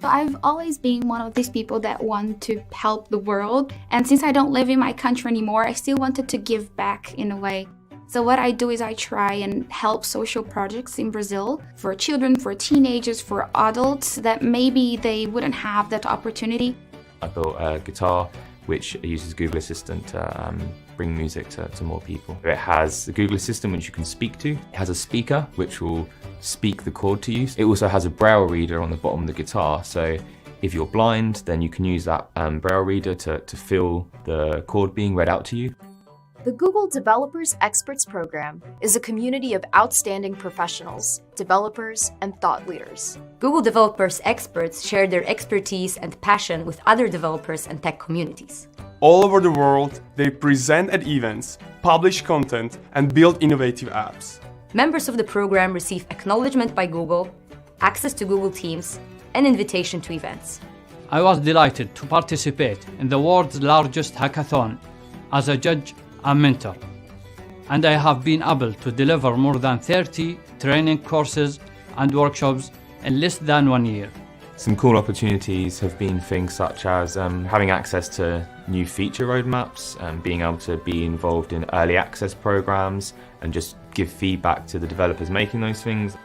So I've always been one of these people that want to help the world. And since I don't live in my country anymore, I still wanted to give back in a way. So what I do is I try and help social projects in Brazil for children, for teenagers, for adults that maybe they wouldn't have that opportunity. I built a guitar which uses Google Assistant to bring music to more people. It has the Google Assistant which you can speak to. It has a speaker which will speak the chord to you. It also has a braille reader on the bottom of the guitar, so if you're blind then you can use that braille reader to feel the chord being read out to you. The Google Developers Experts Program is a community of outstanding professionals, developers, and thought leaders. Google Developers Experts share their expertise and passion with other developers and tech communities. All over the world, they present at events, publish content, and build innovative apps. Members of the program receive acknowledgement by Google, access to Google Teams, and invitation to events. I was delighted to participate in the world's largest hackathon as a judge and mentor, and I have been able to deliver more than 30 training courses and workshops in less than 1 year. Some cool opportunities have been things such as having access to new feature roadmaps, being able to be involved in early access programs and just give feedback to the developers making those things.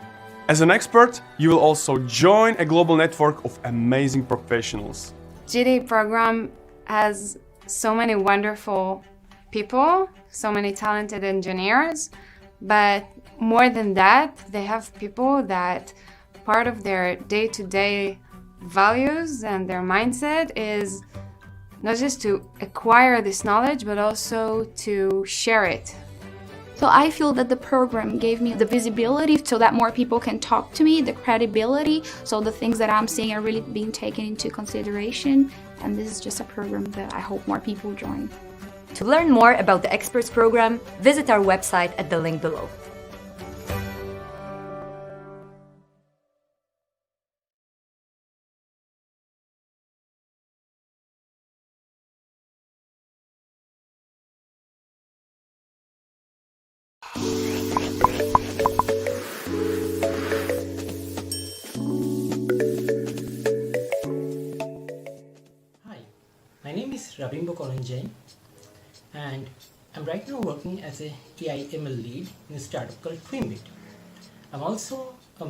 As an expert, you will also join a global network of amazing professionals. GDE program has so many wonderful people, so many talented engineers, but more than that, they have people that part of their day-to-day values and their mindset is not just to acquire this knowledge, but also to share it. So I feel that the program gave me the visibility so that more people can talk to me, the credibility, so the things that I'm saying are really being taken into consideration. And this is just a program that I hope more people join. To learn more about the Experts Program, visit our website at the link below. Bimbo Koranjain, and I'm right now working as a AI ML lead in a startup called Twimbit. I'm also a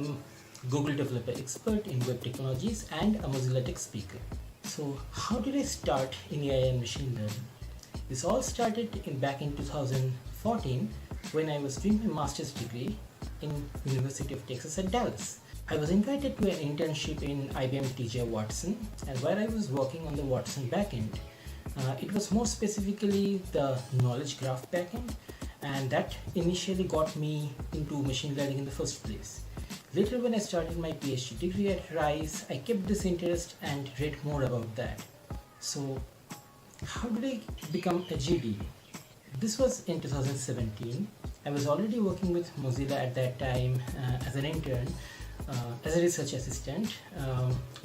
Google developer expert in web technologies and a Mozilla Tech speaker. So how did I start in AI and machine learning? This all started back in 2014 when I was doing my master's degree in University of Texas at Dallas. I was invited to an internship in IBM TJ Watson, and while I was working on the Watson backend, it was more specifically the knowledge graph backend, and that initially got me into machine learning in the first place. Later, when I started my PhD degree at Rice, I kept this interest and read more about that. So how did I become a GDE? This was in 2017. I was already working with Mozilla at that time as an intern, as a research assistant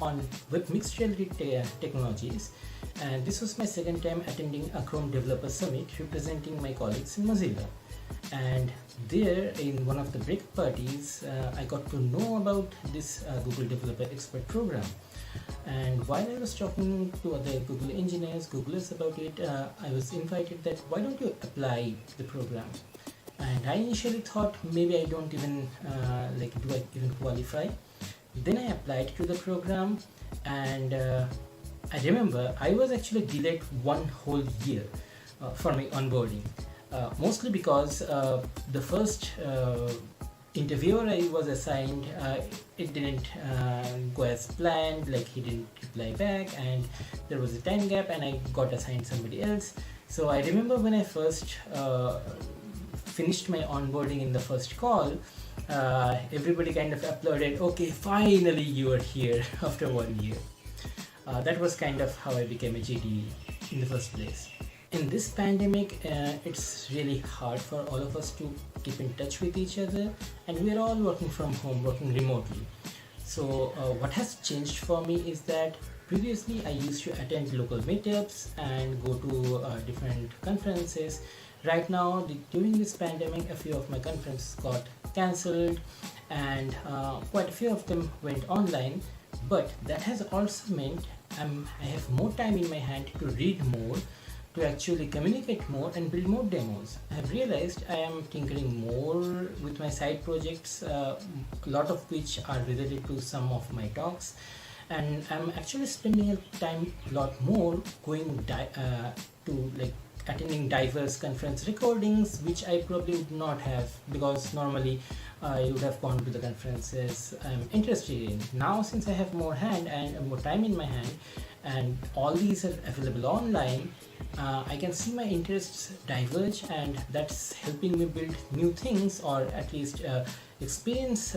on web mixed reality technologies, and this was my second time attending a Chrome Developer Summit representing my colleagues in Mozilla. And there, in one of the break parties, I got to know about this Google Developer Expert Program. And while I was talking to other Google engineers, Googlers about it, I was invited that why don't you apply the program? And I initially thought maybe I don't even do I even qualify? Then I applied to the program, and I remember I was actually delayed one whole year for my onboarding, mostly because the first interviewer I was assigned, it didn't go as planned, like he didn't reply back, and there was a time gap and I got assigned somebody else. So I remember when I first finished my onboarding in the first call, everybody kind of applauded, okay, finally you are here after 1 year. That was kind of how I became a GDE in the first place. In this pandemic, it's really hard for all of us to keep in touch with each other, and we're all working from home, working remotely. So what has changed for me is that previously I used to attend local meetups and go to different conferences. Right now, during this pandemic, a few of my conferences got cancelled, and quite a few of them went online. But that has also meant I have more time in my hand to read more, to actually communicate more and build more demos. I have realized I am tinkering more with my side projects, a lot of which are related to some of my talks, and I'm actually spending a lot more going to attending diverse conference recordings, which I probably would not have, because normally I would have gone to the conferences I'm interested in. Now, since I have more time in my hand, and all these are available online, I can see my interests diverge, and that's helping me build new things, or at least experience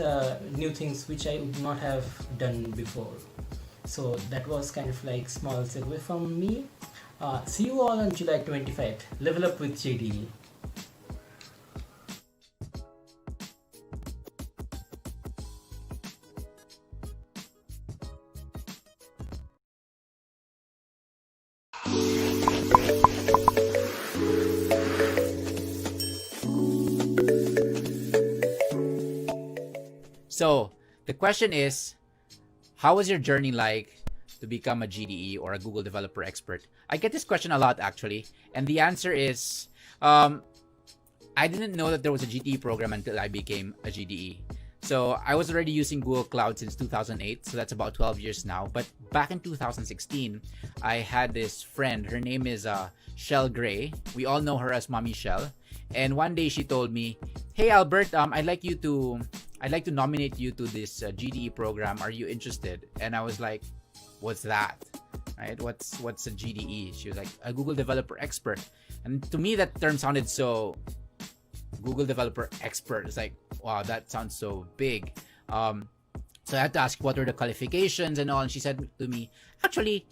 new things which I would not have done before. So that was kind of like small segue from me. See you all on July 25th. Level up with JDE. So the question is, how was your journey like to become a GDE or a Google Developer Expert? I get this question a lot actually, and the answer is I didn't know that there was a GDE program until I became a GDE. So I was already using Google Cloud since 2008, so that's about 12 years now. But back in 2016, I had this friend. Her name is Shell Gray. We all know her as Mommy Shell. And one day she told me, "Hey Albert, I'd like to nominate you to this GDE program. Are you interested?" And I was like, "What's that? Right? What's a GDE?" She was like, "A Google Developer Expert." And to me, that term sounded so Google Developer Expert. It's like, wow, that sounds so big. So I had to ask what were the qualifications and all. And she said to me, "Actually,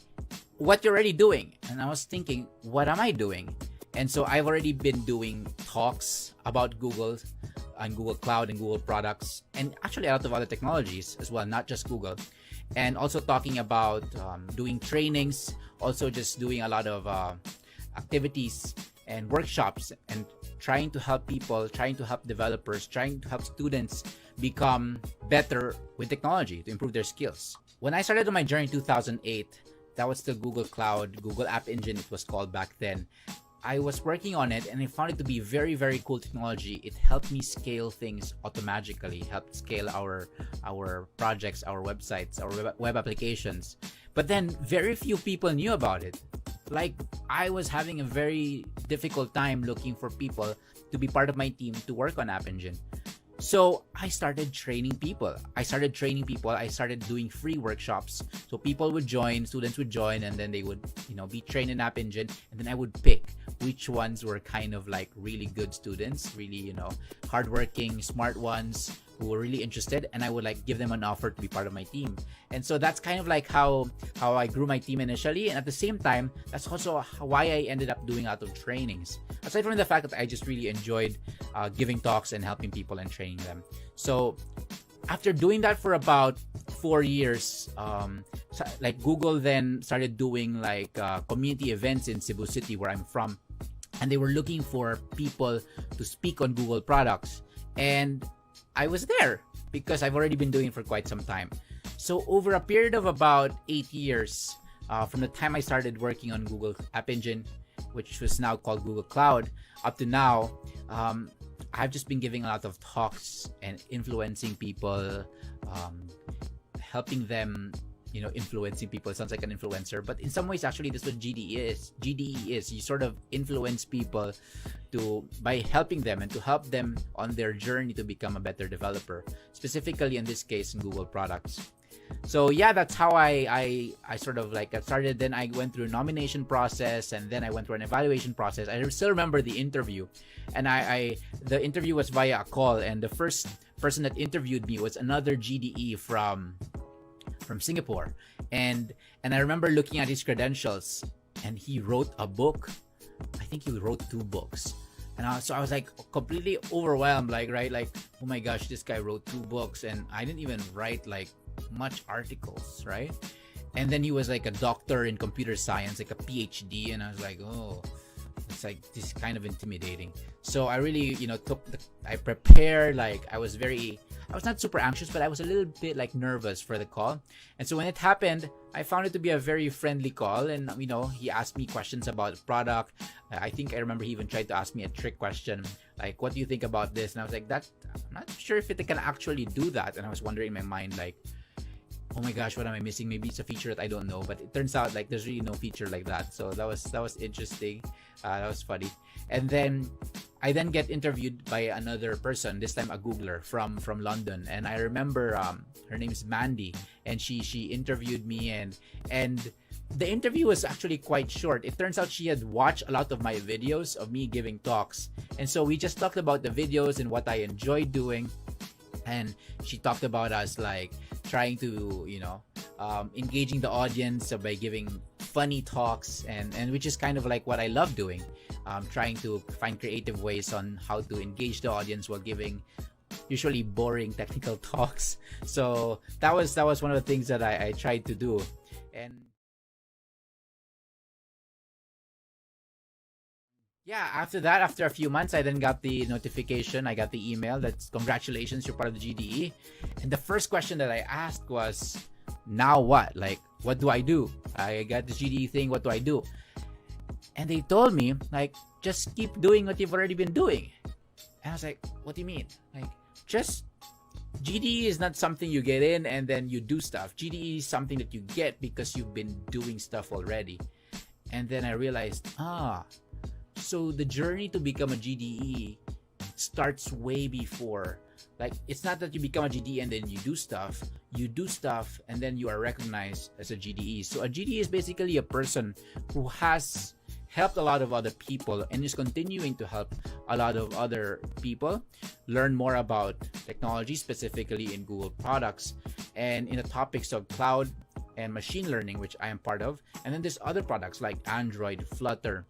what you're already doing." And I was thinking, what am I doing? And so I've already been doing talks about Google and Google Cloud and Google products, and actually a lot of other technologies as well, not just Google. And also talking about doing trainings, also just doing a lot of activities and workshops, and trying to help people, trying to help developers, trying to help students become better with technology to improve their skills. When I started on my journey in 2008, that was still Google Cloud, Google App Engine it was called back then. I was working on it and I found it to be very, very cool technology. It helped me scale things automatically, helped scale our projects, our websites, our web applications. But then very few people knew about it. Like, I was having a very difficult time looking for people to be part of my team to work on App Engine. So I started training people. I started doing free workshops. So people would join, students would join, and then they would, be trained in App Engine. And then I would pick which ones were kind of like really good students, really, hardworking, smart ones who were really interested. And I would like give them an offer to be part of my team. And so that's kind of like how I grew my team initially. And at the same time, that's also why I ended up doing a lot of trainings. Aside from the fact that I just really enjoyed giving talks and helping people and training them. So after doing that for about 4 years, like Google then started doing like community events in Cebu City where I'm from. And they were looking for people to speak on Google products. And I was there because I've already been doing it for quite some time. So over a period of about 8 years, from the time I started working on Google App Engine, which was now called Google Cloud, up to now, I've just been giving a lot of talks and influencing people, helping them, influencing people. It sounds like an influencer, but in some ways, actually, this is what GDE is. GDE is you sort of influence people by helping them and to help them on their journey to become a better developer, specifically in this case in Google products. So yeah, that's how I sort of like got started. Then I went through a nomination process, and then I went through an evaluation process. I still remember the interview, and the interview was via a call, and the first person that interviewed me was another GDE from Singapore, and I remember looking at his credentials, and he wrote a book. I think he wrote 2 books. And so I was like completely overwhelmed, like oh my gosh, this guy wrote 2 books, and I didn't even write like much articles, right? And then he was like a doctor in computer science, like a PhD, and I was like, oh, it's like this kind of intimidating. So I really, I prepared, like I was not super anxious, but I was a little bit like nervous for the call. And so when it happened, I found it to be a very friendly call, and he asked me questions about the product. I think I remember he even tried to ask me a trick question, like, what do you think about this? And I was like, I'm not sure if it can actually do that. And I was wondering in my mind, like, oh my gosh, what am I missing? Maybe it's a feature that I don't know. But it turns out like there's really no feature like that. So that was interesting. That was funny. And then I then get interviewed by another person, this time a Googler from London. And I remember her name is Mandy, and she interviewed me, and the interview was actually quite short. It turns out she had watched a lot of my videos of me giving talks. And so we just talked about the videos and what I enjoyed doing. And she talked about us like trying to, engaging the audience by giving funny talks, and which is kind of like what I love doing. Trying to find creative ways on how to engage the audience while giving usually boring technical talks. So that was one of the things that I tried to do. And yeah, after that, after a few months, I then got the notification. I got the email that's congratulations, you're part of the GDE. And the first question that I asked was, now what? Like, what do I do? I got the GDE thing, what do I do? And they told me, like, just keep doing what you've already been doing. And I was like, what do you mean? Like, just GDE is not something you get in and then you do stuff. GDE is something that you get because you've been doing stuff already. And then I realized, so the journey to become a GDE starts way before. Like, it's not that you become a GDE and then you do stuff and then you are recognized as a GDE. So a GDE is basically a person who has helped a lot of other people and is continuing to help a lot of other people learn more about technology, specifically in Google products and in the topics of cloud and machine learning, which I am part of. And then there's other products like Android, Flutter,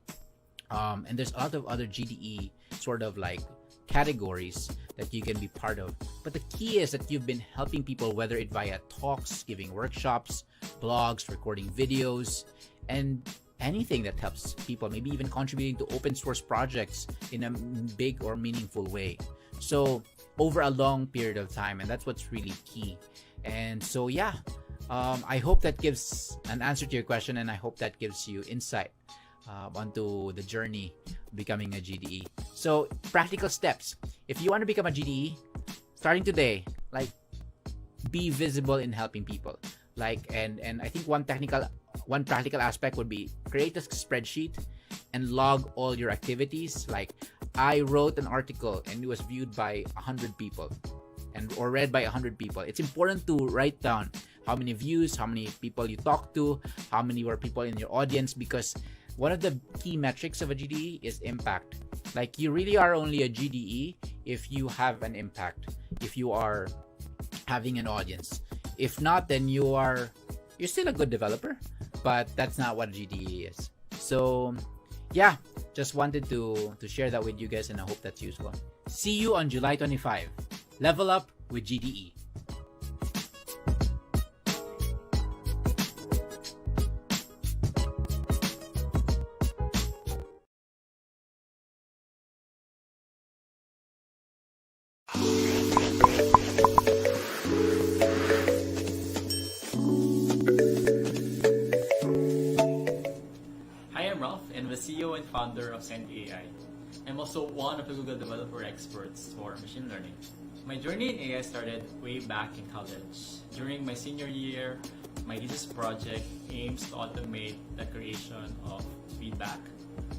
and there's a lot of other GDE sort of like categories that you can be part of. But the key is that you've been helping people, whether it via talks, giving workshops, blogs, recording videos, and anything that helps people, maybe even contributing to open source projects in a big or meaningful way. So over a long period of time, and that's what's really key. And so yeah, I hope that gives an answer to your question, and I hope that gives you insight onto the journey of becoming a GDE. So, practical steps. If you want to become a GDE, starting today, like, be visible in helping people. And I think one practical aspect would be create a spreadsheet and log all your activities. Like, I wrote an article and it was viewed by 100 people or read by 100 people. It's important to write down how many views, how many people you talked to, how many were people in your audience, because one of the key metrics of a GDE is impact. Like, you really are only a GDE if you have an impact, if you are having an audience. If not, then you're still a good developer, but that's not what a GDE is. So yeah, just wanted to share that with you guys, and I hope that's useful. See you on July 25. Level up with GDE. Hi, I'm Ralph, and the CEO and founder of Send AI. I'm also one of the Google developer experts for machine learning. My journey in AI started way back in college. During my senior year, my thesis project aims to automate the creation of feedback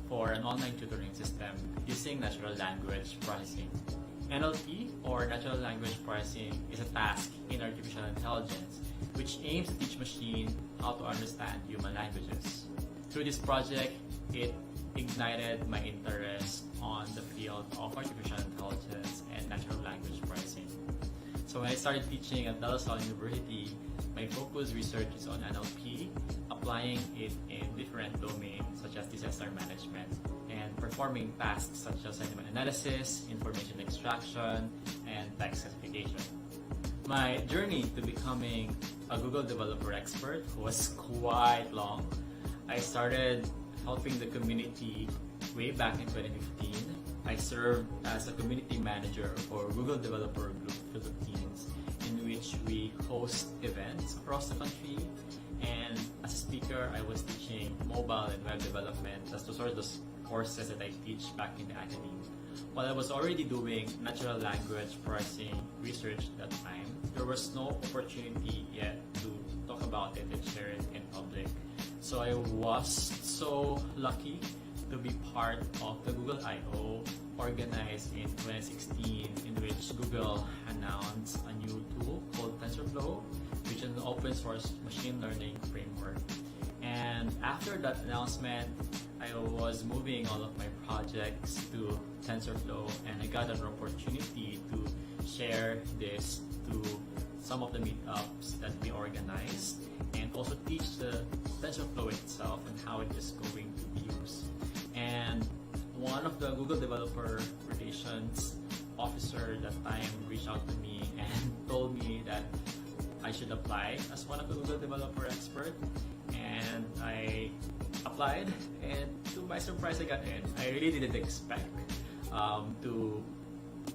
for an online tutoring system using natural language processing. NLP, or natural language processing, is a task in artificial intelligence which aims to teach machine how to understand human languages. Through this project, it ignited my interest on the field of artificial intelligence and natural language processing. So when I started teaching at De La Salle University, my focus research is on NLP, applying it in different domains such as disaster management and performing tasks such as sentiment analysis, information extraction, and text classification. My journey to becoming a Google developer expert was quite long. I started helping the community way back in 2015. I served as a community manager for Google Developer Group Philippines, in which we host events across the country. And as a speaker, I was teaching mobile and web development. That's the sort of courses that I teach back in the academy. While I was already doing natural language processing research at that time, there was no opportunity yet to talk about it and share it in public. So I was so lucky to be part of the Google I/O organized in 2016, in which Google announced a new tool called TensorFlow, which is an open source machine learning framework. And after that announcement, I was moving all of my projects to TensorFlow, and I got an opportunity to share this to some of the meetups that we organized, and also teach the TensorFlow itself and how it is going to be used. And one of the Google Developer Relations officer that time reached out to me and told me that I should apply as one of the Google Developer Expert. And I applied, and to my surprise, I got in. I really didn't expect to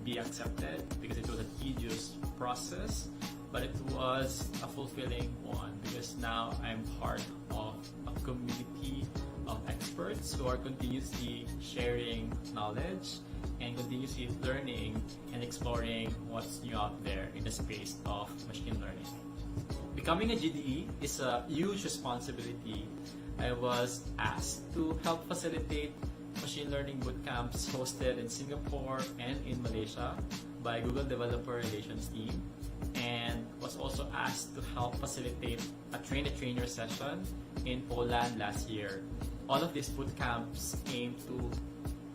be accepted because it was a tedious process, but it was a fulfilling one because now I'm part of a community of experts who are continuously sharing knowledge and continuously learning and exploring what's new out there in the space of machine learning. Becoming a GDE is a huge responsibility. I was asked to help facilitate machine learning bootcamps hosted in Singapore and in Malaysia by Google Developer Relations team, and was also asked to help facilitate a train-the-trainer session in Poland last year. All of these bootcamps aim to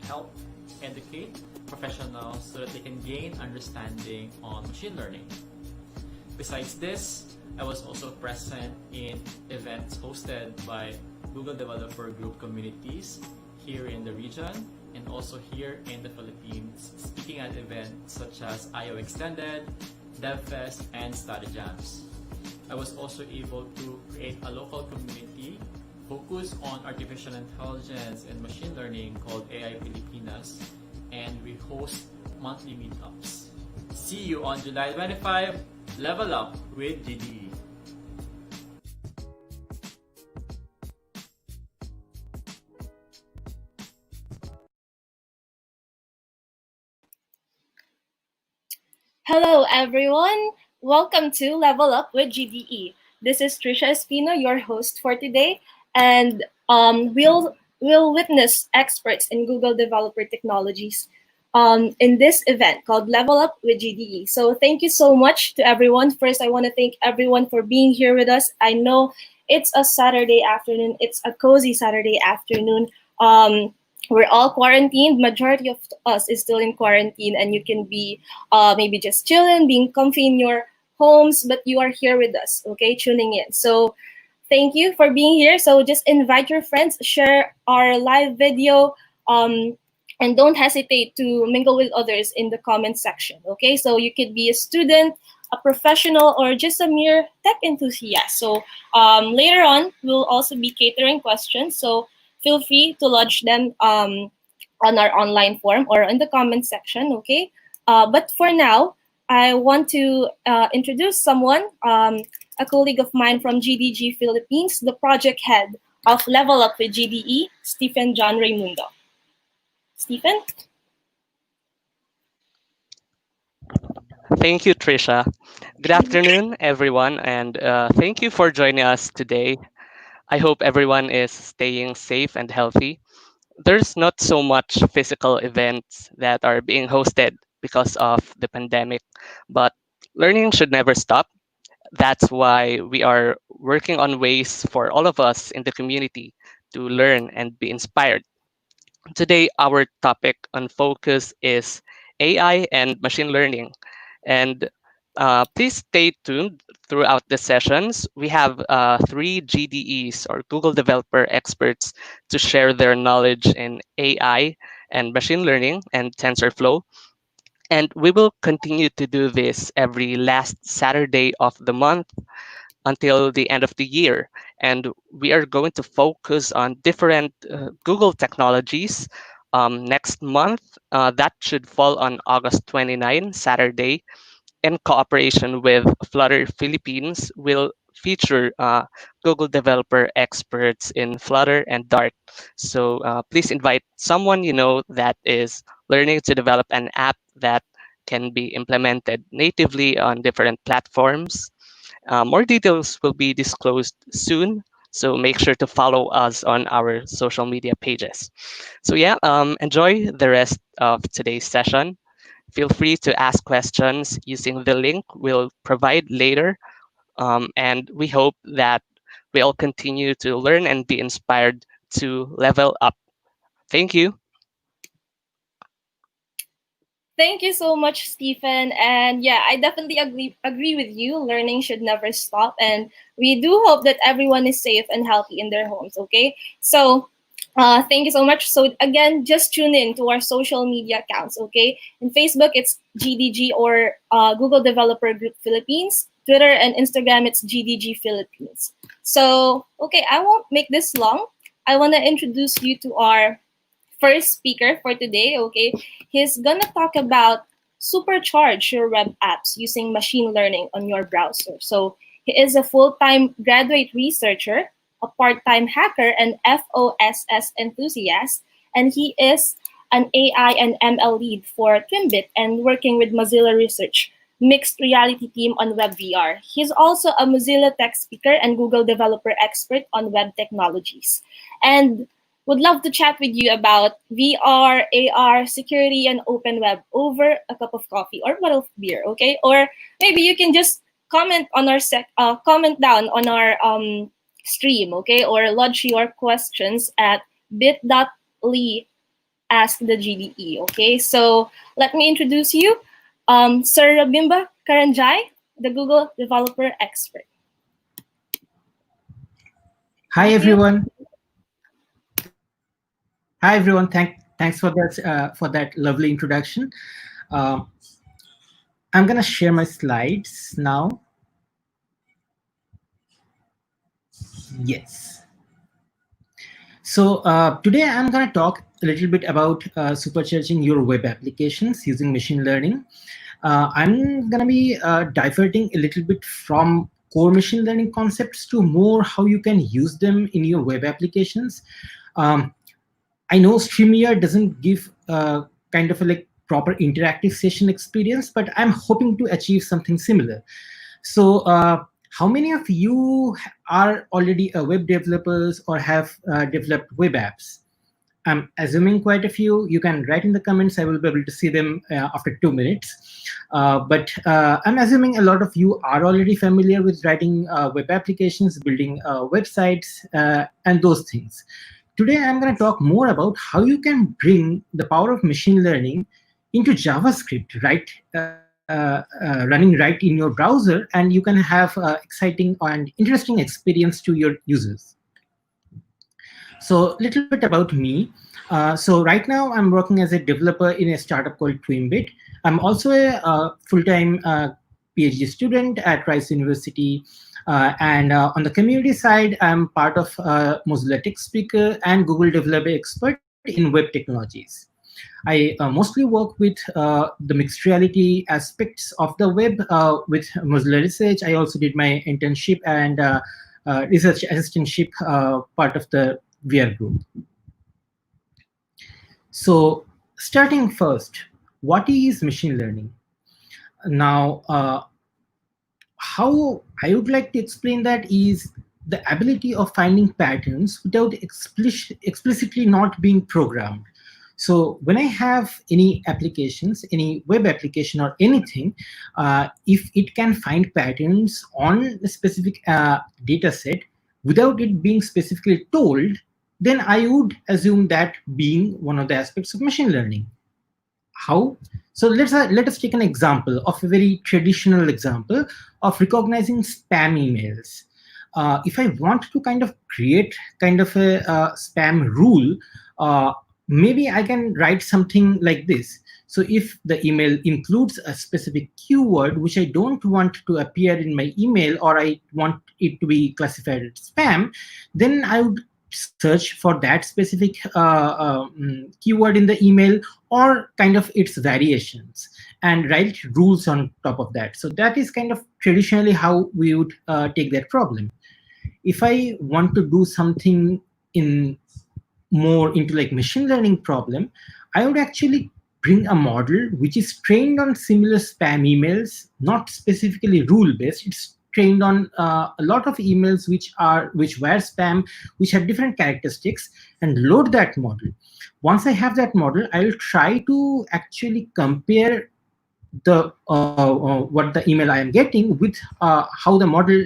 help educate professionals so that they can gain understanding on machine learning. Besides this, I was also present in events hosted by Google Developer Group communities here in the region and also here in the Philippines, speaking at events such as I/O Extended, DevFest, and Study Jams. I was also able to create a local community focused on artificial intelligence and machine learning called AI Pilipinas, and we host monthly meetups. See you on July 25. Level up with GDE. Hello, everyone. Welcome to Level Up with GDE. This is Trisha Espino, your host for today, and we'll witness experts in Google Developer Technologies in this event called Level Up with GDE. So thank you so much to everyone. First, I want to thank everyone for being here with us. I know it's a Saturday afternoon. It's a cozy Saturday afternoon. We're all quarantined. Majority of us is still in quarantine, and you can be maybe just chilling, being comfy in your homes, but you are here with us, okay, tuning in. So thank you for being here. So just invite your friends, share our live video, and don't hesitate to mingle with others in the comment section, okay? So you could be a student, a professional, or just a mere tech enthusiast. So later on, we'll also be catering questions. So feel free to lodge them on our online form or in the comment section, okay? But for now, I want to introduce someone, a colleague of mine from GDG Philippines, the project head of Level Up with GDE, Stephen John Raimundo. Stephen? Thank you, Trisha. Good afternoon, everyone, and thank you for joining us today. I hope everyone is staying safe and healthy. There's not so much physical events that are being hosted because of the pandemic, but learning should never stop. That's why we are working on ways for all of us in the community to learn and be inspired. Today, our topic on focus is AI and machine learning. And please stay tuned throughout the sessions. We have three GDEs or Google Developer Experts to share their knowledge in AI and machine learning and TensorFlow. And we will continue to do this every last Saturday of the month until the end of the year. And we are going to focus on different Google technologies. Next month, that should fall on August 29, Saturday, in cooperation with Flutter Philippines, will feature Google developer experts in Flutter and Dart. So please invite someone you know that is learning to develop an app that can be implemented natively on different platforms. More details will be disclosed soon, so make sure to follow us on our social media pages. So yeah, enjoy the rest of today's session. Feel free to ask questions using the link we'll provide later. And we hope that we all continue to learn and be inspired to level up. Thank you. Thank you so much, Stephen. And yeah, I definitely agree with you. Learning should never stop. And we do hope that everyone is safe and healthy in their homes, okay? So thank you so much. So again, just tune in to our social media accounts, okay? In Facebook, it's GDG or Google Developer Group Philippines. Twitter and Instagram, it's GDG Philippines. So, okay, I won't make this long. I want to introduce you to our first speaker for today, okay? He's gonna talk about supercharge your web apps using machine learning on your browser. So he is a full-time graduate researcher, a part-time hacker, and FOSS enthusiast, and he is an AI and ML lead for Twimbit and working with Mozilla Research mixed reality team on WebVR. He's also a Mozilla Tech speaker and Google developer expert on web technologies. And would love to chat with you about VR, AR, security, and open web over a cup of coffee or bottle of beer, okay? Or maybe you can just comment on our comment down on our stream, okay? Or lodge your questions at bit.ly ask the GDE, okay? So let me introduce you, Sir Rabimba Karanjai, the Google developer expert. Hi everyone. Hi everyone. Thanks for that lovely introduction. I'm gonna share my slides now. Yes. So today I'm gonna talk a little bit about supercharging your web applications using machine learning. I'm gonna be diverting a little bit from core machine learning concepts to more how you can use them in your web applications. I know StreamYard doesn't give kind of a proper interactive session experience, but I'm hoping to achieve something similar. So how many of you are already web developers or have developed web apps? I'm assuming quite a few. You can write in the comments. I will be able to see them after 2 minutes. But I'm assuming a lot of you are already familiar with writing web applications, building websites, and those things. Today, I'm going to talk more about how you can bring the power of machine learning into JavaScript, right? Running right in your browser, and you can have exciting and interesting experience to your users. So a little bit about me. So right now I'm working as a developer in a startup called Twimbit. I'm also a full-time PhD student at Rice University. And on the community side, I'm part of Mozilla Tech Speaker and Google Developer Expert in web technologies. I mostly work with the mixed reality aspects of the web with Mozilla Research. I also did my internship and research assistantship part of the VR group. So starting first, what is machine learning? Now, how I would like to explain that is the ability of finding patterns without explicitly not being programmed. So when I have any applications, any web application or anything, if it can find patterns on a specific data set without it being specifically told, then I would assume that being one of the aspects of machine learning. How? So let us take an example of a very traditional example of recognizing spam emails. If I want to kind of create kind of a spam rule, maybe I can write something like this. So if the email includes a specific keyword which I don't want to appear in my email, or I want it to be classified as spam, then I would search for that specific keyword in the email or kind of its variations and write rules on top of that. So that is kind of traditionally how we would take that problem. If I want to do something in more into like machine learning problem, I would actually bring a model which is trained on similar spam emails, not specifically rule based. It's trained on a lot of emails which were spam, which have different characteristics, and load that model. Once I have that model, I will try to actually compare the what the email I am getting with how the model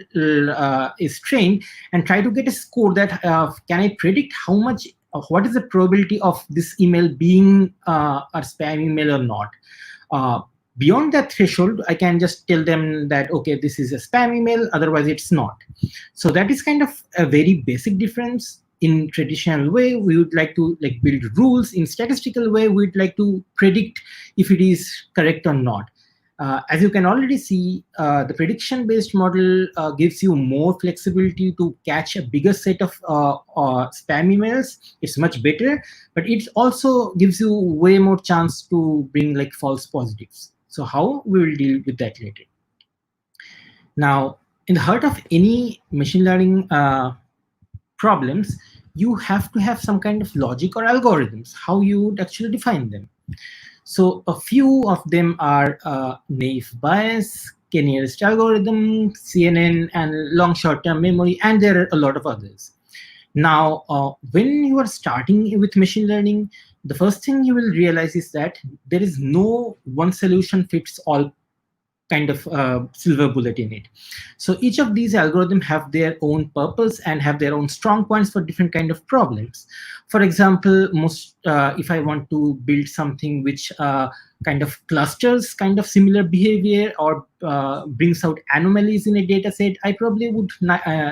is trained, and try to get a score that can I predict how much, what is the probability of this email being a spam email or not. Beyond that threshold, I can just tell them that, okay, this is a spam email, otherwise it's not. So that is kind of a very basic difference. In traditional way, we would like to like build rules. In statistical way, we'd like to predict if it is correct or not. As you can already see, the prediction-based model gives you more flexibility to catch a bigger set of spam emails. It's much better, but it also gives you way more chance to bring like false positives. So how we will deal with that later. Now, in the heart of any machine learning problems, you have to have some kind of logic or algorithms, how you would actually define them. So a few of them are naive bias, k-nearest algorithm, CNN, and long short-term memory, and there are a lot of others. Now, when you are starting with machine learning, the first thing you will realize is that there is no one solution fits all kind of silver bullet in it. So each of these algorithms have their own purpose and have their own strong points for different kind of problems. For example, if I want to build something which kind of clusters kind of similar behavior or brings out anomalies in a data set, I probably would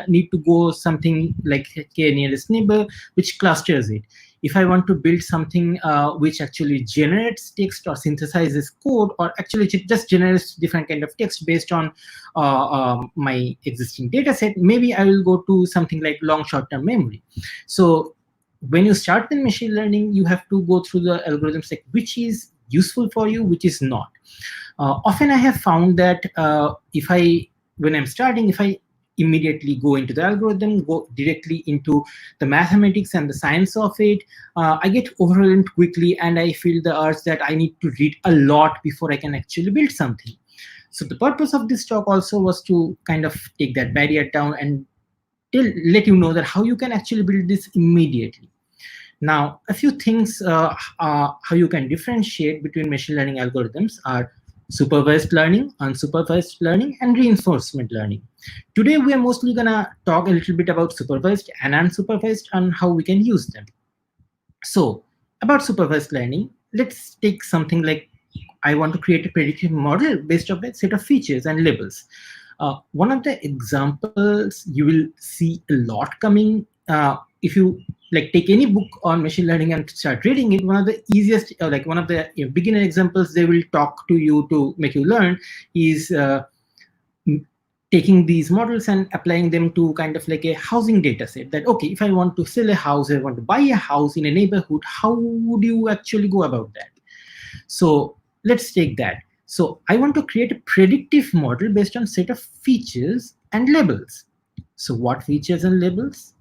need to go something like k-nearest neighbor, which clusters it. If I want to build something which actually generates text or synthesizes code, or actually just generates different kind of text based on my existing data set, maybe I will go to something like long short-term memory. So when you start in machine learning, you have to go through the algorithms like which is useful for you, which is not. Often I have found that when I'm starting, if I immediately go into the algorithm, go directly into the mathematics and the science of it. I get overwhelmed quickly, and I feel the urge that I need to read a lot before I can actually build something. So the purpose of this talk also was to kind of take that barrier down and let you know that how you can actually build this immediately. Now, a few things how you can differentiate between machine learning algorithms are supervised learning, unsupervised learning, and reinforcement learning. Today, we are mostly going to talk a little bit about supervised and unsupervised and how we can use them. So, about supervised learning, let's take something like I want to create a predictive model based on a set of features and labels. One of the examples you will see a lot coming if you like take any book on machine learning and start reading it. One of the easiest, like one of the beginner examples they will talk to you to make you learn is taking these models and applying them to kind of like a housing data set. That, okay, if I want to sell a house, I want to buy a house in a neighborhood, how would you actually go about that? So let's take that. So I want to create a predictive model based on set of features and labels. So what features and labels?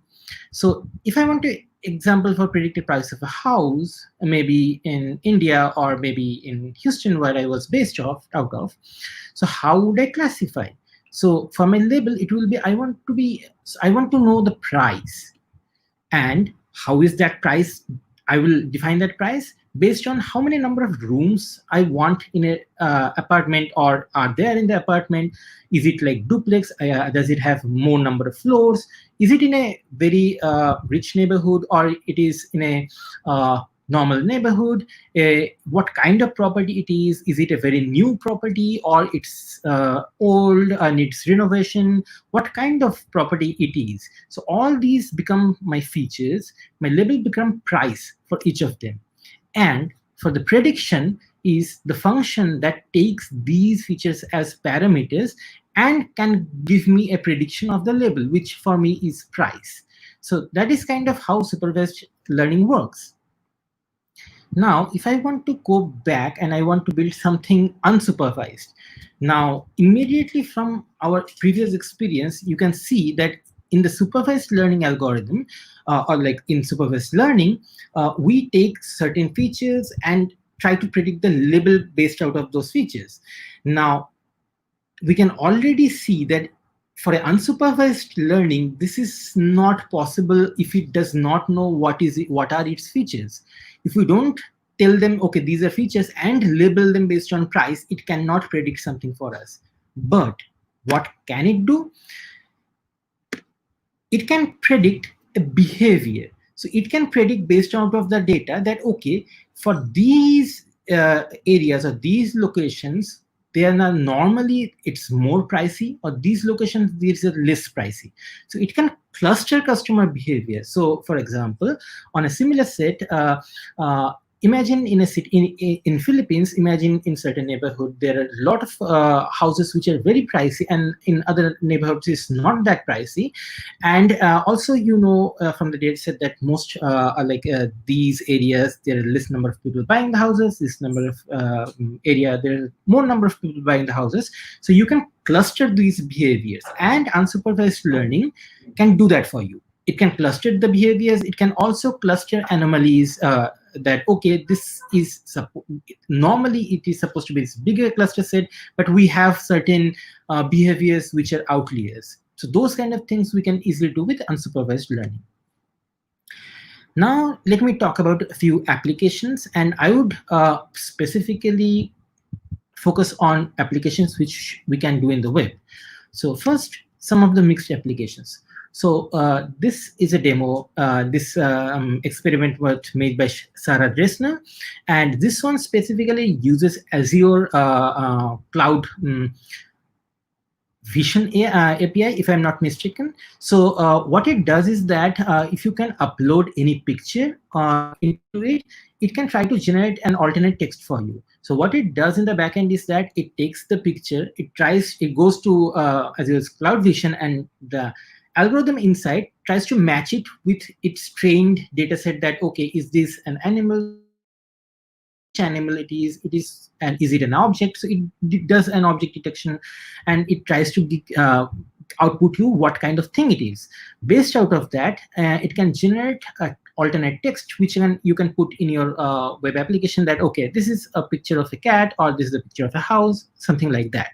So if I want to example for predicted price of a house, maybe in India or maybe in Houston, where I was based out of, so how would I classify? So for my label, it will be I want to know the price. And how is that price? I will define that price based on how many number of rooms I want in a apartment or are there in the apartment. Is it like duplex? Does it have more number of floors? Is it in a very rich neighborhood or it is in a normal neighborhood? What kind of property it is? Is it a very new property or it's old and needs renovation? What kind of property it is? So all these become my features. My label become price for each of them. And for the prediction is the function that takes these features as parameters and can give me a prediction of the label, which for me is price. So that is kind of how supervised learning works. Now, if I want to go back and I want to build something unsupervised, now immediately from our previous experience, you can see that in the supervised learning algorithm, or like in supervised learning, we take certain features and try to predict the label based out of those features. Now, we can already see that for an unsupervised learning, this is not possible if it does not know what are its features. If we don't tell them, okay, these are features and label them based on price, it cannot predict something for us. But what can it do? It can predict a behavior. So it can predict based out of the data that, okay, for these areas or these locations, they are not normally it's more pricey, or these locations these are less pricey. So it can cluster customer behavior. So for example, on a similar set, imagine in a city in Philippines, imagine in certain neighborhood there are a lot of houses which are very pricey, and in other neighborhoods it's not that pricey. And also, from the data set that most are like these areas, there are less number of people buying the houses. This number of area, there are more number of people buying the houses. So you can cluster these behaviors, and unsupervised learning can do that for you. It can cluster the behaviors. It can also cluster anomalies. That, okay, this is normally it is supposed to be this bigger cluster set, but we have certain behaviors which are outliers. So those kind of things we can easily do with unsupervised learning. Now let me talk about a few applications, and I would specifically focus on applications which we can do in the web. So first, some of the mixed applications. So this is a demo. This experiment was made by Sarah Dresner, and this one specifically uses Azure Cloud Vision API, if I'm not mistaken. So what it does is that if you can upload any picture into it, it can try to generate an alternate text for you. So what it does in the backend is that it takes the picture, it goes to Azure's Cloud Vision, and the algorithm inside tries to match it with its trained data set that, okay, is this an animal? Which animal it is, and is it an object? So it does an object detection, and it tries to output you what kind of thing it is. Based out of that, it can generate alternate text which you can put in your web application, that okay, this is a picture of a cat, or this is a picture of a house, something like that.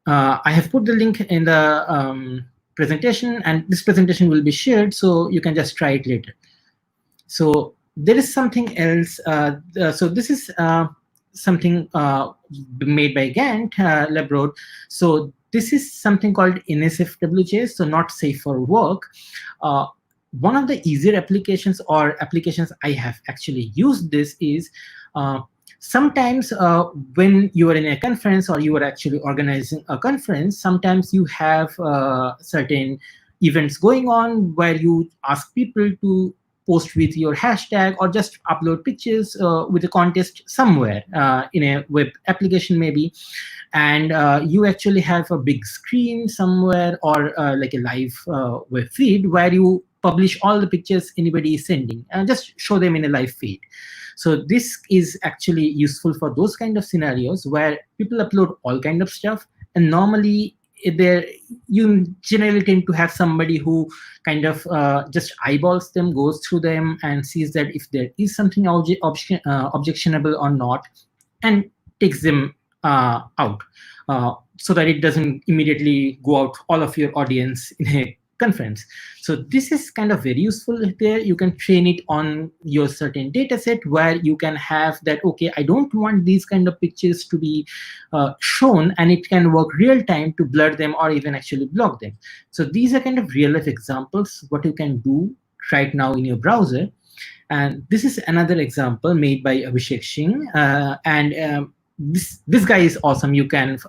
I have put the link in the presentation, and this presentation will be shared, so you can just try it later. So there is something else. So this is something made by Gant Lebrod. So this is something called NSFWJ, so not safe for work. One of the easier applications or applications I have actually used this is sometimes when you are in a conference or you are actually organizing a conference, sometimes you have certain events going on where you ask people to post with your hashtag or just upload pictures with a contest somewhere in a web application maybe. And you actually have a big screen somewhere or like a live web feed where you publish all the pictures anybody is sending and just show them in a live feed. So this is actually useful for those kind of scenarios where people upload all kind of stuff, and normally you generally tend to have somebody who kind of just eyeballs them, goes through them, and sees that if there is something objectionable or not, and takes them out, so that it doesn't immediately go out all of your audience in a conference. So this is kind of very useful there. You can train it on your certain data set where you can have that, okay, I don't want these kind of pictures to be shown, and it can work real time to blur them or even actually block them. So these are kind of real life examples what you can do right now in your browser. And this is another example made by Abhishek Singh, and this guy is awesome. You can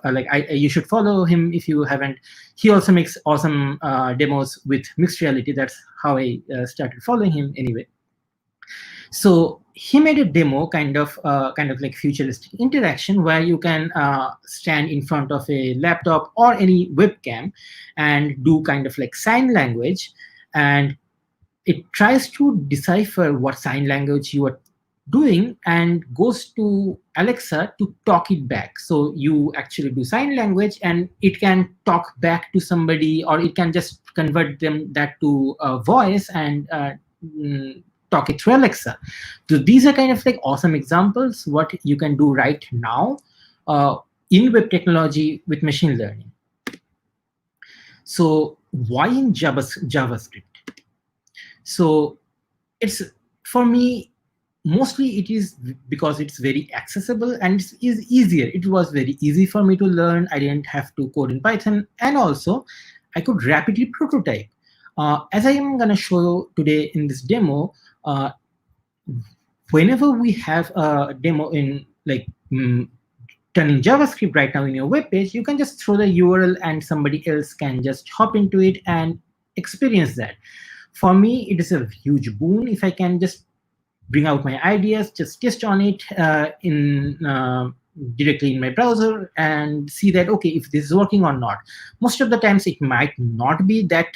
you should follow him if you haven't. He also makes awesome demos with mixed reality. That's how I started following him anyway. So he made a demo kind of like futuristic interaction where you can stand in front of a laptop or any webcam and do kind of like sign language, and it tries to decipher what sign language you are doing and goes to Alexa to talk it back. So you actually do sign language and it can talk back to somebody, or it can just convert that to a voice and talk it through Alexa. So these are kind of like awesome examples what you can do right now in web technology with machine learning. So why in JavaScript? So it's, for me, mostly it is because it's very accessible and it is easier. It was very easy for me to learn. I didn't have to code in Python, and also I could rapidly prototype. As I am going to show you today in this demo, whenever we have a demo in turning JavaScript right now in your web page, you can just throw the URL and somebody else can just hop into it and experience that. For me, it is a huge boon if I can just bring out my ideas, just test on it directly in my browser and see that, okay, if this is working or not. Most of the times it might not be that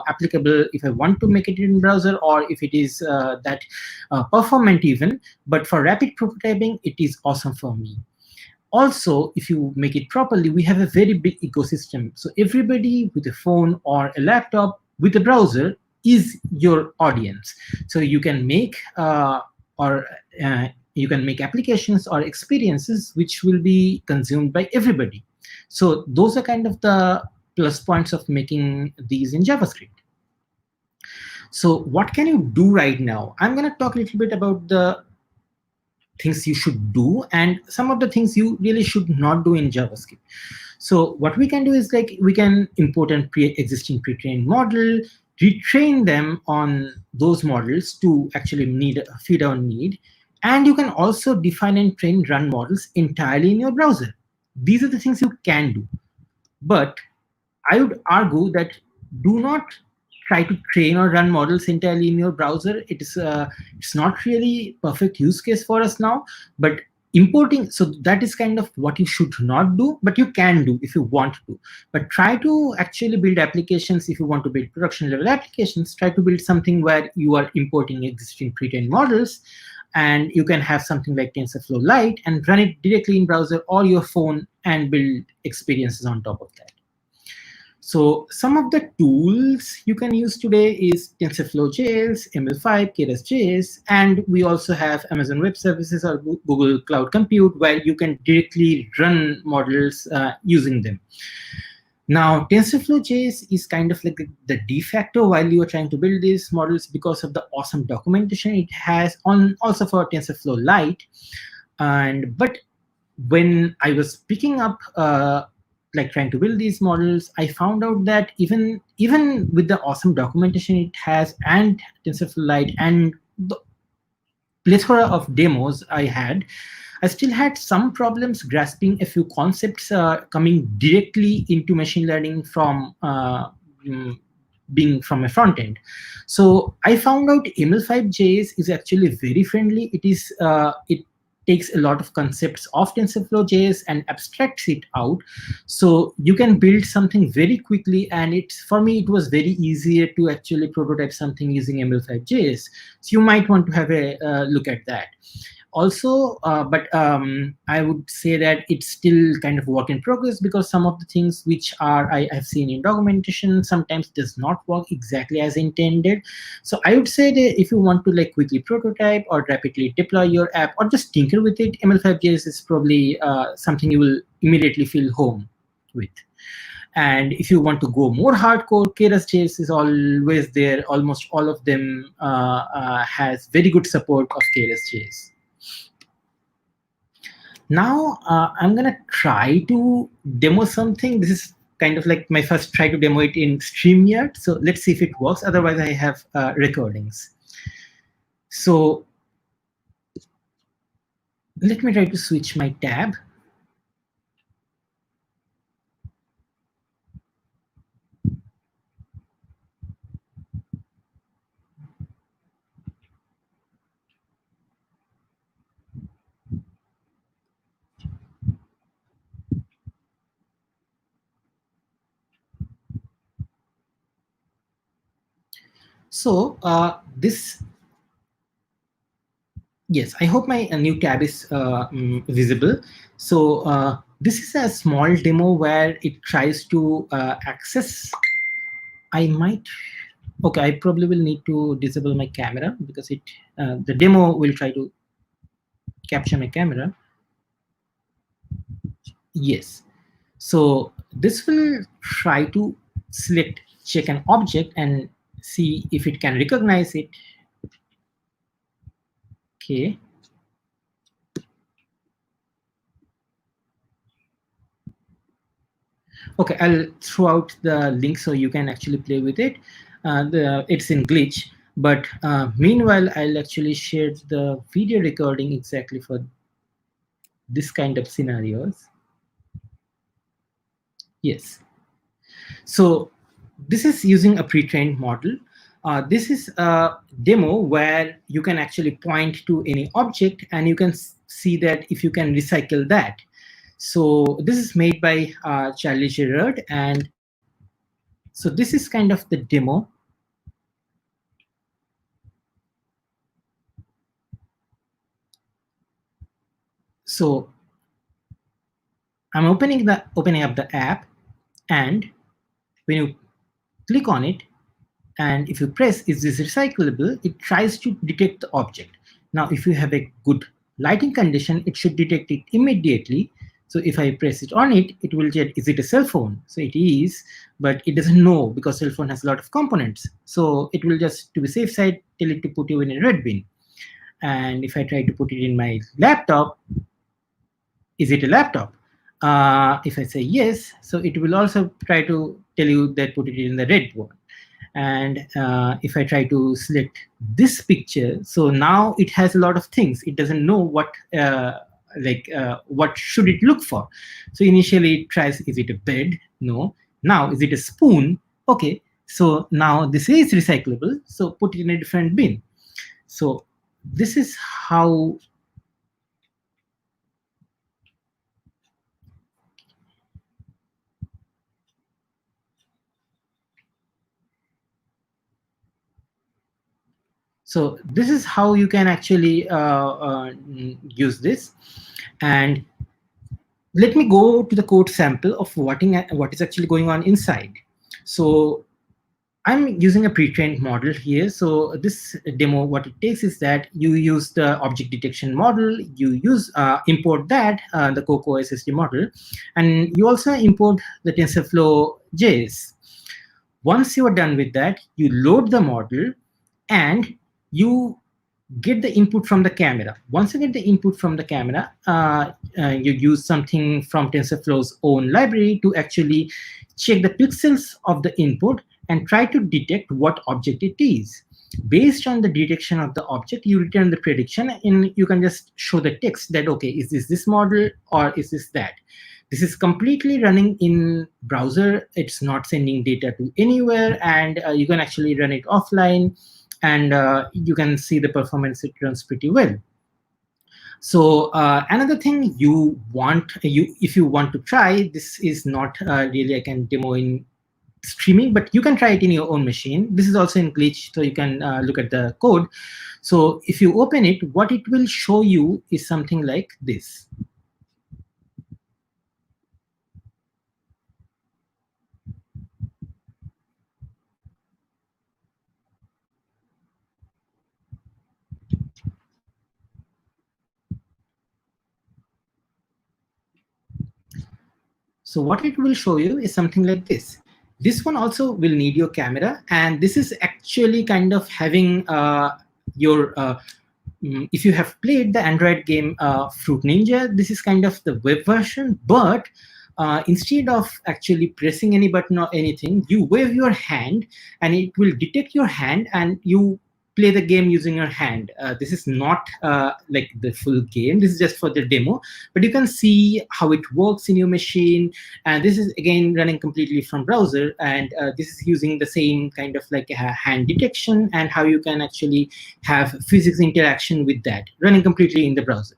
applicable if I want to make it in browser, or if it is that performant even, but for rapid prototyping, it is awesome for me. Also, if you make it properly, we have a very big ecosystem. So everybody with a phone or a laptop with a browser is your audience. So you can make you can make applications or experiences which will be consumed by everybody. So those are kind of the plus points of making these in JavaScript. So what can you do right now? I'm going to talk a little bit about the things you should do and some of the things you really should not do in JavaScript. So what we can do is we can import an existing pre-trained model, retrain them on those models to actually feed our need. And you can also define and train run models entirely in your browser. These are the things you can do. But I would argue that do not try to train or run models entirely in your browser. It's not really perfect use case for us now, but importing, so that is kind of what you should not do, but you can do if you want to. But try to actually build applications. If you want to build production level applications, try to build something where you are importing existing pre-trained models, and you can have something like TensorFlow Lite and run it directly in browser or your phone and build experiences on top of that. So some of the tools you can use today is TensorFlow.js, ML5, Keras.js, and we also have Amazon Web Services or Google Cloud Compute, where you can directly run models using them. Now, TensorFlow.js is kind of like the de facto while you are trying to build these models because of the awesome documentation it has on also for TensorFlow Lite. But when I was picking up like trying to build these models, I found out that even with the awesome documentation it has and TensorFlow Lite and the plethora of demos I had, I still had some problems grasping a few concepts coming directly into machine learning from being from a front end. So I found out ML5.js is actually very friendly. It takes a lot of concepts of TensorFlow.js and abstracts it out. So you can build something very quickly, and for me, it was very easier to actually prototype something using ML5.js. So you might want to have a look at that. Also, but I would say that it's still kind of work in progress because some of the things which I have seen in documentation sometimes does not work exactly as intended. So I would say that if you want to like quickly prototype or rapidly deploy your app or just tinker with it, ML5.js is probably something you will immediately feel home with. And if you want to go more hardcore, Keras.js is always there. Almost all of them has very good support of Keras.js. Now I'm gonna try to demo something. This is kind of like my first try to demo it in StreamYard. So let's see if it works. Otherwise, I have recordings. So let me try to switch my tab. So yes, I hope my new tab is visible. So this is a small demo where it tries to access. Okay, I probably will need to disable my camera because the demo will try to capture my camera. Yes. So this will try to check an object and see if it can recognize it. Okay. Okay, I'll throw out the link so you can actually play with it. It's in glitch, but meanwhile, I'll actually share the video recording exactly for this kind of scenarios. Yes. So this is using a pre-trained model. This is a demo where you can actually point to any object and you can see that if you can recycle that. So this is made by Charlie Gerard, and so this is kind of the demo. So I'm opening up the app, and when you click on it, and if you press is this recyclable, it tries to detect the object. Now, if you have a good lighting condition, it should detect it immediately. So if I press it on it, it will check, is it a cell phone? So it is, but it doesn't know because cell phone has a lot of components. So it will just, to be safe side, tell it to put you in a red bin. And if I try to put it in my laptop, is it a laptop? If I say yes, so it will also try to tell you that put it in the red one. And if I try to select this picture, so now it has a lot of things. It doesn't know what should it look for. So initially it tries, is it a bed? No. Now, is it a spoon? Okay. So now this is recyclable. So put it in a different bin. So this is how So this is how you can actually use this. And let me go to the code sample of what is actually going on inside. So I'm using a pre-trained model here. So this demo, what it takes is that you use the object detection model, you import that, the Coco SSD model, and you also import the TensorFlow JS. Once you are done with that, you load the model and you get the input from the camera. Once you get the input from the camera, you use something from TensorFlow's own library to actually check the pixels of the input and try to detect what object it is. Based on the detection of the object, you return the prediction, and you can just show the text that, okay, is this model or is this that? This is completely running in browser. It's not sending data to anywhere, and you can actually run it offline, and you can see the performance. It runs pretty well. So another thing if you want to try, this is not really I can demo in streaming, but you can try it in your own machine. This is also in Glitch, so you can look at the code. So if you open it, what it will show you is something like this. So what it will show you is something like this. This one also will need your camera, and this is actually kind of having your if you have played the Android game Fruit Ninja, this is kind of the web version, but instead of actually pressing any button or anything, you wave your hand and it will detect your hand and you play the game using your hand. This is not like the full game. This is just for the demo, but you can see how it works in your machine. And this is again running completely from browser, and this is using the same kind of like hand detection and how you can actually have physics interaction with that, running completely in the browser.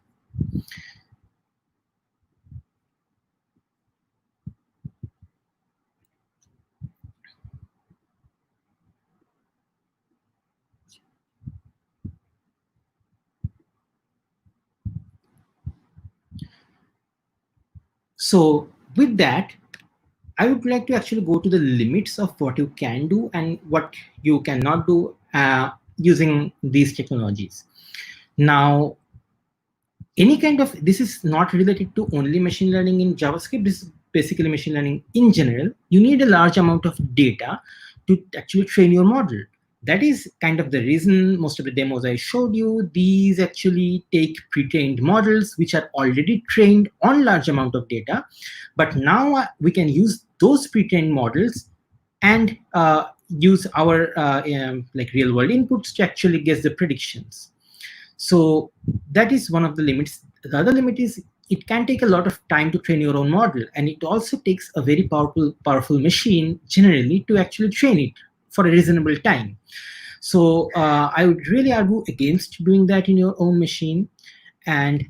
So with that, I would like to actually go to the limits of what you can do and what you cannot do using these technologies. Now, any kind of, this is not related to only machine learning in JavaScript. This is basically machine learning in general. You need a large amount of data to actually train your model. That is kind of the reason most of the demos I showed you, these actually take pre-trained models which are already trained on large amount of data. But now we can use those pre-trained models and use our like real-world inputs to actually guess the predictions. So that is one of the limits. The other limit is it can take a lot of time to train your own model, and it also takes a very powerful machine generally to actually train it for a reasonable time. So I would really argue against doing that in your own machine. And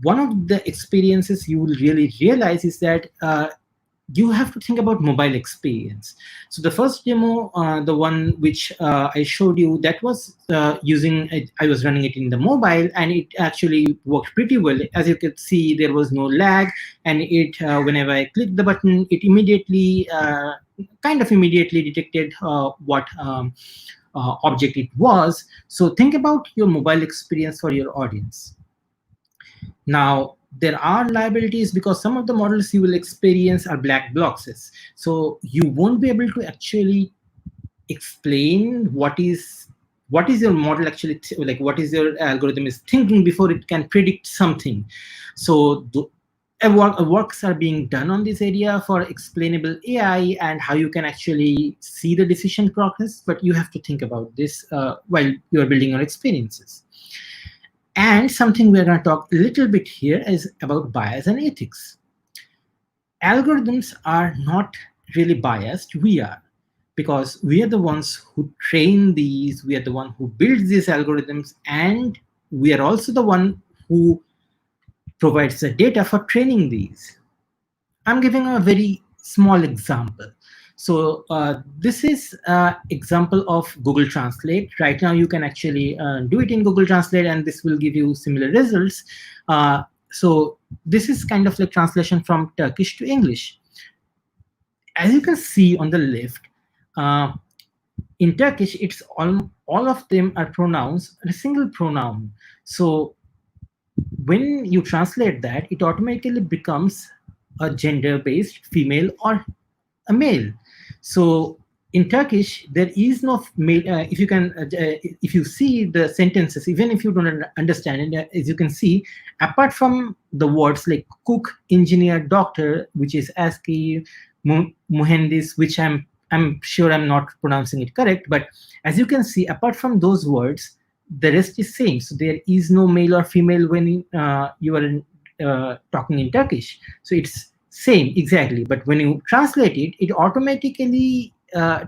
one of the experiences you will really realize is that you have to think about mobile experience. So the first demo, the one which I showed you, that was using, I was running it in the mobile, and it actually worked pretty well. As you could see, there was no lag, and it whenever I clicked the button, it immediately, kind of immediately detected what object it was. So think about your mobile experience for your audience. Now, there are liabilities because some of the models you will experience are black boxes. So you won't be able to actually explain what is your model actually, like what is your algorithm is thinking before it can predict something. So works are being done on this area for explainable AI and how you can actually see the decision progress, but you have to think about this while you're building your experiences. And something we're going to talk a little bit here is about bias and ethics. Algorithms are not really biased. We are, because we are the ones who train these. We are the one who builds these algorithms, and we are also the one who provides the data for training these. I'm giving a very small example. So this is an example of Google Translate. Right now, you can actually do it in Google Translate, and this will give you similar results. So this is kind of like translation from Turkish to English. as you can see on the left, in Turkish, it's all of them are pronouns, a single pronoun. So when you translate that, it automatically becomes a gender-based female or a male. So in Turkish, there is no male. If you see the sentences, even if you don't understand it, as you can see, apart from the words like cook, engineer, doctor, which is aski, muhandis, which I'm sure I'm not pronouncing it correct, but as you can see, apart from those words, the rest is same. So there is no male or female when you are talking in Turkish. So it's same exactly. But when you translate it, it automatically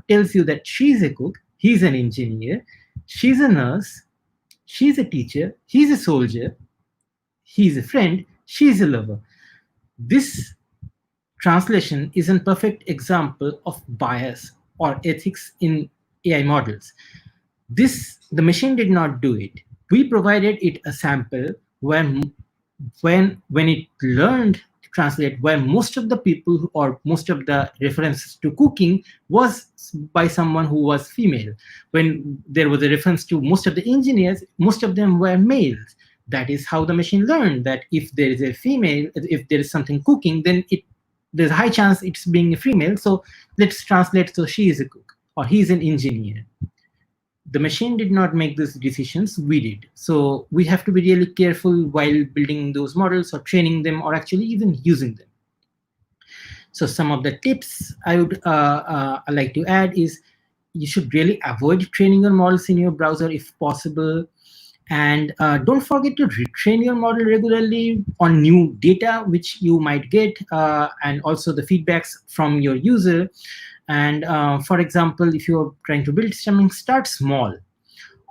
tells you that she's a cook, he's an engineer, she's a nurse, she's a teacher, he's a soldier, he's a friend, she's a lover. This translation is a perfect example of bias or ethics in AI models. The machine did not do it. We provided it a sample where when it learned to translate, where most of the people or most of the references to cooking was by someone who was female. When there was a reference to most of the engineers, most of them were males. That is how the machine learned that if there is a female, if there is something cooking, then there's a high chance it's being a female. So let's translate, so she is a cook or he's an engineer. The machine did not make these decisions, we did. So we have to be really careful while building those models or training them or actually even using them. So some of the tips I would like to add is you should really avoid training your models in your browser if possible. And don't forget to retrain your model regularly on new data which you might get, and also the feedbacks from your user. And for example, if you're trying to build something, start small.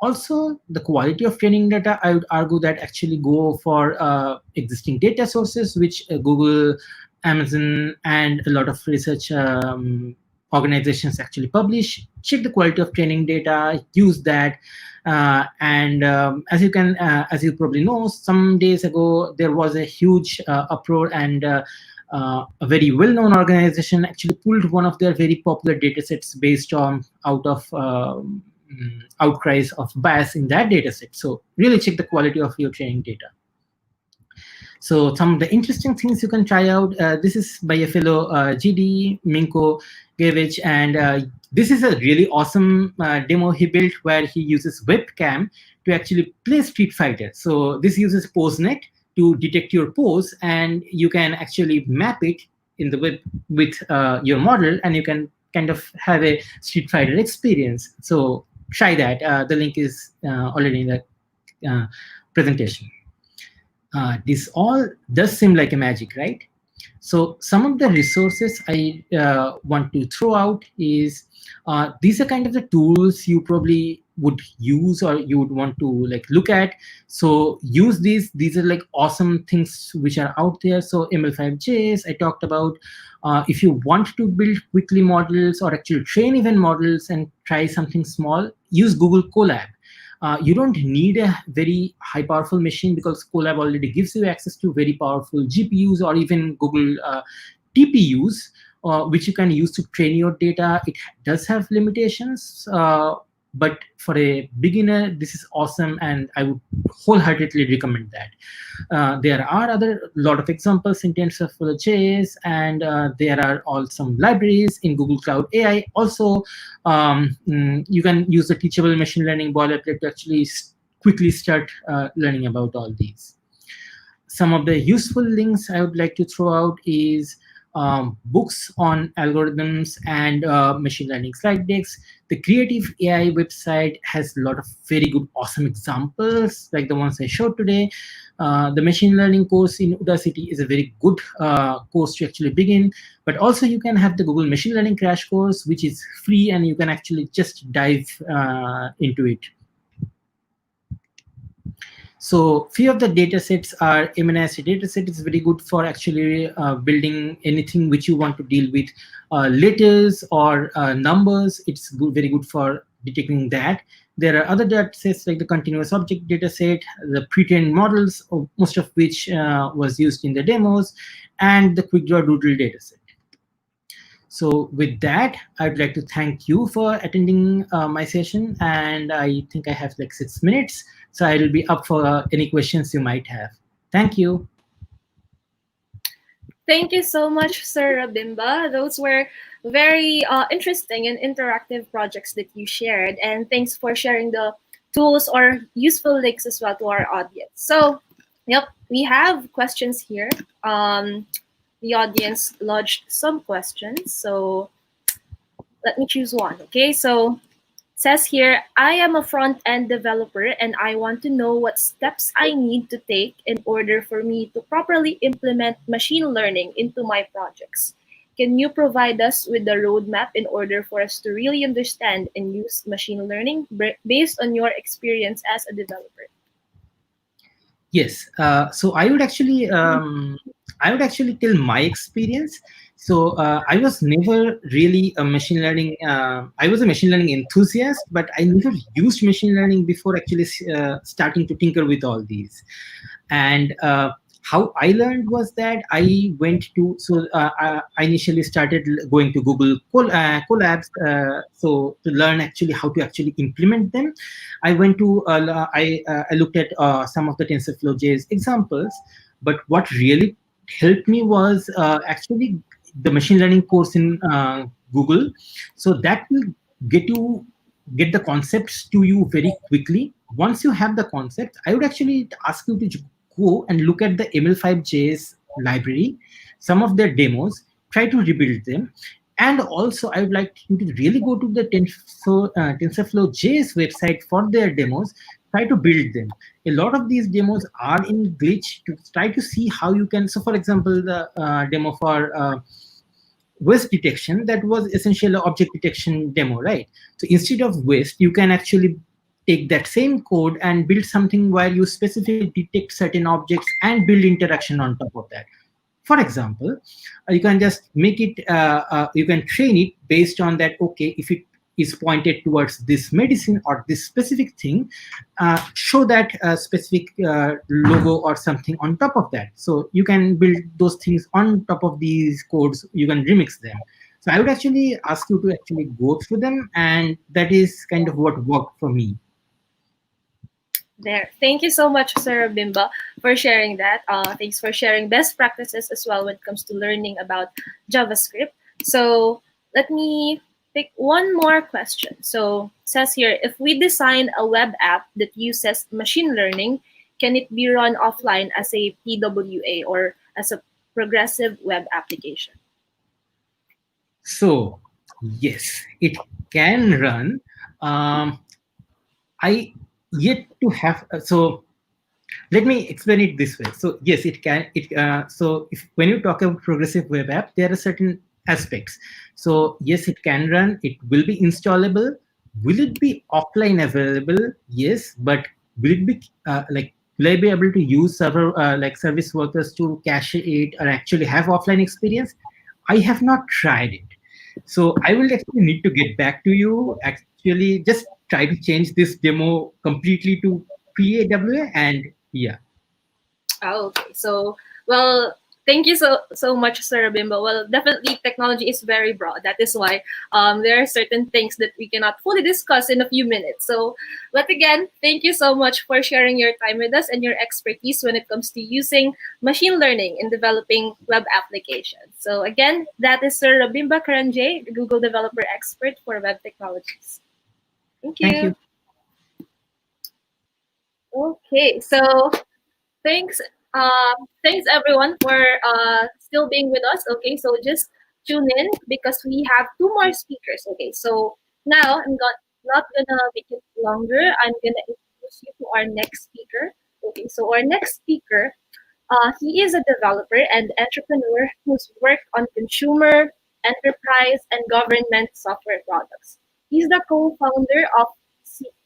Also, the quality of training data, I would argue that actually go for existing data sources, which Google, Amazon, and a lot of research organizations actually publish. Check the quality of training data, use that. As you probably know, some days ago, there was a huge uproar, and a very well-known organization actually pulled one of their very popular datasets based on out of outcries of bias in that dataset. So really check the quality of your training data. So some of the interesting things you can try out. This is by a fellow GDE, Minko Gevich, and this is a really awesome demo he built where he uses webcam to actually play Street Fighter. So this uses PoseNet to detect your pose, and you can actually map it in the web with your model, and you can kind of have a Street Fighter experience. So try that. The link is already in the presentation. This all does seem like a magic, right? So some of the resources I want to throw out is these are kind of the tools you probably would use or you would want to look at. So use these. These are awesome things which are out there. So ML5JS I talked about. If you want to build quickly models or actually train even models and try something small, use Google Colab. You don't need a very high powerful machine because Colab already gives you access to very powerful GPUs or even Google TPUs, which you can use to train your data. It does have limitations, but for a beginner, this is awesome, and I would wholeheartedly recommend that. There are a lot of examples in TensorFlow.js, and there are also some libraries in Google Cloud AI. Also, you can use the teachable machine learning boilerplate to actually quickly start learning about all these. Some of the useful links I would like to throw out is books on algorithms and machine learning slide decks. The Creative AI website has a lot of very good, awesome examples like the ones I showed today. The machine learning course in Udacity is a very good course to actually begin. But also you can have the Google Machine Learning Crash Course, which is free, and you can actually just dive into it. So few of the data sets are MNIST dataset is very good for actually building anything which you want to deal with. Letters or numbers, it's very good for detecting that. There are other data sets like the continuous object data set, the pre-trained models, most of which was used in the demos, and the quick draw doodle data set. So with that, I'd like to thank you for attending my session, and I think I have like 6 minutes, so I will be up for any questions you might have. Thank you. Thank you so much, Sir Rabimba. Those were very interesting and interactive projects that you shared. And thanks for sharing the tools or useful links as well to our audience. So, yep, we have questions here. The audience lodged some questions. So let me choose one. Okay, so says here, I am a front-end developer and I want to know what steps I need to take in order for me to properly implement machine learning into my projects. Can you provide us with the roadmap in order for us to really understand and use machine learning based on your experience as a developer? Yes. So I would actually tell my experience. So I was never really a machine learning. I was a machine learning enthusiast, but I never used machine learning before actually starting to tinker with all these. And how I learned was that I went to, I initially started going to Google Colabs, so to learn actually how to actually implement them. I went to, I looked at some of the TensorFlow.js examples, but what really helped me was actually the machine learning course in Google. So that will get the concepts to you very quickly. Once you have the concept, I would actually ask you to go and look at the ML5JS library, some of their demos, try to rebuild them. And also, I would like you to really go to the TensorFlow.js website for their demos, try to build them. A lot of these demos are in glitch to try to see how you can. So, for example, the demo for waste detection, that was essentially an object detection demo, right? So instead of waste, you can actually take that same code and build something where you specifically detect certain objects and build interaction on top of that. For example, you can just make it, you can train it based on that, okay, if it is pointed towards this medicine or this specific thing, show that specific logo or something on top of that. So you can build those things on top of these codes, you can remix them. So I would actually ask you to actually go through them, and that is kind of what worked for me. There. Thank you so much, Sir Bimba, for sharing that. Thanks for sharing best practices as well when it comes to learning about JavaScript. So let me pick one more question. So it says here, if we design a web app that uses machine learning, can it be run offline as a PWA or as a progressive web application? So yes, it can run. I yet to have so let me explain it this way. So yes, it can. So if when you talk about progressive web app, there are certain aspects. So yes, it can run. It will be installable. Will it be offline available? Yes, but will it be will I be able to use server service workers to cache it or actually have offline experience? I have not tried it. So I will actually need to get back to you. Actually, just try to change this demo completely to PAWA, and yeah. Oh, okay. So, well, thank you so much, Sir Bimbo. Well, definitely technology is very broad. That is why there are certain things that we cannot fully discuss in a few minutes. So, but again, thank you so much for sharing your time with us and your expertise when it comes to using machine learning in developing web applications. So again, that is Sir Rabimba Karanjay, the Google Developer Expert for Web Technologies. Thank you. Thank you. Okay, so thanks, thanks everyone for still being with us. Okay, so just tune in because we have two more speakers. Okay, so now not gonna make it longer. I'm gonna introduce you to our next speaker. Okay, so our next speaker, he is a developer and entrepreneur who's worked on consumer, enterprise, and government software products. He's the co-founder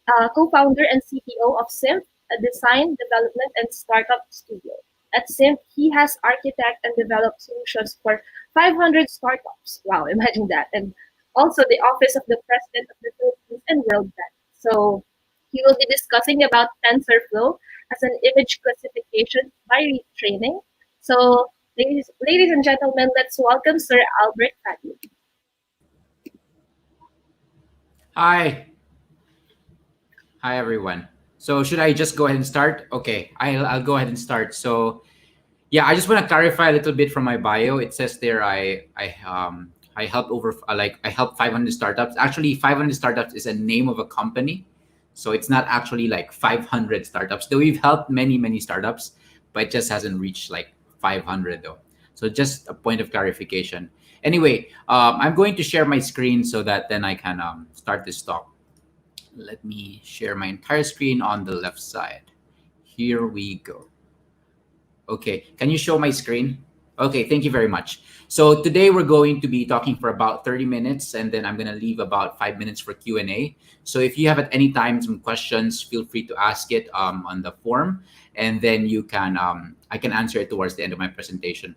and CTO of Simp, a design, development, and startup studio. At Simp, he has architect and developed solutions for 500 startups. Wow, imagine that. And also the Office of the President of the Philippines and World Bank. So he will be discussing about TensorFlow as an image classification by retraining. So ladies and gentlemen, let's welcome Sir Albert Fadley. Hi. Hi, everyone. So should I just go ahead and start? Okay, I'll go ahead and start. So yeah, I just want to clarify a little bit from my bio. It says there I helped over I helped 500 startups. Actually, 500 startups is a name of a company, so it's not actually like 500 startups. Though we've helped many startups, but it just hasn't reached like 500 though. So just a point of clarification. Anyway, I'm going to share my screen so that then I can start this talk. Let me share my entire screen on the left side. Here we go. Okay, can you show my screen? Okay, thank you very much. So today we're going to be talking for about 30 minutes, and then I'm going to leave about 5 minutes for Q&A. So if you have at any time some questions, feel free to ask it on the form, and then you can I can answer it towards the end of my presentation.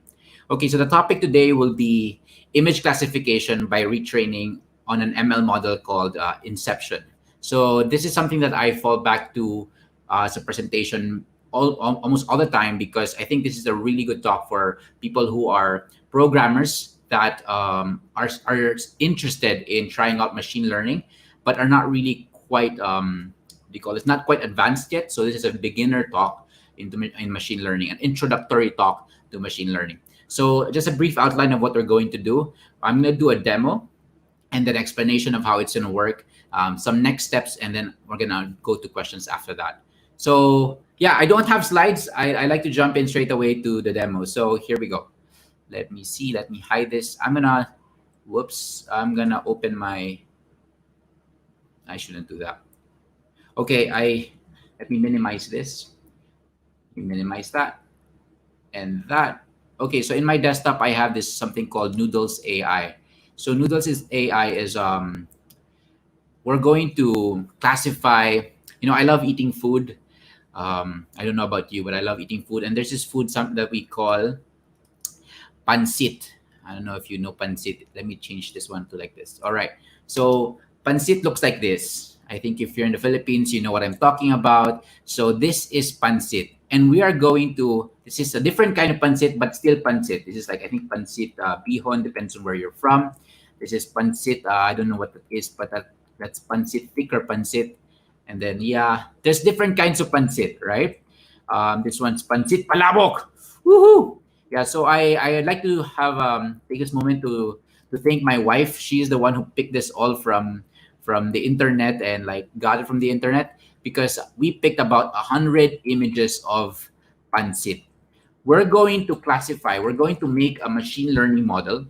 Okay, so the topic today will be image classification by retraining on an ML model called Inception. So this is something that I fall back to as a presentation almost all the time, because I think this is a really good talk for people who are programmers that are interested in trying out machine learning, but are not really quite what do you call it? It's not quite advanced yet. So this is a beginner talk in machine learning, an introductory talk to machine learning. So just a brief outline of what we're going to do. I'm going to do a demo and then explanation of how it's going to work, some next steps, and then we're going to go to questions after that. So yeah, I don't have slides. I like to jump in straight away to the demo. So here we go. Let me see. Let me hide this. I'm gonna open my. I shouldn't do that. Okay, let me minimize this. Minimize that and that. Okay, so in my desktop I have this something called Noodles AI. So Noodles is AI is we're going to classify. I love eating food. I don't know about you, but I love eating food. And there's this food that we call pancit. I don't know if you know pancit. Let me change this one to like this. All right. So pancit looks like this. I think if you're in the Philippines, you know what I'm talking about. So this is pancit. And this is a different kind of pancit, but still pancit. This is like, I think pancit bihon, depends on where you're from. This is pancit, I don't know what that is, but that's pancit thicker pancit. And then, yeah, there's different kinds of pancit, right? This one's pancit palabok. Woohoo! Yeah, so I'd like to have take this moment to thank my wife. She's the one who picked this all from the internet and like got it from the internet, because we picked about 100 images of pancit. We're going to make a machine learning model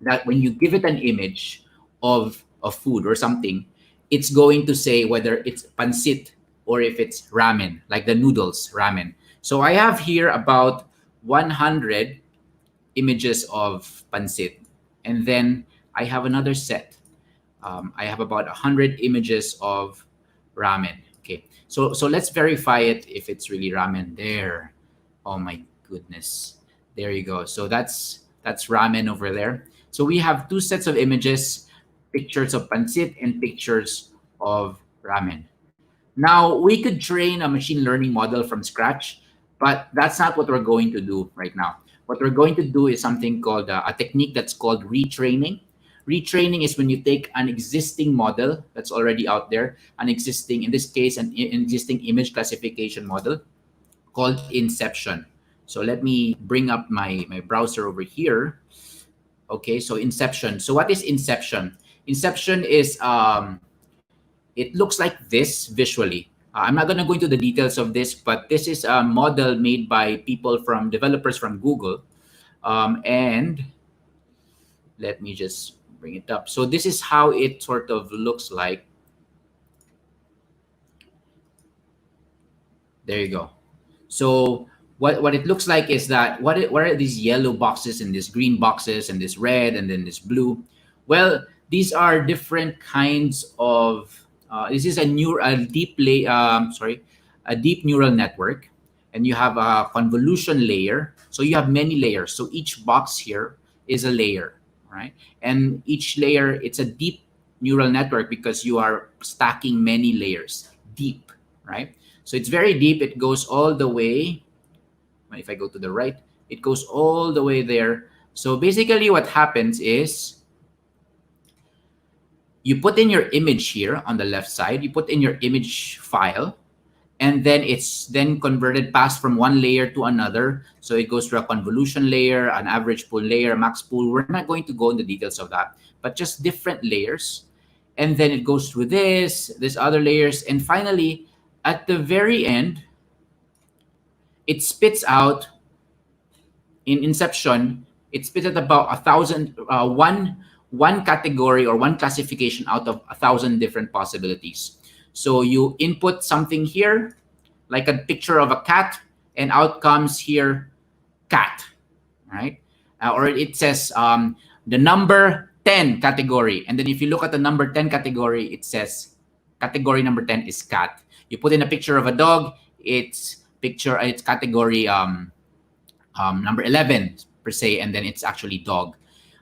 that when you give it an image of a food or something, it's going to say whether it's pancit or if it's ramen, like the noodles ramen. So I have here about 100 images of pancit, and then I have another set. I have about 100 images of ramen. Okay, so let's verify it if it's really ramen. There, oh my goodness, there you go. So that's ramen over there. So we have two sets of images, pictures of pancit and pictures of ramen. Now, we could train a machine learning model from scratch, but that's not what we're going to do right now. What we're going to do is something called a technique that's called retraining. Retraining is when you take an existing model that's already out there, in this case, an existing image classification model called Inception. So let me bring up my browser over here. Okay, so Inception. So what is Inception? Inception is it looks like this visually. I'm not going to go into the details of this, but this is a model made by developers from Google. And let me just bring it up. So this is how it sort of looks like. There you go. So what it looks like is that what are these yellow boxes and these green boxes and this red and then this blue? Well, these are different kinds of. This is a deep neural network, and you have a convolution layer. So you have many layers. So each box here is a layer, right? And each layer, it's a deep neural network because you are stacking many layers deep, right? So it's very deep. It goes all the way. If I go to the right, it goes all the way there. So basically what happens is you put in your image here on the left side, you put in your image file, and then it's then converted passed from one layer to another. So it goes through a convolution layer, an average pool layer, a max pool. We're not going to go into details of that, but just different layers. And then it goes through this other layers. And finally, at the very end, it spits out in inception, it spits out about 1,000, one category or one classification out of 1,000 different possibilities. So you input something here, like a picture of a cat, and out comes here, cat, right? Or it says the number 10 category. And then if you look at the number 10 category, it says category number 10 is cat. You put in a picture of a dog, it's category number 11 per se, and then it's actually dog.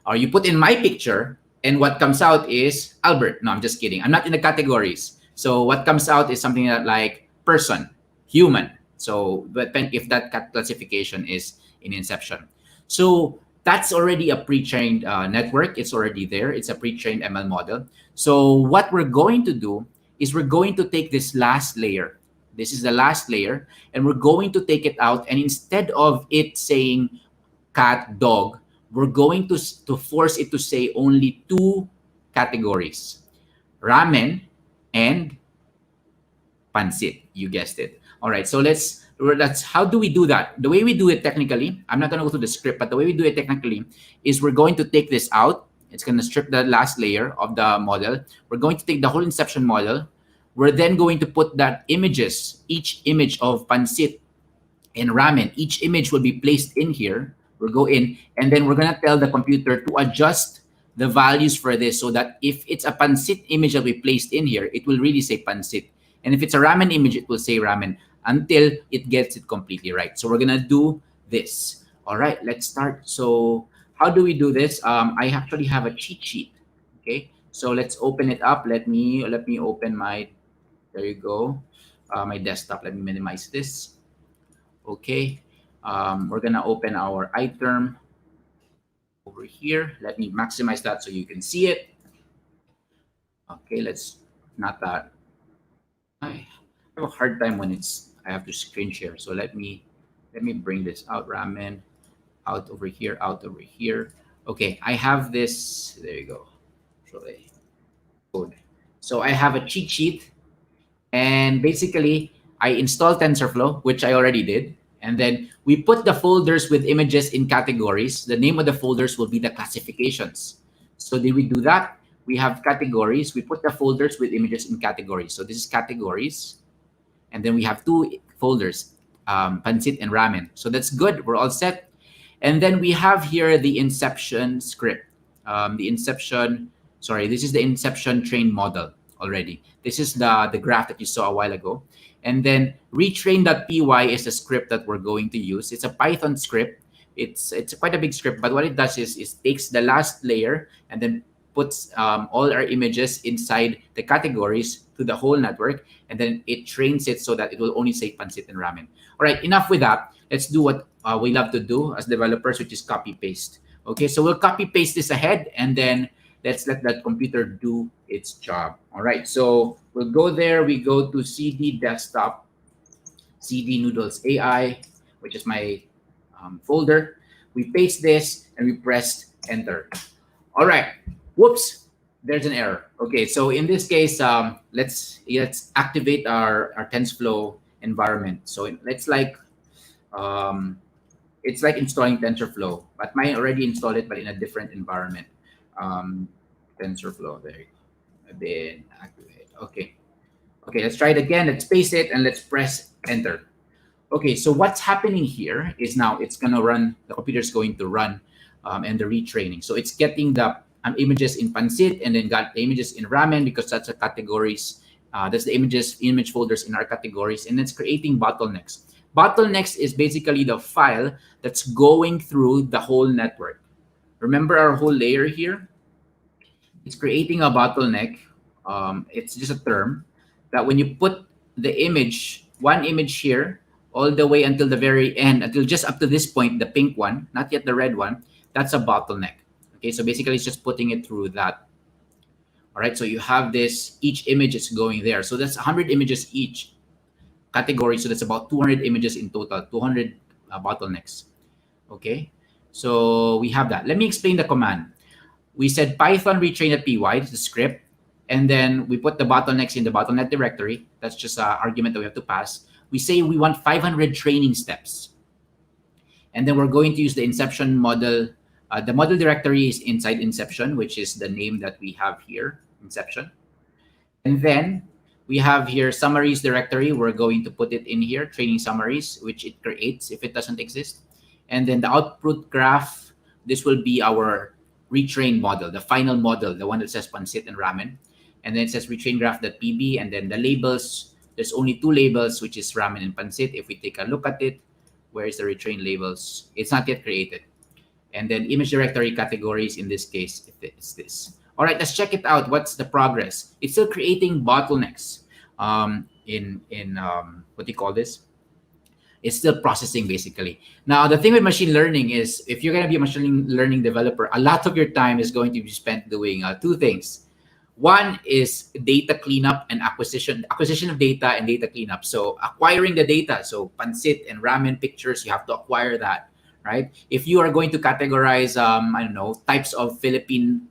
Or you put in my picture, and what comes out is Albert. No, I'm just kidding. I'm not in the categories. So what comes out is something like person, human. So but if that classification is in inception. So that's already a pre-trained network. It's already there. It's a pre-trained ML model. So what we're going to do is we're going to take this last layer. This is the last layer, and we're going to take it out. And instead of it saying cat, dog, we're going to force it to say only two categories, ramen and pansit. You guessed it. All right, so that's how do we do that? The way we do it technically, I'm not going to go through the script, but the way we do it technically is we're going to take this out. It's going to strip the last layer of the model. We're going to take the whole inception model. We're then going to put that images, each image of pansit and ramen, each image will be placed in here. We'll go in, and then we're going to tell the computer to adjust the values for this so that if it's a pansit image that we placed in here, it will really say pansit. And if it's a ramen image, it will say ramen until it gets it completely right. So we're going to do this. All right, let's start. So how do we do this? I actually have a cheat sheet. Okay, so let's open it up. Let me open my, there you go, my desktop. Let me minimize this. Okay, we're gonna open our iTerm over here. Let me maximize that so you can see it. Okay, let's not that. I have a hard time when I have to screen share. So let me bring this out. Ramen out over here, out over here. Okay, I have this. There you go. So I have a cheat sheet, and basically I install TensorFlow, which I already did. And then we put the folders with images in categories. The name of the folders will be the classifications. So did we do that? We have categories. We put the folders with images in categories. So this is categories. And then we have two folders, pansit and ramen. So that's good. We're all set. And then we have here the inception script. This is the inception trained model already. This is the graph that you saw a while ago. And then retrain.py is the script that we're going to use. It's a Python script. It's quite a big script, but what it does is it takes the last layer and then puts all our images inside the categories to the whole network, and then it trains it so that it will only say pansit and ramen. All right, enough with that. Let's do what we love to do as developers, which is copy paste. Okay, so we'll copy paste this ahead, and then let's let that computer do its job. All right, so we'll go there. We go to CD desktop, CD noodles AI, which is my folder. We paste this and we press enter. All right, whoops, there's an error. Okay, so in this case, let's activate our TensorFlow environment. So it's like installing TensorFlow, but mine already installed it, but in a different environment. TensorFlow, there you go. Then activate. Okay, let's try it again. Let's paste it and let's press enter. Okay, so what's happening here is now it's gonna run, the computer's going to run and the retraining. So it's getting the images in pansit and then got the images in ramen because that's the categories. That's the image folders in our categories, and it's creating bottlenecks. Bottlenecks is basically the file that's going through the whole network. Remember our whole layer here? It's creating a bottleneck. It's just a term that when you put the image, one image here, all the way until the very end, until just up to this point, the pink one, not yet the red one, that's a bottleneck. Okay, so basically it's just putting it through that. All right, so you have this, each image is going there. So that's 100 images each category. So that's about 200 images in total, 200 bottlenecks. Okay, so we have that. Let me explain the command. We said Python retrain.py, it's the script. And then we put the bottlenecks in the bottleneck directory. That's just an argument that we have to pass. We say we want 500 training steps. And then we're going to use the inception model. The model directory is inside inception, which is the name that we have here, inception. And then we have here summaries directory. We're going to put it in here, training summaries, which it creates if it doesn't exist. And then the output graph, this will be our retrain model, the final model, the one that says pancit and ramen. And then it says retrain.graph.pb, and then the labels, there's only 2 labels, which is ramen and pancit. If we take a look at it, where is the retrain labels? It's not yet created. And then image directory categories, in this case, it's this. All right, let's check it out. What's the progress? It's still creating bottlenecks what do you call this? It's still processing, basically. Now, the thing with machine learning is if you're going to be a machine learning developer, a lot of your time is going to be spent doing 2 things. One is data cleanup and acquisition of data and data cleanup. So acquiring the data, so pancit and ramen pictures, you have to acquire that, right? If you are going to categorize, I don't know, types of Philippine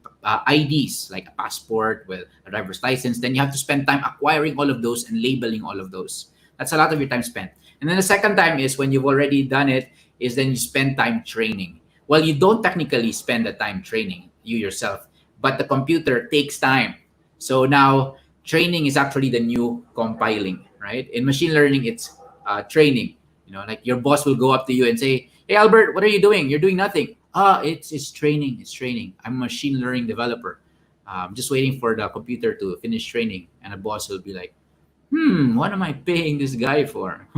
IDs, like a passport with a driver's license, then you have to spend time acquiring all of those and labeling all of those. That's a lot of your time spent. And then the second time is when you've already done it, is then you spend time training. Well, you don't technically spend the time training, you yourself, but the computer takes time. So now training is actually the new compiling, right? In machine learning, it's training. You know, like your boss will go up to you and say, "Hey, Albert, what are you doing? You're doing nothing." It's training. It's training. I'm a machine learning developer. I'm just waiting for the computer to finish training. And the boss will be like, what am I paying this guy for?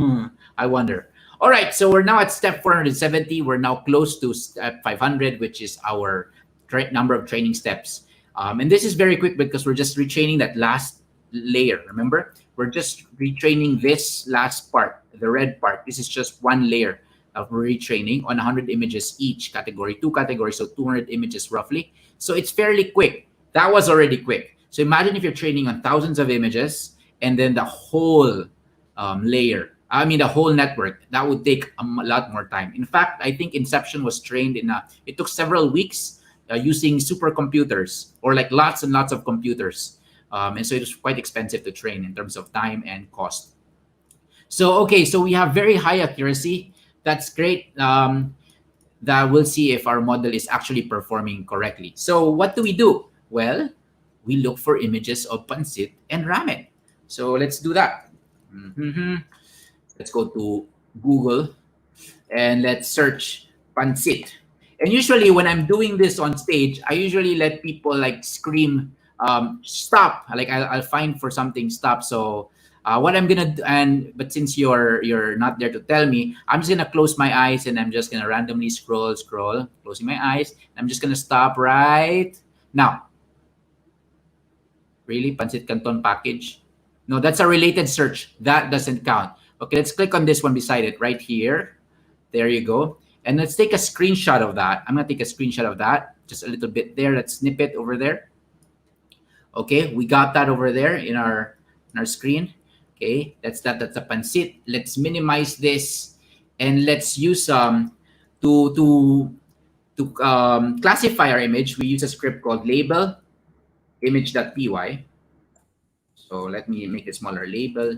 I wonder. All right, so we're now at step 470. We're now close to step 500, which is our number of training steps. And this is very quick because we're just retraining that last layer. Remember, we're just retraining this last part, the red part. This is just one layer of retraining on 100 images each category, 2 categories, so 200 images roughly. So it's fairly quick. That was already quick. So imagine if you're training on thousands of images and then the whole the whole network, that would take a lot more time. In fact, I think Inception was trained it took several weeks using supercomputers, or like lots and lots of computers. And so it was quite expensive to train in terms of time and cost. So, okay, so we have very high accuracy. That's great. That we'll see if our model is actually performing correctly. So what do we do? Well, we look for images of pancit and ramen. So let's do that. Let's go to Google and let's search pancit. And usually when I'm doing this on stage, I usually let people like scream, stop. Like I'll find for something, stop. So what I'm gonna do, but since you're not there to tell me, I'm just gonna close my eyes and I'm just gonna randomly scroll, closing my eyes. I'm just gonna stop right now. Really, pancit canton package? No, that's a related search. That doesn't count. Okay, let's click on this one beside it right here. There you go. And let's take a screenshot of that. I'm gonna take a screenshot of that, just a little bit there, that snippet over there. Okay, we got that over there in our screen. Okay, that's a pancit. Let's minimize this and let's use to classify our image. We use a script called label image.py. So let me make it smaller. Label.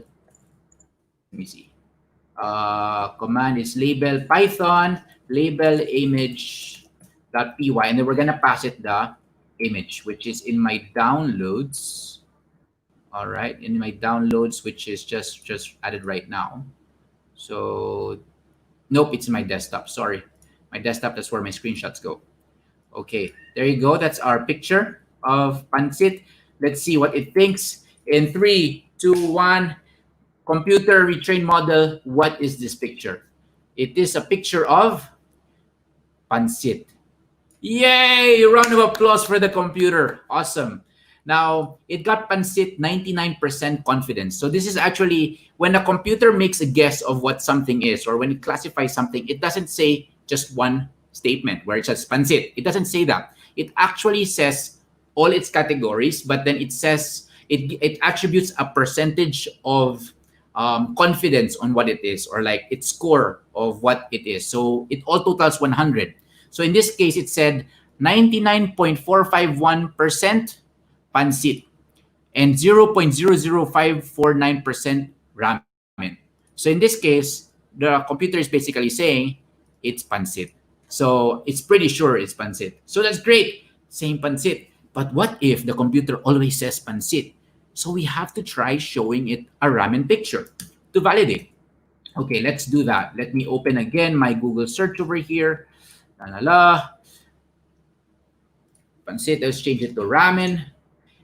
Let me see. Command is label Python label image.py, and then we're gonna pass it the image, which is in my downloads. All right, in my downloads, which is just added right now. So nope, it's in my desktop. Sorry, my desktop. That's where my screenshots go. Okay, there you go. That's our picture of pancit. Let's see what it thinks. In 3, 2, 1. Computer retrain model. What is this picture? It is a picture of pancit. Yay! Round of applause for the computer. Awesome. Now, it got pancit 99% confidence. So this is actually when a computer makes a guess of what something is, or when it classifies something, it doesn't say just one statement where it says pancit. It doesn't say that. It actually says all its categories, but then it says it attributes a percentage of confidence on what it is, or like its score of what it is. So it all totals 100. So in this case, it said 99.451% pansit and 0.00549% ramen. So in this case, the computer is basically saying it's pansit. So it's pretty sure it's pansit. So that's great, saying pansit. But what if the computer always says pansit? So we have to try showing it a ramen picture to validate. Okay, let's do that. Let me open again my Google search over here. La la la. Pansit, let's change it to ramen.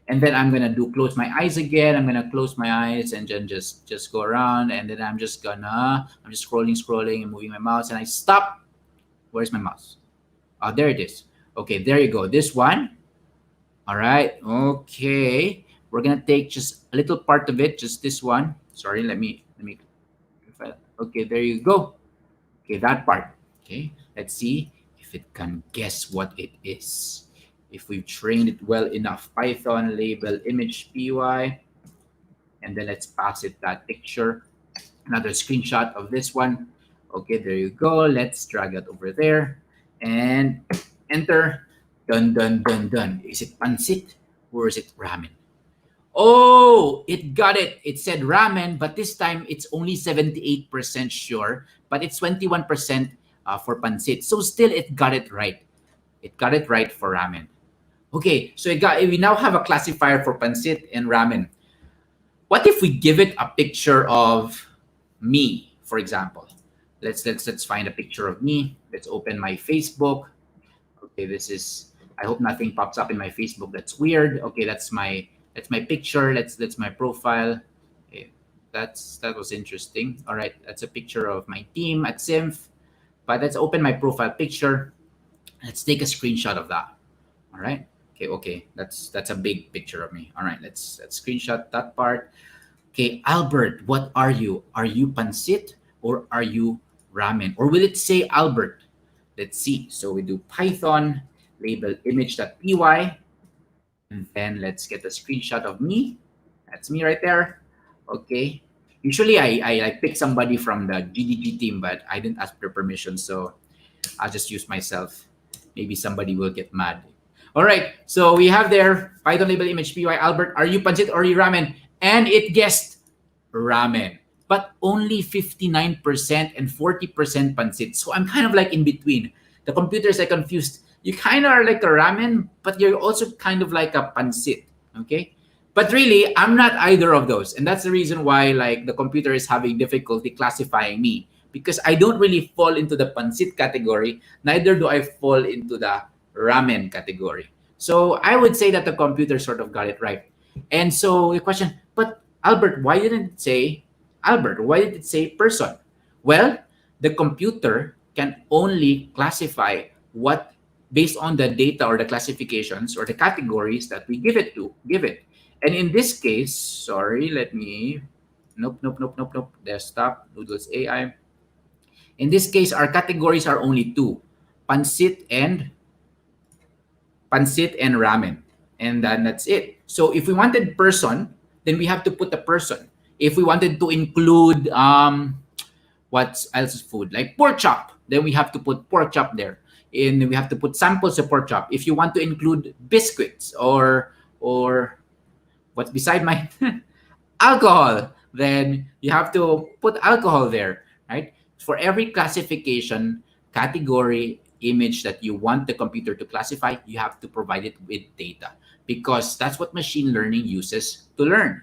And then I'm gonna close my eyes again. I'm gonna close my eyes and then just go around. And then I'm just scrolling and moving my mouse. And I stop. Where's my mouse? Oh, there it is. Okay, there you go. This one. All right. Okay. We're gonna take just a little part of it, just this one. Sorry, let me. Okay, there you go. Okay, that part. Okay, let's see if it can guess what it is. If we've trained it well enough. Python label image py, and then let's pass it that picture. Another screenshot of this one. Okay, there you go. Let's drag it over there and enter. Dun dun dun dun. Is it pansit or is it ramen? Oh, it got it. It said ramen, but this time it's only 78% sure, but it's 21% for pansit. So still it got it right. It got it right for ramen. Okay, so we now have a classifier for pansit and ramen. What if we give it a picture of me, for example? Let's find a picture of me. Let's open my Facebook. Okay, this is, I hope nothing pops up in my Facebook that's weird. Okay, that's my picture. That's my profile. Okay, that was interesting. All right, that's a picture of my team at Symph. But let's open my profile picture. Let's take a screenshot of that. All right. Okay, that's a big picture of me. All right, let's screenshot that part. Okay, Albert, what are you? Are you pansit or are you ramen? Or will it say Albert? Let's see. So we do Python label image.py, and then let's get a screenshot of me. That's me right there. Okay. Usually I pick somebody from the GDG team, but I didn't ask for permission, so I'll just use myself. Maybe somebody will get mad. All right, so we have there Python label image py. Albert, are you pansit or are you ramen? And it guessed ramen, but only 59% and 40% pansit. So I'm kind of like in between. The computers are confused. You kind of are like a ramen, but you're also kind of like a pansit. Okay, but really I'm not either of those, and that's the reason why like the computer is having difficulty classifying me, because I don't really fall into the pansit category. Neither do I fall into the ramen category. So I would say that the computer sort of got it right. And so the question, but Albert, why didn't it say Albert? Why did it say person? Well, the computer can only classify what based on the data or the classifications or the categories that we give it. And in this case, sorry, let me, nope. Desktop, Noodles AI. In this case, our categories are only two, pansit and ramen, and then that's it. So if we wanted person, then we have to put a person. If we wanted to include what else food like pork chop, then we have to put pork chop there, and we have to put samples of pork chop. If you want to include biscuits or what's beside my alcohol, then you have to put alcohol there, right? For every classification category image that you want the computer to classify, you have to provide it with data, because that's what machine learning uses to learn.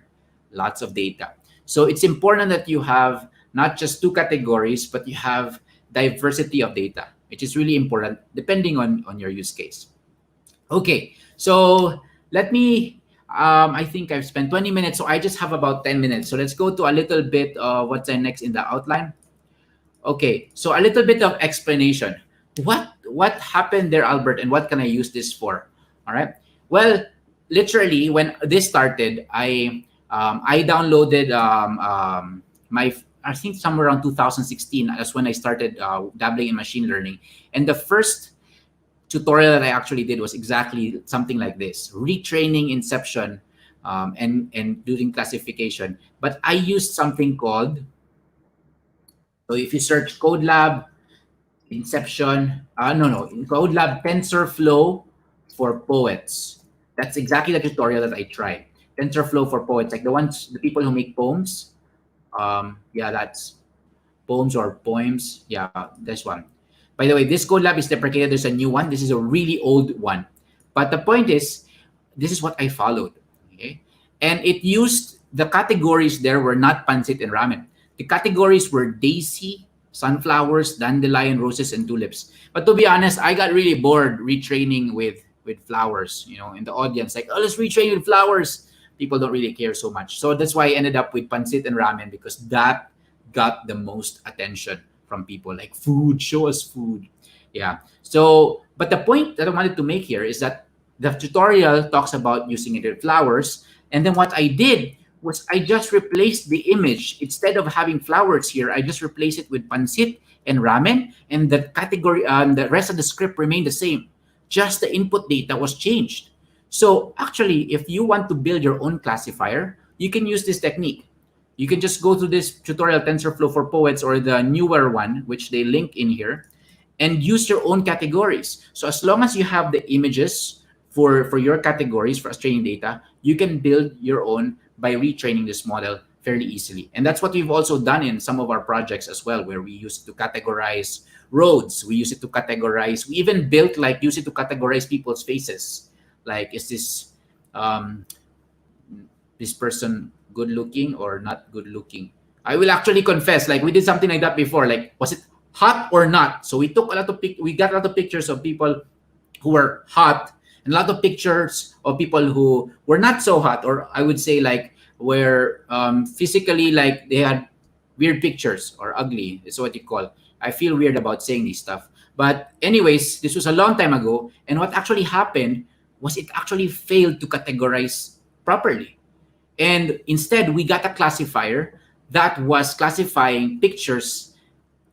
Lots of data. So it's important that you have not just two categories, but you have diversity of data, which is really important depending on your use case. Okay, so let me, I think I've spent 20 minutes, so I just have about 10 minutes. So let's go to a little bit of what's next in the outline. Okay, so a little bit of explanation. What happened there, Albert, and what can I use this for? All right. Well, literally, when this started, I downloaded I think somewhere around 2016. That's when I started dabbling in machine learning. And the first tutorial that I actually did was exactly something like this: retraining inception, and doing classification. But I used something called, so if you search CodeLab Inception, no, in CodeLab TensorFlow for Poets. That's exactly the tutorial that I tried. TensorFlow for Poets, like the people who make poems. Yeah, that's poems or poems. Yeah, this one. By the way, this CodeLab is deprecated. There's a new one. This is a really old one. But the point is, this is what I followed. Okay, and it used the categories there were not pancit and ramen. The categories were daisy, sunflowers, dandelion, roses, and tulips. But to be honest, I got really bored retraining with flowers. In the audience, like, oh, let's retrain with flowers. People don't really care so much. So that's why I ended up with pancit and ramen, because that got the most attention from people. Like, food, show us food. Yeah. So, but the point that I wanted to make here is that the tutorial talks about using it with flowers. And then what I did was I just replaced the image. Instead of having flowers here, I just replaced it with pancit and ramen. And the category, the rest of the script remained the same. Just the input data was changed. So actually, if you want to build your own classifier, you can use this technique. You can just go to this tutorial, TensorFlow for Poets, or the newer one, which they link in here, and use your own categories. So as long as you have the images for your categories for training data, you can build your own by retraining this model fairly easily. And that's what we've also done in some of our projects as well, where we use it to categorize roads. We use it to categorize. We even use it to categorize people's faces. Like, is this person good looking or not good looking? I will actually confess, like, we did something like that before. Like, was it hot or not? So we got a lot of pictures of people who were hot, and a lot of pictures of people who were not so hot, or I would say like were physically, like, they had weird pictures or ugly is what you call. I feel weird about saying this stuff. But anyways, this was a long time ago. And what actually happened was it actually failed to categorize properly. And instead, we got a classifier that was classifying pictures.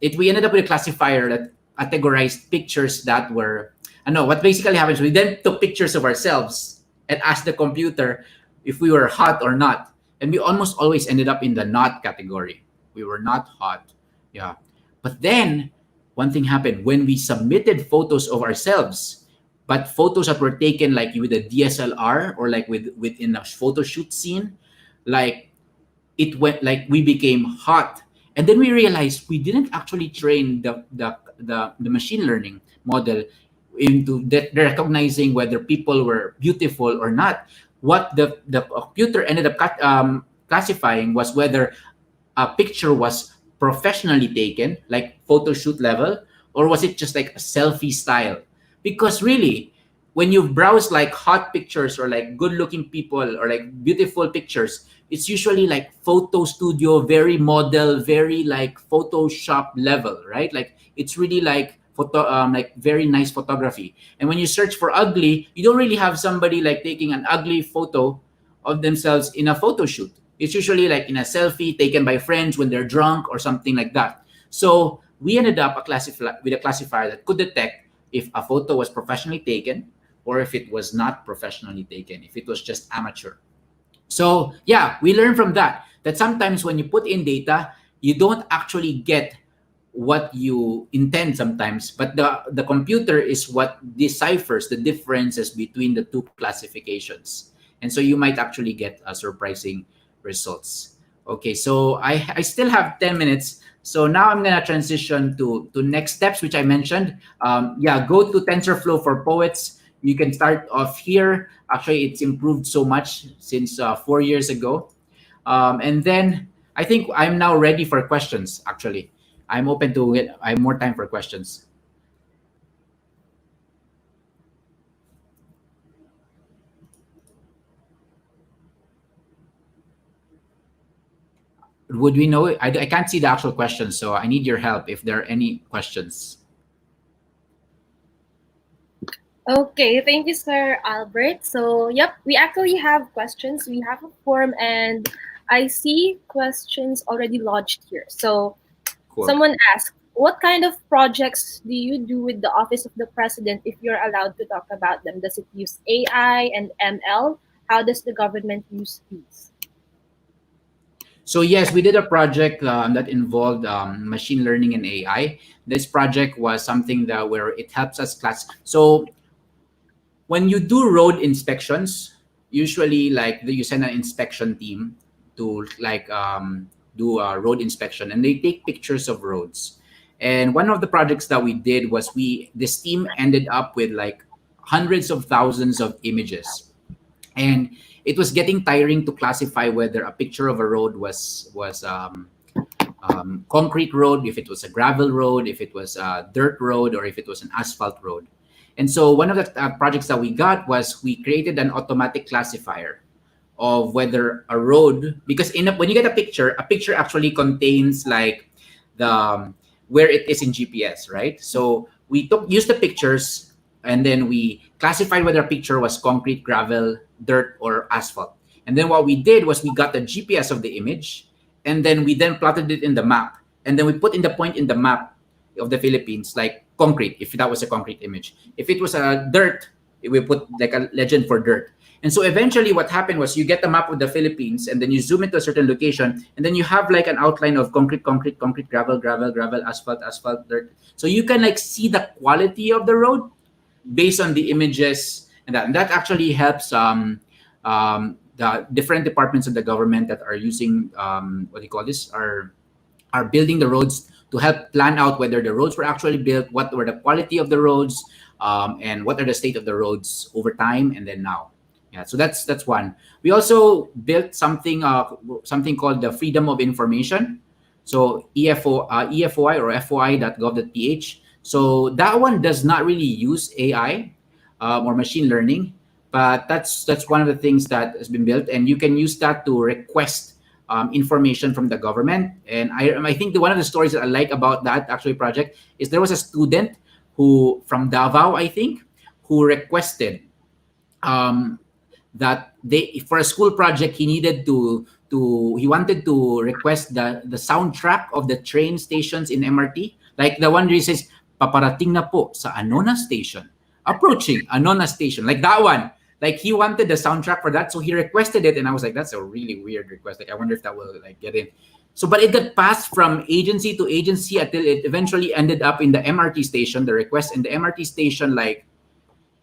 We ended up with a classifier that categorized pictures that were, I know what basically happens. We then took pictures of ourselves and asked the computer if we were hot or not. And we almost always ended up in the not category. We were not hot. Yeah. But then one thing happened when we submitted photos of ourselves, but photos that were taken like with a DSLR or like within a photo shoot scene, like it went, like we became hot. And then we realized we didn't actually train the machine learning model into recognizing whether people were beautiful or not. What the computer ended up classifying was whether a picture was professionally taken, like photo shoot level, or was it just like a selfie style? Because really, when you browse like hot pictures or like good looking people or like beautiful pictures, it's usually like photo studio, very model, very like Photoshop level, right? Like it's really like like very nice photography. And when you search for ugly, you don't really have somebody like taking an ugly photo of themselves in a photo shoot. It's usually like in a selfie taken by friends when they're drunk or something like that. So we ended up with a classifier that could detect if a photo was professionally taken or if it was not professionally taken, if it was just amateur. So yeah, we learned from that sometimes when you put in data, you don't actually get what you intend sometimes, but the computer is what deciphers the differences between the two classifications. And so you might actually get surprising results. Okay, so I still have 10 minutes. So now I'm going to transition to next steps, which I mentioned. Yeah, go to TensorFlow for Poets. You can start off here. Actually, it's improved so much since 4 years ago. And then I think I'm now ready for questions, actually. I'm open to it. I have more time for questions. Would we know? I can't see the actual questions, so I need your help if there are any questions. Okay, thank you, Sir Albert. So, yep, we actually have questions. We have a form, and I see questions already lodged here. So, Cool. Someone asked, what kind of projects do you do with the Office of the President if you're allowed to talk about them? Does it use AI and ML? How does the government use these? So yes, we did a project that involved machine learning and AI. This project was something that where it helps us class. So when you do road inspections, usually like you send an inspection team to like do a road inspection, and they take pictures of roads. And one of the projects that we did was this team ended up with like hundreds of thousands of images, and it was getting tiring to classify whether a picture of a road was concrete road, if it was a gravel road, if it was a dirt road, or if it was an asphalt road. And so one of the projects that we got was we created an automatic classifier of whether a road, because when you get a picture actually contains like the where it is in GPS, right? So we used the pictures, and then we classified whether a picture was concrete, gravel, dirt, or asphalt. And then what we did was we got the GPS of the image, and then we then plotted it in the map, and then we put in the point in the map of the Philippines like concrete, if that was a concrete image. If it was a dirt, we put like a legend for dirt. And so eventually what happened was you get the map of the Philippines, and then you zoom into a certain location, and then you have like an outline of concrete, gravel, asphalt, dirt. So you can like see the quality of the road based on the images, and that actually helps the different departments of the government that are using what do you call this, are building the roads, to help plan out whether the roads were actually built, what were the quality of the roads, and what are the state of the roads over time and then now. Yeah, so that's one. We also built something called the Freedom of Information. So EFOI or FOI.gov.ph. So that one does not really use AI or machine learning, but that's one of the things that has been built, and you can use that to request information from the government. And I think one of the stories that I like about that actually project is there was a student who from Davao, I think, who requested that for a school project he wanted to request the soundtrack of the train stations in MRT, like the one where he says paparating na po sa Anona station, approaching Anona station, like that one. Like he wanted the soundtrack for that, so he requested it, and I was like, that's a really weird request. Like I wonder if that will like get in. So, but it got passed from agency to agency until it eventually ended up in the MRT station. The request in the MRT station, like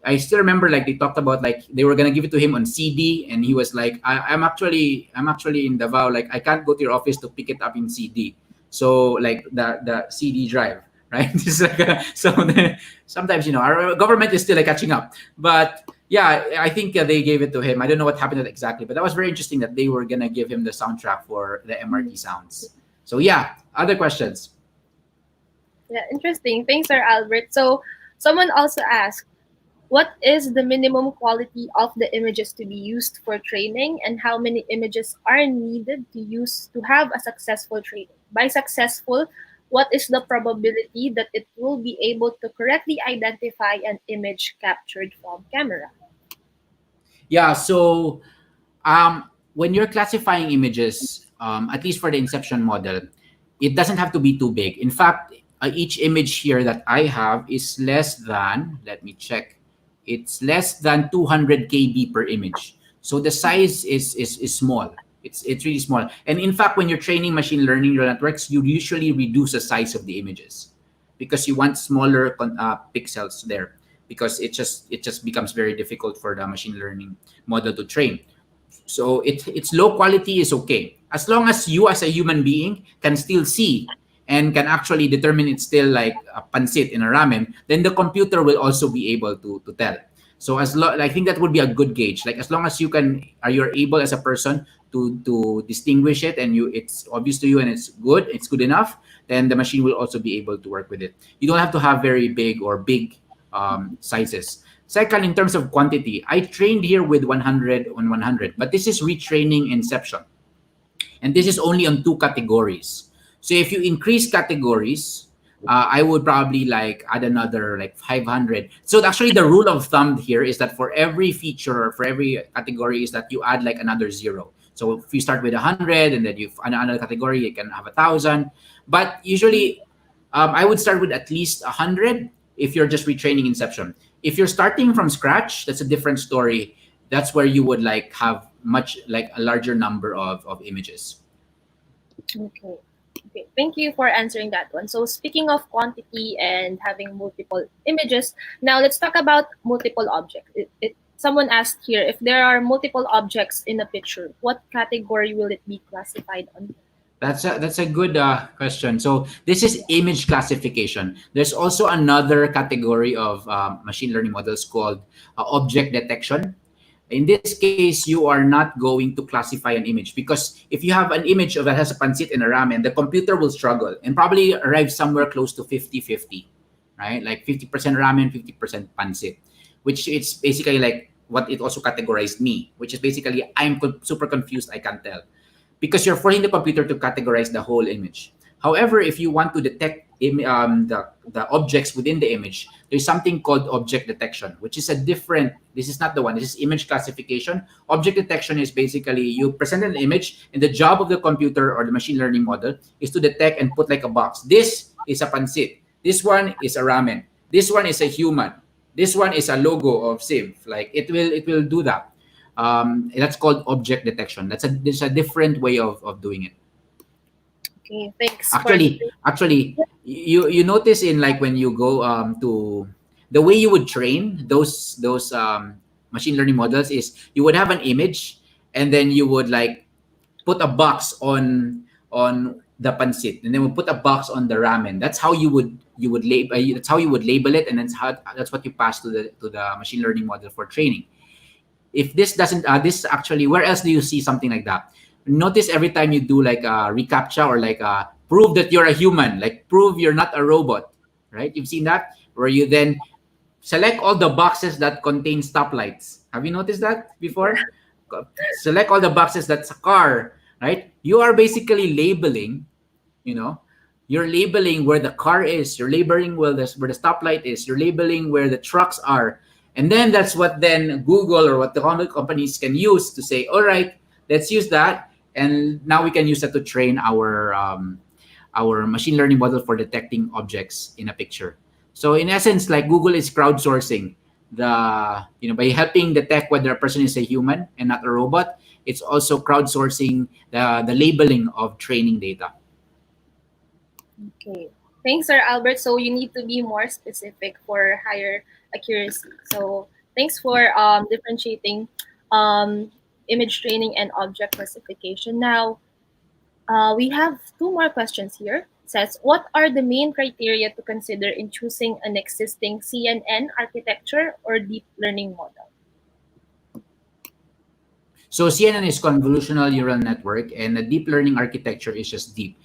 I still remember, like they talked about like they were gonna give it to him on CD, and he was like, I'm actually in Davao, like I can't go to your office to pick it up in CD. So like the CD drive, right? It's like sometimes our government is still like catching up, but. Yeah, I think they gave it to him. I don't know what happened to it exactly, but that was very interesting that they were gonna give him the soundtrack for the MRT sounds. So yeah, other questions? Yeah, interesting. Thanks, Sir Albert. So someone also asked, what is the minimum quality of the images to be used for training, and how many images are needed to have a successful training? By successful, what is the probability that it will be able to correctly identify an image captured from camera? Yeah, so when you're classifying images, at least for the inception model, it doesn't have to be too big. In fact, each image here that I have is less than, let me check, it's less than 200 KB per image. So the size is small. It's really small. And in fact, when you're training machine learning neural networks, you usually reduce the size of the images because you want smaller pixels there, because it just becomes very difficult for the machine learning model to train. So its low quality is okay as long as you as a human being can still see and can actually determine it's still like a pancit in a ramen. Then the computer will also be able to tell. So I think that would be a good gauge. Like as long as you're able as a person to distinguish it, and it's obvious to you and it's good enough, then the machine will also be able to work with it. You don't have to have very big sizes. Second, in terms of quantity, I trained here with 100 on 100, but this is retraining inception. And this is only on 2 categories. So if you increase categories, I would probably like add another like 500. So actually the rule of thumb here is that for every feature or for every category is that you add like another 0. So if you start with 100 and then you find another category, you can have 1,000. But usually I would start with at least 100 if you're just retraining inception. If you're starting from scratch, that's a different story. That's where you would like have much like a larger number of images. Okay. Okay, thank you for answering that one. So speaking of quantity and having multiple images, now let's talk about multiple objects. Someone asked here, if there are multiple objects in a picture, what category will it be classified on? That's a good question. So this is image classification. There's also another category of machine learning models called object detection. In this case, you are not going to classify an image, because if you have an image that has a pancit and a ramen, the computer will struggle and probably arrive somewhere close to 50-50, right? Like 50% ramen, 50% pancit, which it's basically like what it also categorized me, which is basically I'm super confused, I can't tell. Because you're forcing the computer to categorize the whole image. However, if you want to detect the objects within the image, there's something called object detection, which is a different, this is not the one, this is image classification. Object detection is basically you present an image, and the job of the computer or the machine learning model is to detect and put like a box. This is a pancit. This one is a ramen. This one is a human. This one is a logo of Civ. Like it will do that. That's called object detection. There's a different way of doing it. Okay, thanks. Actually, you notice in like when you go to the way you would train those machine learning models is you would have an image, and then you would like put a box on the pancit, and then we'll put a box on the ramen. That's how you would label. That's how you would label it, and that's what you pass to the machine learning model for training. If this doesn't, this actually, where else do you see something like that? Notice every time you do like a reCAPTCHA or like prove that you're a human, like prove you're not a robot, right? You've seen that, where you then select all the boxes that contain stoplights. Have you noticed that before? Select all the boxes that's a car, right? You are basically labeling, you're labeling where the car is, you're labeling where the stoplight is, you're labeling where the trucks are. And then that's what then Google or what the companies can use to say, all right, let's use that. And now we can use that to train our machine learning model for detecting objects in a picture. So in essence, like Google is crowdsourcing by helping detect whether a person is a human and not a robot. It's also crowdsourcing the labeling of training data. Okay. Thanks, Sir Albert. So you need to be more specific for higher accuracy. So thanks for differentiating image training and object classification. Now, we have two more questions here. It says, what are the main criteria to consider in choosing an existing CNN architecture or deep learning model? So CNN is convolutional neural network, and the deep learning architecture is just deep.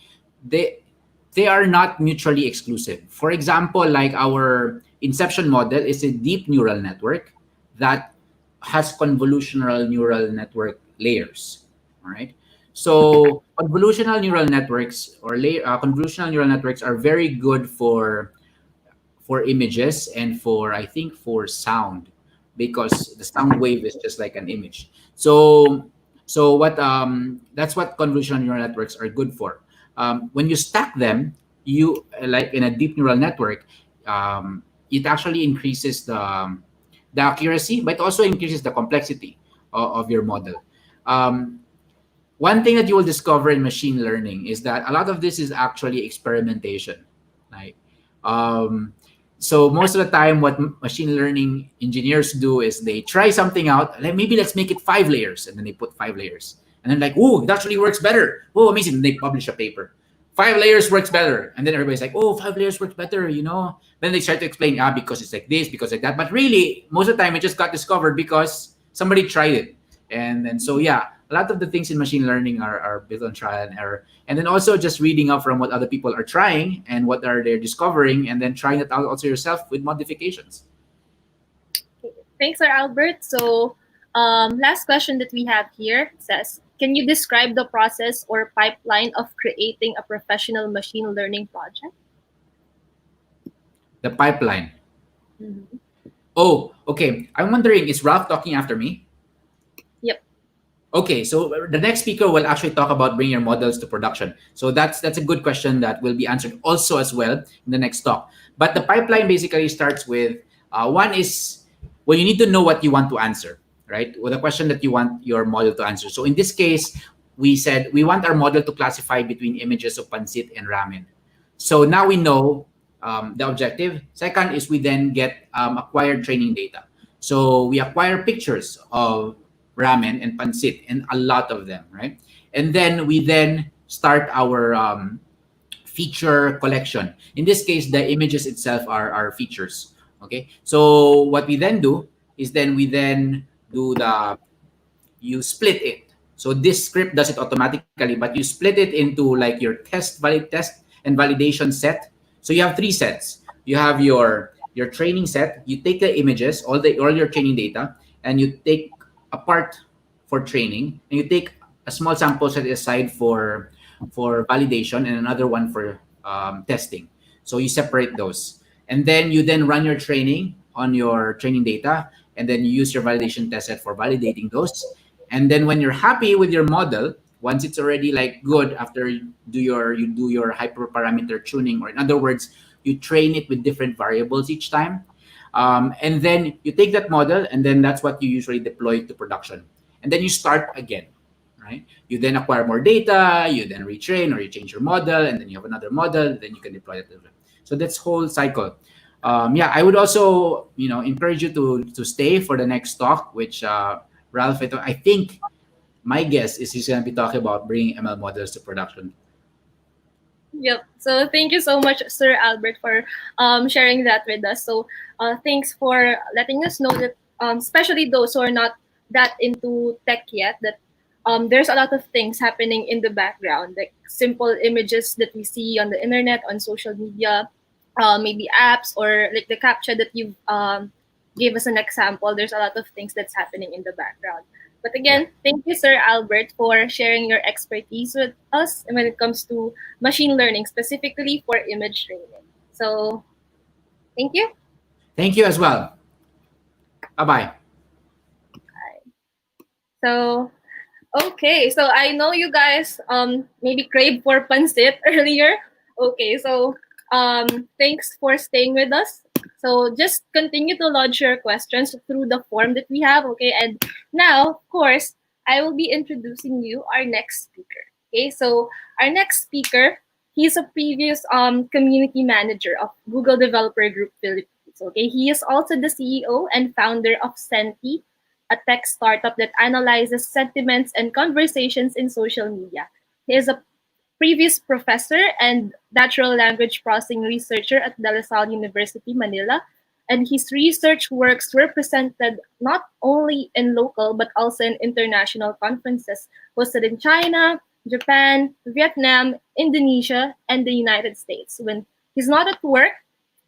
They are not mutually exclusive. For example, like our inception model is a deep neural network that has convolutional neural network layers. All right. So convolutional neural networks convolutional neural networks are very good for images and I think for sound, because the sound wave is just like an image. So what that's what convolutional neural networks are good for. When you stack them, you like in a deep neural network, it actually increases the accuracy, but also increases the complexity of your model. One thing that you will discover in machine learning is that a lot of this is actually experimentation. Like, so most of the time, what machine learning engineers do is they try something out. Like maybe let's make it 5 layers, and then they put 5 layers, and then like, oh, it actually works better. Oh, amazing! And they publish a paper. 5 layers works better, and then everybody's like, oh, 5 layers works better, Then they start to explain, because it's like this, because like that. But really, most of the time, it just got discovered because somebody tried it, and then so yeah. A lot of the things in machine learning are built on trial and error. And then also just reading up from what other people are trying and what are they discovering, and then trying it out also yourself with modifications. Thanks, Sir Albert. So last question that we have here says, can you describe the process or pipeline of creating a professional machine learning project? The pipeline. Mm-hmm. Oh, okay. I'm wondering, is Ralph talking after me? Yep. Okay, so the next speaker will actually talk about bringing your models to production. So that's a good question that will be answered also as well in the next talk. But the pipeline basically starts with one is, well, you need to know what you want to answer, right? Well, the question that you want your model to answer. So in this case, we said we want our model to classify between images of pancit and ramen. So now we know the objective. Second is we then get acquired training data. So we acquire pictures of ramen and pancit and a lot of them, right? And then we then start our feature collection. In this case, the images itself are features. Okay. So what we then do is then we then do the you split it. So this script does it automatically, but you split it into like your test and validation set. So you have three sets. You have your training set. You take the images, all your training data, and you take a part for training, and you take a small sample set aside for validation and another one for testing. So you separate those, and then you then run your training on your training data, and then you use your validation test set for validating those. And then when you're happy with your model, once it's already like good after you do your hyperparameter tuning, or in other words, you train it with different variables each time. And then you take that model, and then that's what you usually deploy to production. And then you start again, right? You then acquire more data, you then retrain or you change your model, and then you have another model, then you can deploy it. So that's whole cycle. Yeah, I would also encourage you to stay for the next talk, which Ralph, I think my guess is he's going to be talking about bringing ML models to production. Yep. So thank you so much, Sir Albert, for sharing that with us. So thanks for letting us know that, especially those who are not that into tech yet, that there's a lot of things happening in the background, like simple images that we see on the internet, on social media, maybe apps, or like the captcha that you gave us an example. There's a lot of things that's happening in the background. But again, thank you, Sir Albert, for sharing your expertise with us when it comes to machine learning, specifically for image training. So, thank you. Thank you as well. Bye-bye. So, okay. So, I know you guys maybe craved for pancit earlier. Okay. So, thanks for staying with us. So, just continue to lodge your questions through the form that we have. Okay. And now, of course, I will be introducing you our next speaker. Okay. So, our next speaker, he's a previous community manager of Google Developer Group Philippines. Okay. He is also the CEO and founder of Senti, a tech startup that analyzes sentiments and conversations in social media. He is a previous professor and natural language processing researcher at De La Salle University, Manila, and his research works were presented not only in local but also in international conferences hosted in China, Japan, Vietnam, Indonesia, and the United States. When he's not at work,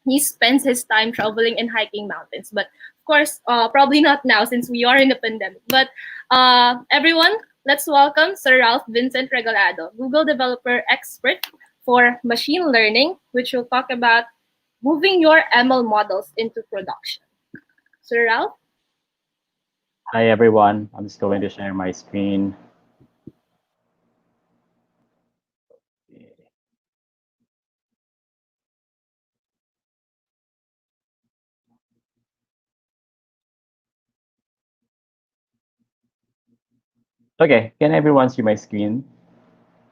he spends his time traveling and hiking mountains. But of course, probably not now since we are in a pandemic. But everyone, let's welcome Sir Ralph Vincent Regalado, Google Developer Expert for Machine Learning, which will talk about moving your ML models into production. Sir Ralph? Hi, everyone. I'm just going to share my screen. Okay, can everyone see my screen?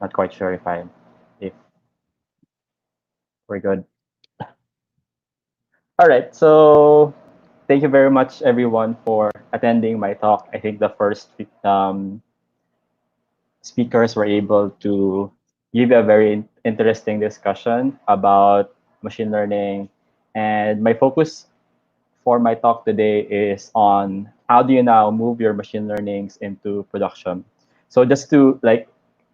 Not quite sure if we're good. All right, so thank you very much, everyone, for attending my talk. I think the first speakers were able to give a very interesting discussion about machine learning. And my focus for my talk today is on how do you now move your machine learnings into production. So just to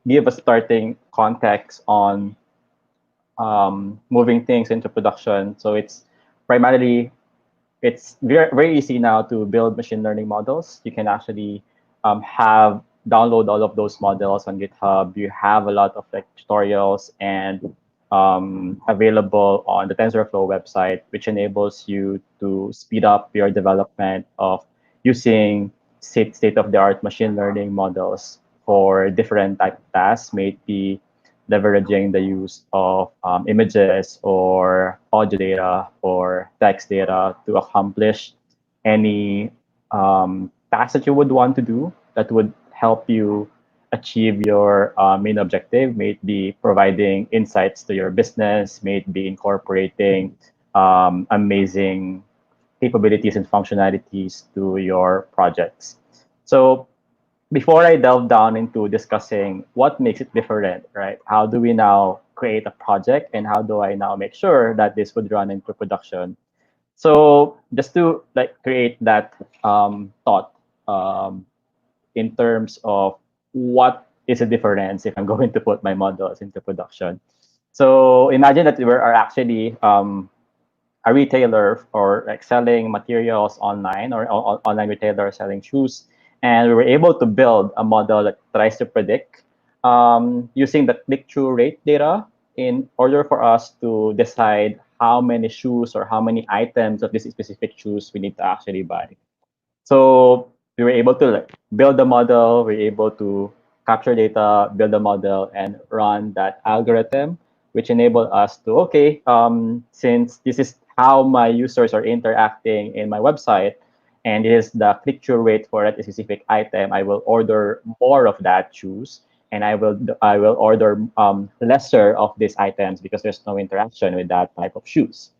give a starting context on moving things into production. So it's primarily it's very easy now to build machine learning models. You can actually have download all of those models on GitHub. You have a lot of tutorials and available on the TensorFlow website, which enables you to speed up your development of using state-of-the-art machine learning models for different type of tasks, may it be leveraging the use of images or audio data or text data to accomplish any task that you would want to do that would help you achieve your main objective, may it be providing insights to your business, may it be incorporating amazing capabilities and functionalities to your projects. So before I delve down into discussing what makes it different, right? How do we now create a project and how do I now make sure that this would run into production? So just to like create that thought in terms of what is the difference if I'm going to put my models into production. So imagine that we are actually a retailer or like selling materials online or online retailer selling shoes. And we were able to build a model that tries to predict using the click-through rate data in order for us to decide how many shoes or how many items of this specific shoes we need to actually buy. So we were able to like build the model, we were able to capture data, build a model, and run that algorithm, which enabled us to, okay, since this is how my users are interacting in my website, and is the click-through rate for that specific item, I will order more of that shoes, and I will order lesser of these items because there's no interaction with that type of shoes.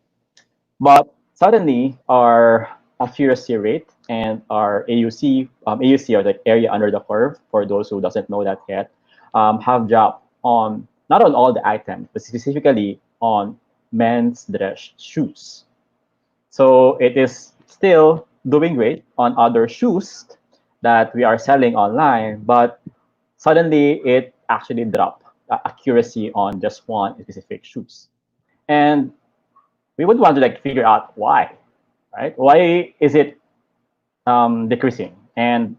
But suddenly, our accuracy rate and our AUC or the area under the curve, for those who doesn't know that yet, have dropped on not on all the items, but specifically on men's dress shoes. So it is still doing great on other shoes that we are selling online, but suddenly it actually dropped accuracy on just one specific shoes. And we would want to like figure out why, right? Why is it decreasing? And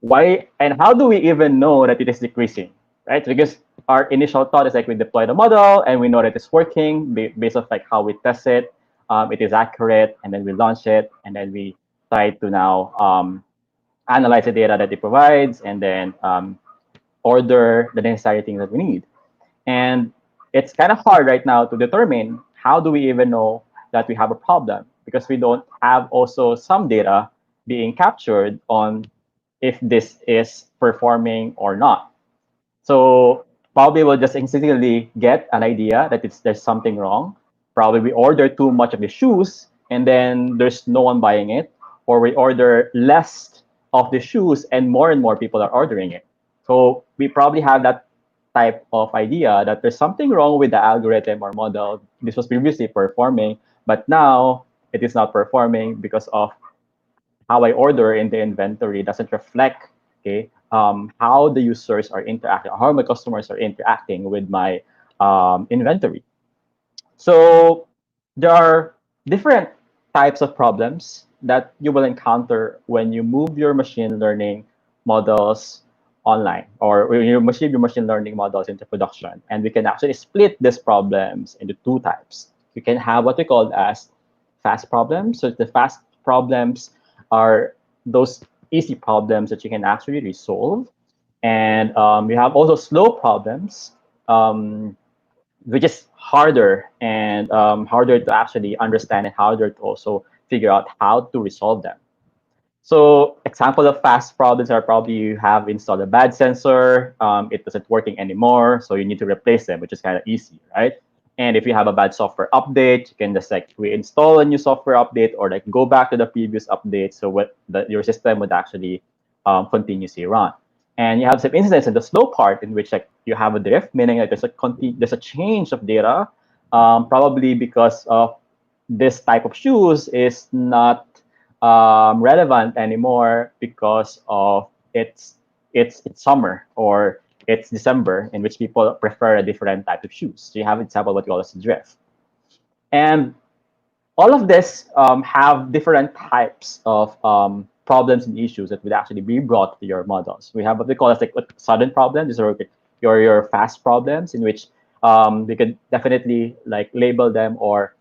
why and how do we even know that it is decreasing, right? Because our initial thought is like we deploy the model and we know that it's working based on like how we test it. It is accurate, and then we launch it, and then we try to now analyze the data that it provides, and then order the necessary things that we need. And it's kind of hard right now to determine how do we even know that we have a problem, because we don't have also some data being captured on if this is performing or not. So probably we'll just instinctively get an idea that there's something wrong. Probably we order too much of the shoes and then there's no one buying it, or we order less of the shoes and more people are ordering it. So we probably have that type of idea that there's something wrong with the algorithm or model. This was previously performing, but now it is not performing because of how I order in the inventory doesn't reflect, okay, how the users are interacting, how my customers are interacting with my inventory. So there are different types of problems that you will encounter when you move your machine learning models online, or when you move your machine learning models into production. And we can actually split these problems into two types. You can have what we call as fast problems. So the fast problems are those easy problems that you can actually resolve. And we have also slow problems, which is harder and harder to actually understand and harder to also figure out how to resolve them. So example of fast problems are probably you have installed a bad sensor, it isn't working anymore, so you need to replace them, which is kind of easy, right? And if you have a bad software update, you can just like reinstall a new software update or like go back to the previous update, so your system would actually continuously run. And you have some instances in the slow part in which like you have a drift, meaning that there's a change of data, probably because of this type of shoes is not relevant anymore because of it's summer or it's December, in which people prefer a different type of shoes. So you have an example of what we call as drift. And all of this have different types of problems and issues that would actually be brought to your models. We have what we call as like sudden problems. These are your fast problems, in which we could definitely like label them or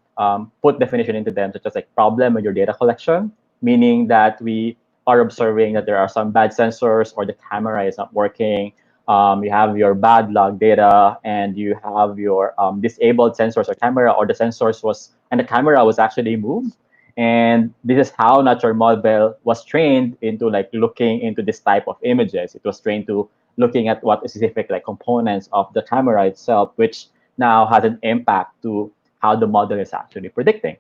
put definition into them, such as like problem with your data collection, meaning that we are observing that there are some bad sensors or the camera is not working. You have your bad log data, and you have your disabled sensors or camera, or the sensors was and the camera was actually moved. And this is how natural model was trained into like looking into this type of images. It was trained to looking at what specific like components of the camera itself, which now has an impact to how the model is actually predicting.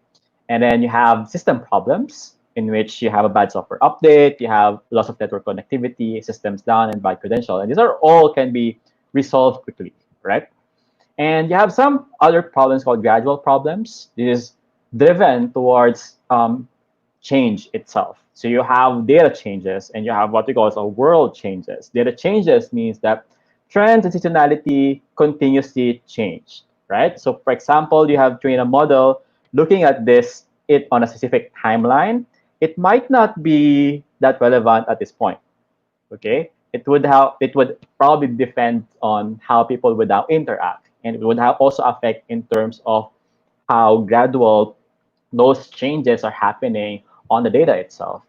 And then you have system problems in which you have a bad software update, you have loss of network connectivity, systems down, and bad credential. And these are all can be resolved quickly, right? And you have some other problems called gradual problems. This is driven towards change itself. So you have data changes, and you have what we call as a world changes. Data changes means that trends and seasonality continuously change, right? So for example, you have trained a model looking at it on a specific timeline. It might not be that relevant at this point, okay? It would probably depend on how people would now interact, and it would also affect in terms of how gradual those changes are happening on the data itself.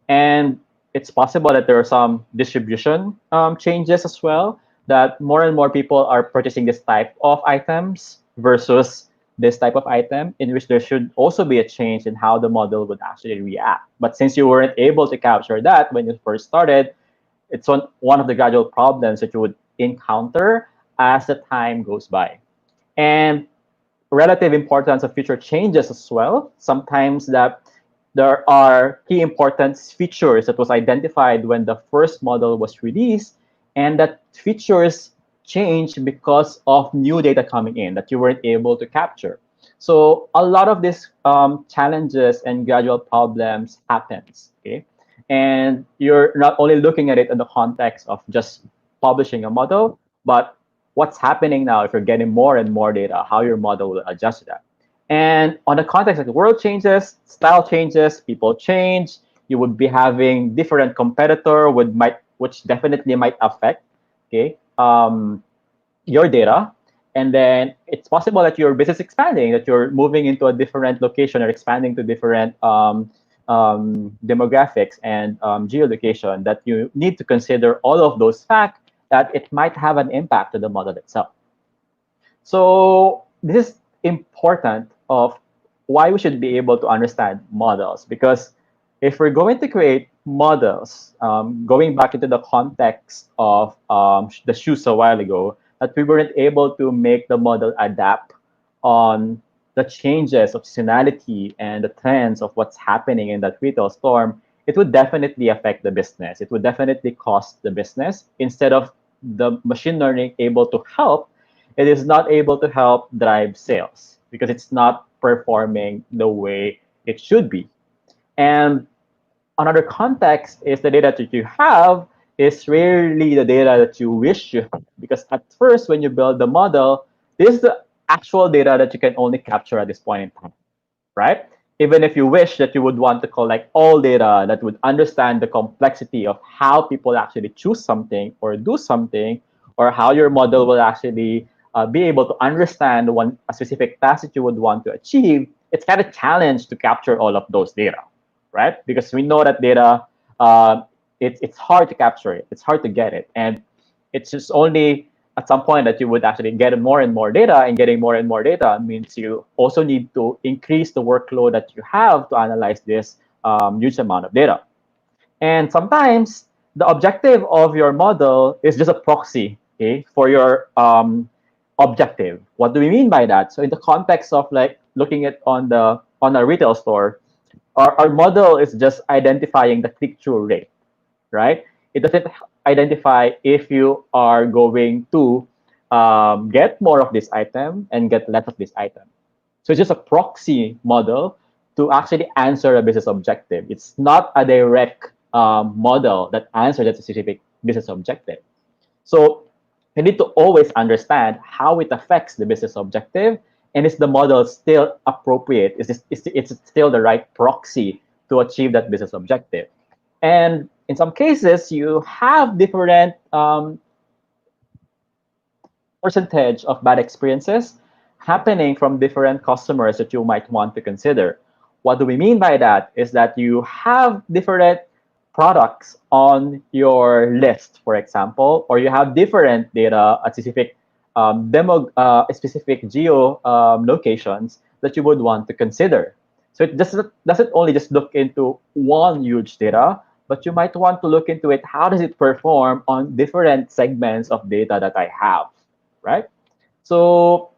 And it's possible that there are some distribution changes as well, that more and more people are purchasing this type of items versus this type of item, in which there should also be a change in how the model would actually react. But since you weren't able to capture that when you first started, it's one of the gradual problems that you would encounter as the time goes by. And relative importance of future changes as well. Sometimes that there are key importance features that was identified when the first model was released, and that features change because of new data coming in that you weren't able to capture. So a lot of these challenges and gradual problems happens, okay? And you're not only looking at it in the context of just publishing a model, but what's happening now if you're getting more and more data, how your model will adjust to that. And on the context of the world changes, style changes, people change, you would be having different competitor which definitely might affect, okay, your data. And then it's possible that your business expanding, that you're moving into a different location or expanding to different demographics and geolocation, that you need to consider all of those facts that it might have an impact to the model itself. So this is important of why we should be able to understand models, because if we're going to create models, going back into the context of the shoes a while ago, that we weren't able to make the model adapt on the changes of seasonality and the trends of what's happening in that retail storm, it would definitely affect the business. It would definitely cost the business. Instead of the machine learning able to help, it is not able to help drive sales because it's not performing the way it should be. And another context is the data that you have is rarely the data that you wish you have, because at first when you build the model, this is the actual data that you can only capture at this point in time, right? Even if you wish that you would want to collect all data that would understand the complexity of how people actually choose something or do something, or how your model will actually be able to understand a specific task that you would want to achieve, it's kind of challenge to capture all of those data, right? Because we know that data, it's hard to capture it, it's hard to get it, and it's just only at some point that you would actually get more and more data, and getting more and more data means you also need to increase the workload that you have to analyze this huge amount of data. And sometimes the objective of your model is just a proxy, okay, for your objective. What do we mean by that? So in the context of like looking at on a retail store, our model is just identifying the click-through rate, right? It doesn't identify if you are going to get more of this item and get less of this item. So it's just a proxy model to actually answer a business objective. It's not a direct model that answers a specific business objective. So you need to always understand how it affects the business objective, and is the model still appropriate? Is it's still the right proxy to achieve that business objective? And in some cases, you have different percentage of bad experiences happening from different customers that you might want to consider. What do we mean by that? Is that you have different products on your list, for example, or you have different data at specific specific geo locations that you would want to consider. So it doesn't only just look into one huge data, but you might want to look into it. How does it perform on different segments of data that I have, right? So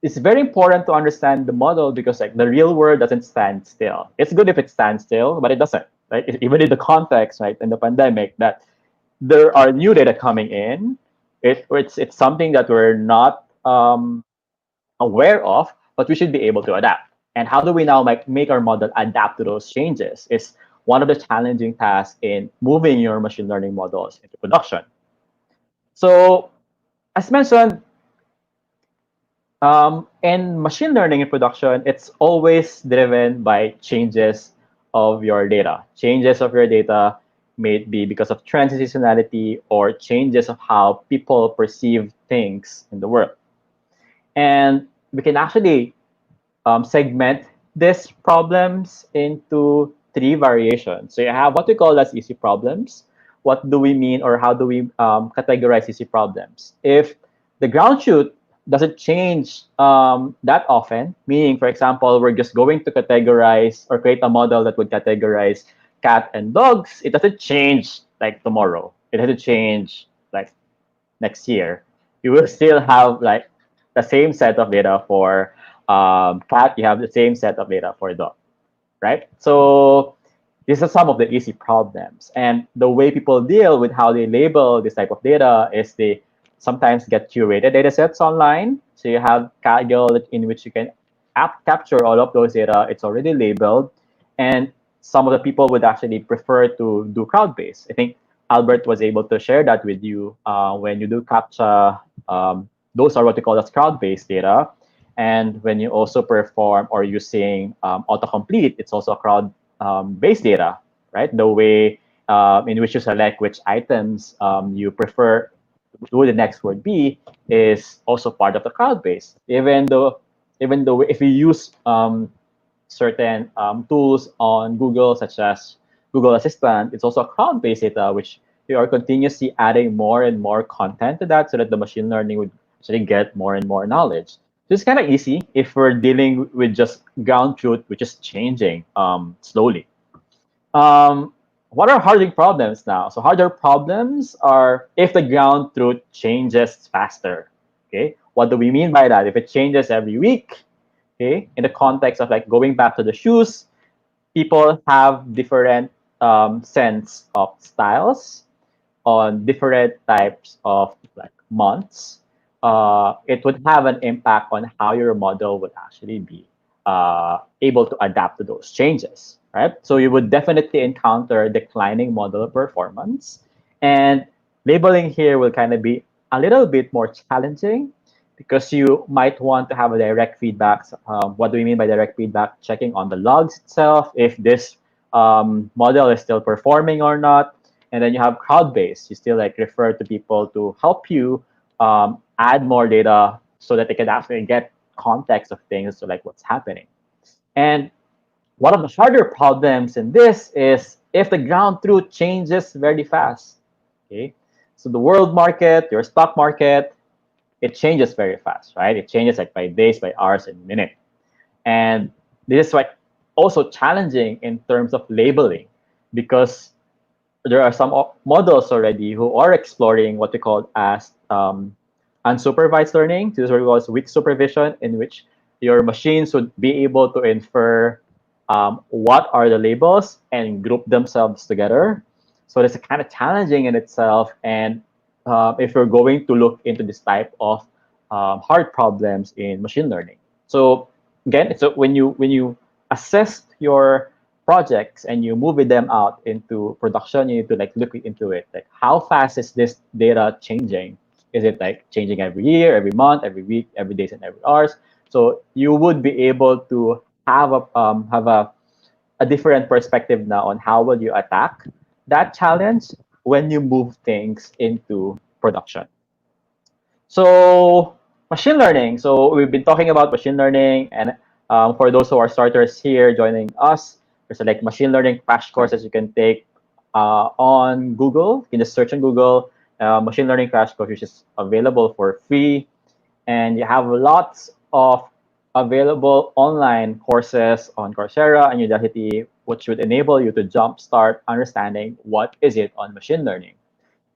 it's very important to understand the model because like the real world doesn't stand still. It's good if it stands still, but it doesn't, right? Even in the context, right, in the pandemic, that there are new data coming in. It's something that we're not aware of, but we should be able to adapt. And how do we now make our model adapt to those changes is one of the challenging tasks in moving your machine learning models into production. So as mentioned, in machine learning in production, it's always driven by changes of your data. Changes of your data may be because of trends in seasonality or changes of how people perceive things in the world. And we can actually segment these problems into three variations. So you have what we call as easy problems. What do we mean, or how do we categorize easy problems? If the ground truth doesn't change that often, meaning, for example, we're just going to categorize or create a model that would categorize cat and dogs, it doesn't change like tomorrow. It doesn't change like next year. You will still have like the same set of data for cat, you have the same set of data for dog, right? So these are some of the easy problems. And the way people deal with how they label this type of data is they sometimes get curated data sets online. So you have Kaggle in which you can capture all of those data. It's already labeled. And some of the people would actually prefer to do crowd-based. I think Albert was able to share that with you when you do CAPTCHA. Those are what we call as crowd-based data. And when you also perform or using autocomplete, it's also crowd-based data, right? The way in which you select which items you prefer who the next word be is also part of the crowd base. Even though if you use certain tools on Google, such as Google Assistant, it's also a crowd-based data, which you are continuously adding more and more content to that so that the machine learning would actually get more and more knowledge. So it's kind of easy if we're dealing with just ground truth, which is changing slowly. What are harder problems now? So harder problems are if the ground truth changes faster. Okay, what do we mean by that? If it changes every week, okay, in the context of like going back to the shoes, people have different sense of styles on different types of like months. It would have an impact on how your model would actually be able to adapt to those changes, right? So you would definitely encounter declining model performance. And labeling here will kind of be a little bit more challenging because you might want to have a direct feedback. What do we mean by direct feedback? Checking on the logs itself, if this model is still performing or not. And then you have crowd-based. You still like refer to people to help you add more data so that they can actually get context of things, so like what's happening. And one of the harder problems in this is if the ground truth changes very fast. Okay, so the world market, your stock market, it changes very fast, right? It changes like by days, by hours, and minutes. And this is like also challenging in terms of labeling because there are some models already who are exploring what we call as unsupervised learning. This is what we call as weak supervision, in which your machines would be able to infer what are the labels and group themselves together. So it's kind of challenging in itself. And if you're going to look into this type of hard problems in machine learning. So again, so when you assess your projects and you move them out into production, you need to like look into it. Like how fast is this data changing? Is it like changing every year, every month, every week, every days, and every hours? So you would be able to have a different perspective now on how will you attack that challenge when you move things into production. So machine learning. So we've been talking about machine learning, and for those who are starters here joining us, there's like machine learning crash courses you can take on Google. You can just search on Google machine learning crash course, which is available for free. And you have lots of available online courses on Coursera and Udacity, which would enable you to jumpstart understanding what is it on machine learning.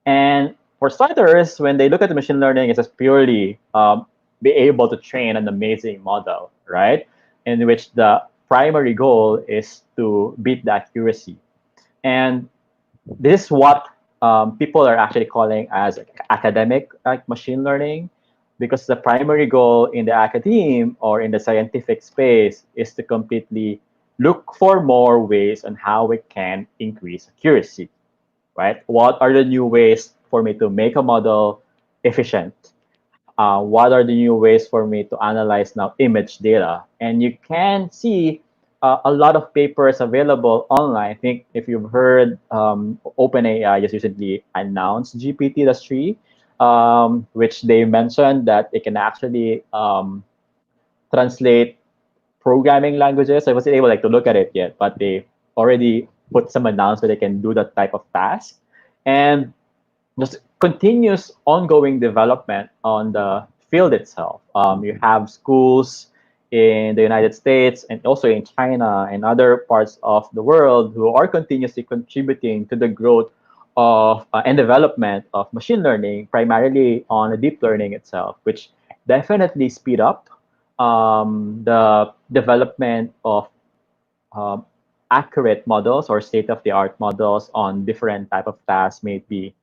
And for starters, when they look at the machine learning, it's just purely be able to train an amazing model, right? In which the primary goal is to beat the accuracy. And this is what people are actually calling as academic machine learning, because the primary goal in the academe or in the scientific space is to completely look for more ways on how we can increase accuracy, right? What are the new ways for me to make a model efficient? What are the new ways for me to analyze now image data? And you can see a lot of papers available online. I think if you've heard, OpenAI just recently announced GPT-3, which they mentioned that it can actually translate programming languages. I wasn't able to look at it yet, but they already put some announcement they can do that type of task. And just continuous ongoing development on the field itself. You have schools in the United States and also in China and other parts of the world who are continuously contributing to the growth of and development of machine learning, primarily on the deep learning itself, which definitely speed up the development of accurate models or state-of-the-art models on different type of tasks, maybe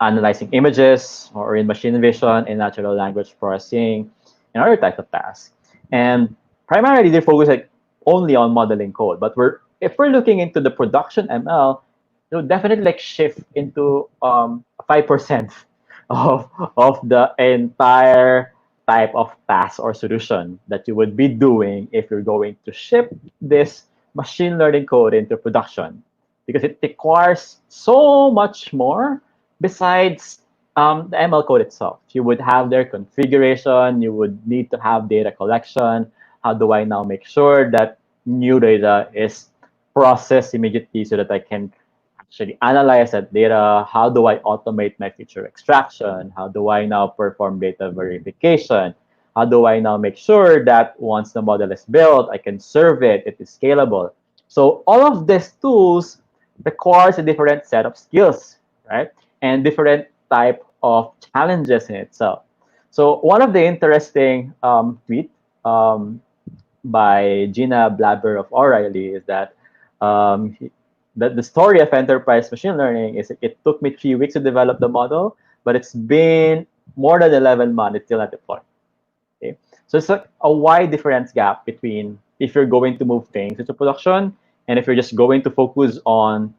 analyzing images or in machine vision and natural language processing and other types of tasks. And primarily they focus only on modeling code. But if we're looking into the production ML, it will definitely shift into 5% of the entire type of task or solution that you would be doing if you're going to ship this machine learning code into production, because it requires so much more besides the ML code itself. You would have their configuration, you would need to have data collection. How do I now make sure that new data is processed immediately so that I can actually analyze that data? How do I automate my feature extraction? How do I now perform data verification? How do I now make sure that once the model is built, I can serve it, it is scalable? So all of these tools requires a different set of skills, right? And different type of challenges in itself. So one of the interesting tweet by Gina Blabber of O'Reilly is that the story of enterprise machine learning is it took me 3 weeks to develop the model, but it's been more than 11 months, it's still not deployed. Okay? So it's a wide difference gap between if you're going to move things into production and if you're just going to focus on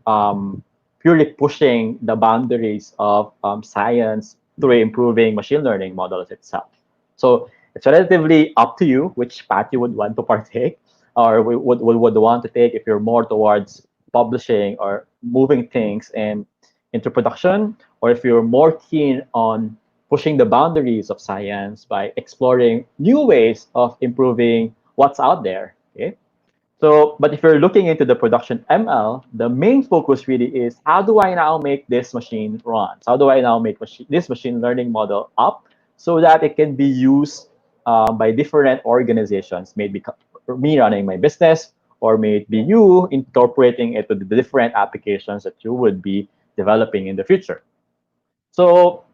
purely pushing the boundaries of science through improving machine learning models itself. So it's relatively up to you which path you would want to partake or would want to take if you're more towards publishing or moving things into production, or if you're more keen on pushing the boundaries of science by exploring new ways of improving what's out there. Okay? So, but if you're looking into the production ML, the main focus really is how do I now make this machine run? How do I now make this machine learning model up so that it can be used by different organizations, maybe me running my business, or may it be you incorporating it to the different applications that you would be developing in the future. So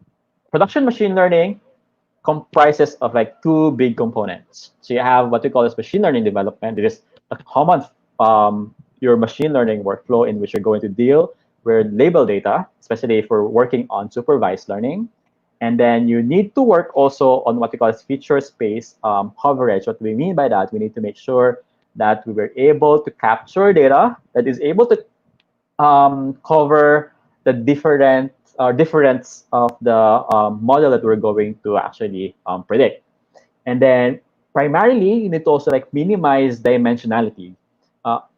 production machine learning comprises of two big components. So you have what we call as machine learning development. It is a common your machine learning workflow in which you're going to deal with label data, especially if we're working on supervised learning. And then you need to work also on what we call as feature space coverage. What we mean by that, we need to make sure that we were able to capture data that is able to cover the difference of the model that we're going to actually predict. And then primarily, you need to also minimize dimensionality.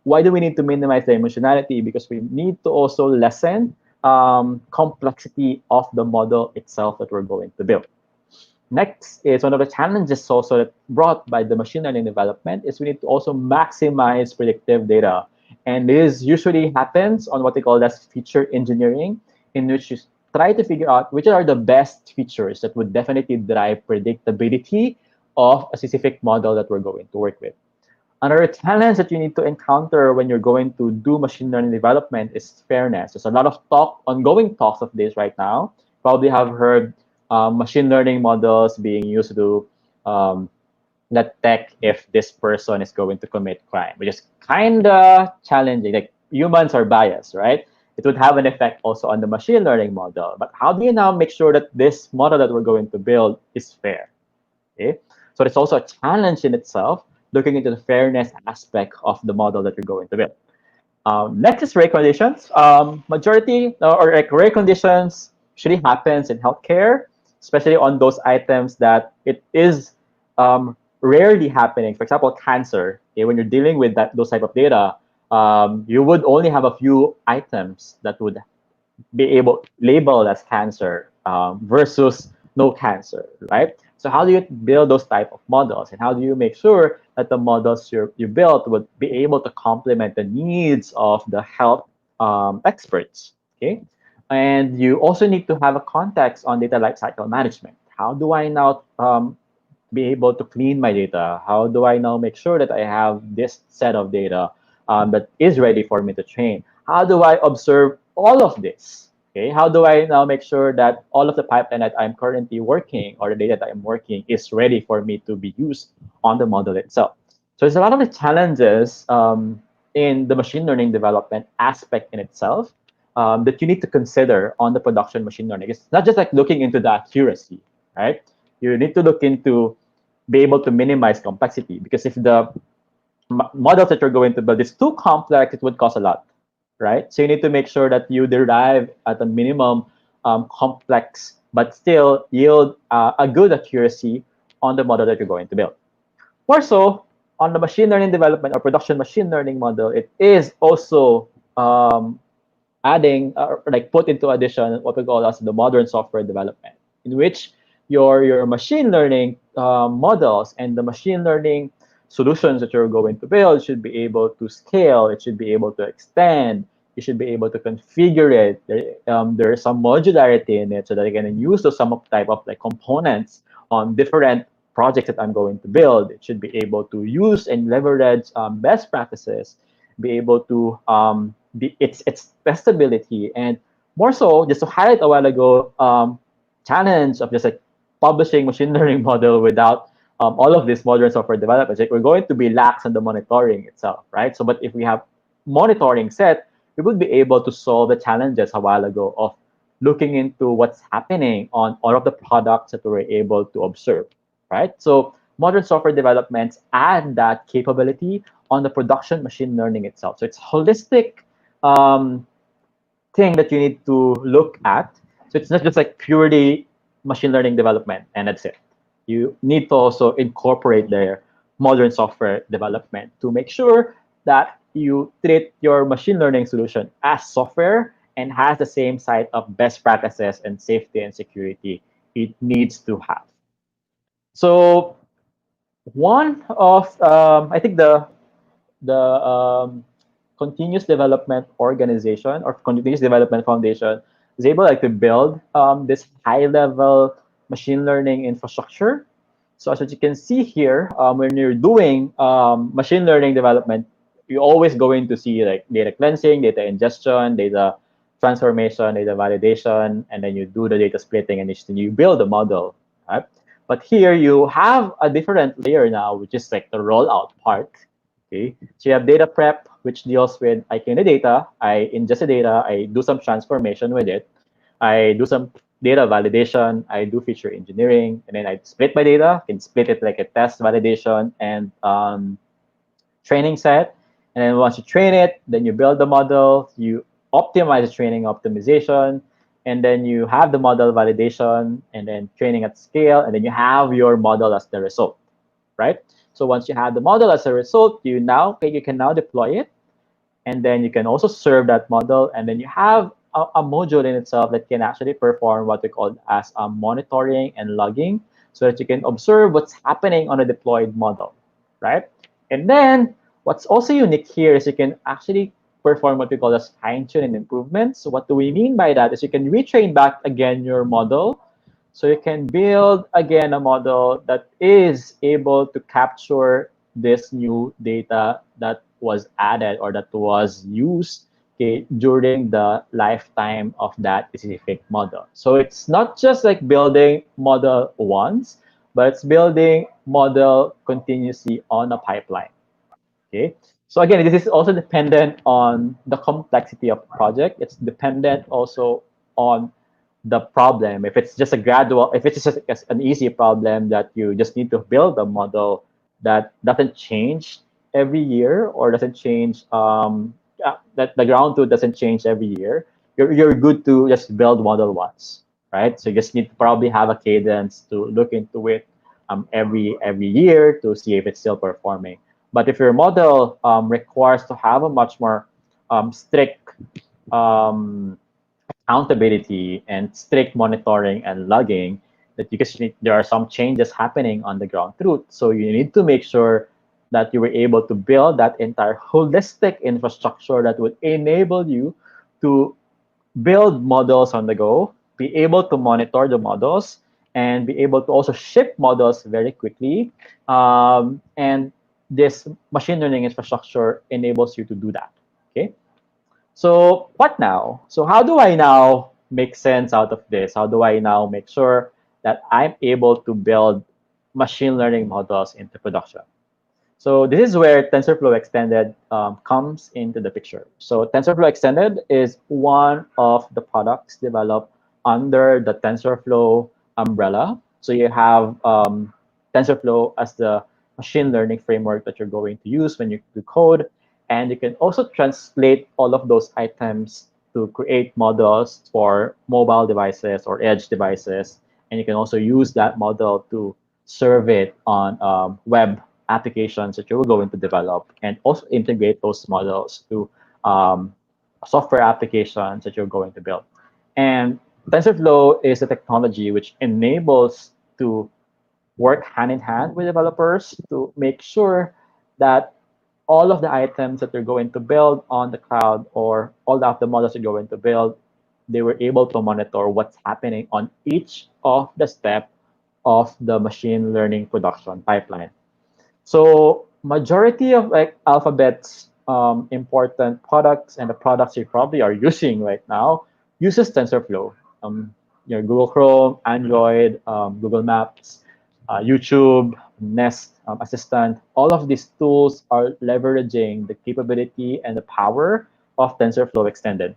Why do we need to minimize dimensionality? Because we need to also lessen complexity of the model itself that we're going to build. Next is one of the challenges also that brought by the machine learning development is we need to also maximize predictive data. And this usually happens on what they call as feature engineering, in which you try to figure out which are the best features that would definitely drive predictability of a specific model that we're going to work with. Another challenge that you need to encounter when you're going to do machine learning development is fairness. There's a lot of ongoing talks of this right now. Probably have heard machine learning models being used to do detect if this person is going to commit crime, which is kind of challenging. Like humans are biased, right? It would have an effect also on the machine learning model. But how do you now make sure that this model that we're going to build is fair? Okay, so it's also a challenge in itself, looking into the fairness aspect of the model that you're going to build. Next is rare conditions. Majority or like rare conditions usually happens in healthcare, especially on those items that it is rarely happening. For example, cancer. Okay, when you're dealing with those type of data, you would only have a few items that would be able labeled as cancer versus no cancer, right? So how do you build those type of models, and how do you make sure that the models you built would be able to complement the needs of the health experts? Okay, and you also need to have a context on data lifecycle management. How do I now be able to clean my data? How do I now make sure that I have this set of data that is ready for me to train? How do I observe all of this? Okay, how do I now make sure that all of the pipeline that I'm currently working or the data that I'm working is ready for me to be used on the model itself? So there's a lot of the challenges in the machine learning development aspect in itself that you need to consider on the production machine learning. It's not just like looking into the accuracy, right? You need to look into be able to minimize complexity, because if the models that you're going to build is too complex, it would cost a lot, right? So you need to make sure that you derive at a minimum complex, but still yield a good accuracy on the model that you're going to build. More so, on the machine learning development or production machine learning model, it is also adding like put into addition what we call as the modern software development, in which your machine learning models and the machine learning solutions that you're going to build should be able to scale, it should be able to extend, you should be able to configure it. There is some modularity in it so that I can use those some type of like components on different projects that I'm going to build. It should be able to use and leverage best practices, be able to its testability, and more so, just to highlight a while ago, challenge of just like publishing machine learning model without all of this modern software development. Like we're going to be lax on the monitoring itself, right? So, but if we have monitoring set, we would be able to solve the challenges a while ago of looking into what's happening on all of the products that we were able to observe, right? So modern software developments add that capability on the production machine learning itself. So it's holistic thing that you need to look at. So it's not just like purely machine learning development and that's it. You need to also incorporate their modern software development to make sure that you treat your machine learning solution as software and has the same set of best practices and safety and security it needs to have. So one of I think the continuous development organization or continuous development foundation is able like to build this high level machine learning infrastructure. So as you can see here, when you're doing machine learning development, you're always going to see like data cleansing, data ingestion, data transformation, data validation, and then you do the data splitting and you build a model, right? But here you have a different layer now, which is like the rollout part. Okay, so you have data prep, which deals with I clean the data, I ingest the data, I do some transformation with it, I do some data validation, I do feature engineering, and then I split my data, can split it like a test validation and training set. And then once you train it, then you build the model, you optimize the training optimization, and then you have the model validation and then training at scale, and then you have your model as the result, right? So once you have the model as a result, you can now deploy it, and then you can also serve that model, and then you have a module in itself that can actually perform what we call as monitoring and logging, so that you can observe what's happening on a deployed model, right? And then What's also unique here is you can actually perform what we call as fine-tune and improvements. So what do we mean by that is you can retrain back again your model. So you can build again a model that is able to capture this new data that was added or that was used, okay, during the lifetime of that specific model. So it's not just like building model once, but it's building model continuously on a pipeline. Okay. So again, this is also dependent on the complexity of the project. It's dependent also on the problem. If it's just a gradual, if it's just an easy problem that you just need to build a model that doesn't change every year or doesn't change, that the ground truth doesn't change every year, you're good to just build model once, right? So you just need to probably have a cadence to look into it every year to see if it's still performing. But if your model requires to have a much more strict um, accountability and strict monitoring and logging, that because there are some changes happening on the ground truth. So you need to make sure that you were able to build that entire holistic infrastructure that would enable you to build models on the go, be able to monitor the models, and be able to also ship models very quickly. And this machine learning infrastructure enables you to do that. Okay. So what now? So how do I now make sense out of this? How do I now make sure that I'm able to build machine learning models into production? So this is where TensorFlow Extended comes into the picture. So TensorFlow Extended is one of the products developed under the TensorFlow umbrella. So you have TensorFlow as the machine learning framework that you're going to use when you do code. And you can also translate all of those items to create models for mobile devices or edge devices. And you can also use that model to serve it on web applications that you're going to develop, and also integrate those models to software applications that you're going to build. And TensorFlow is a technology which enables to work hand in hand with developers to make sure that all of the items that they're going to build on the cloud or all of the models they're going to build, they were able to monitor what's happening on each of the step of the machine learning production pipeline. So majority of like Alphabet's important products and the products you probably are using right now uses TensorFlow. Google Chrome, Android, Google Maps, YouTube, Nest Assistant. All of these tools are leveraging the capability and the power of TensorFlow Extended.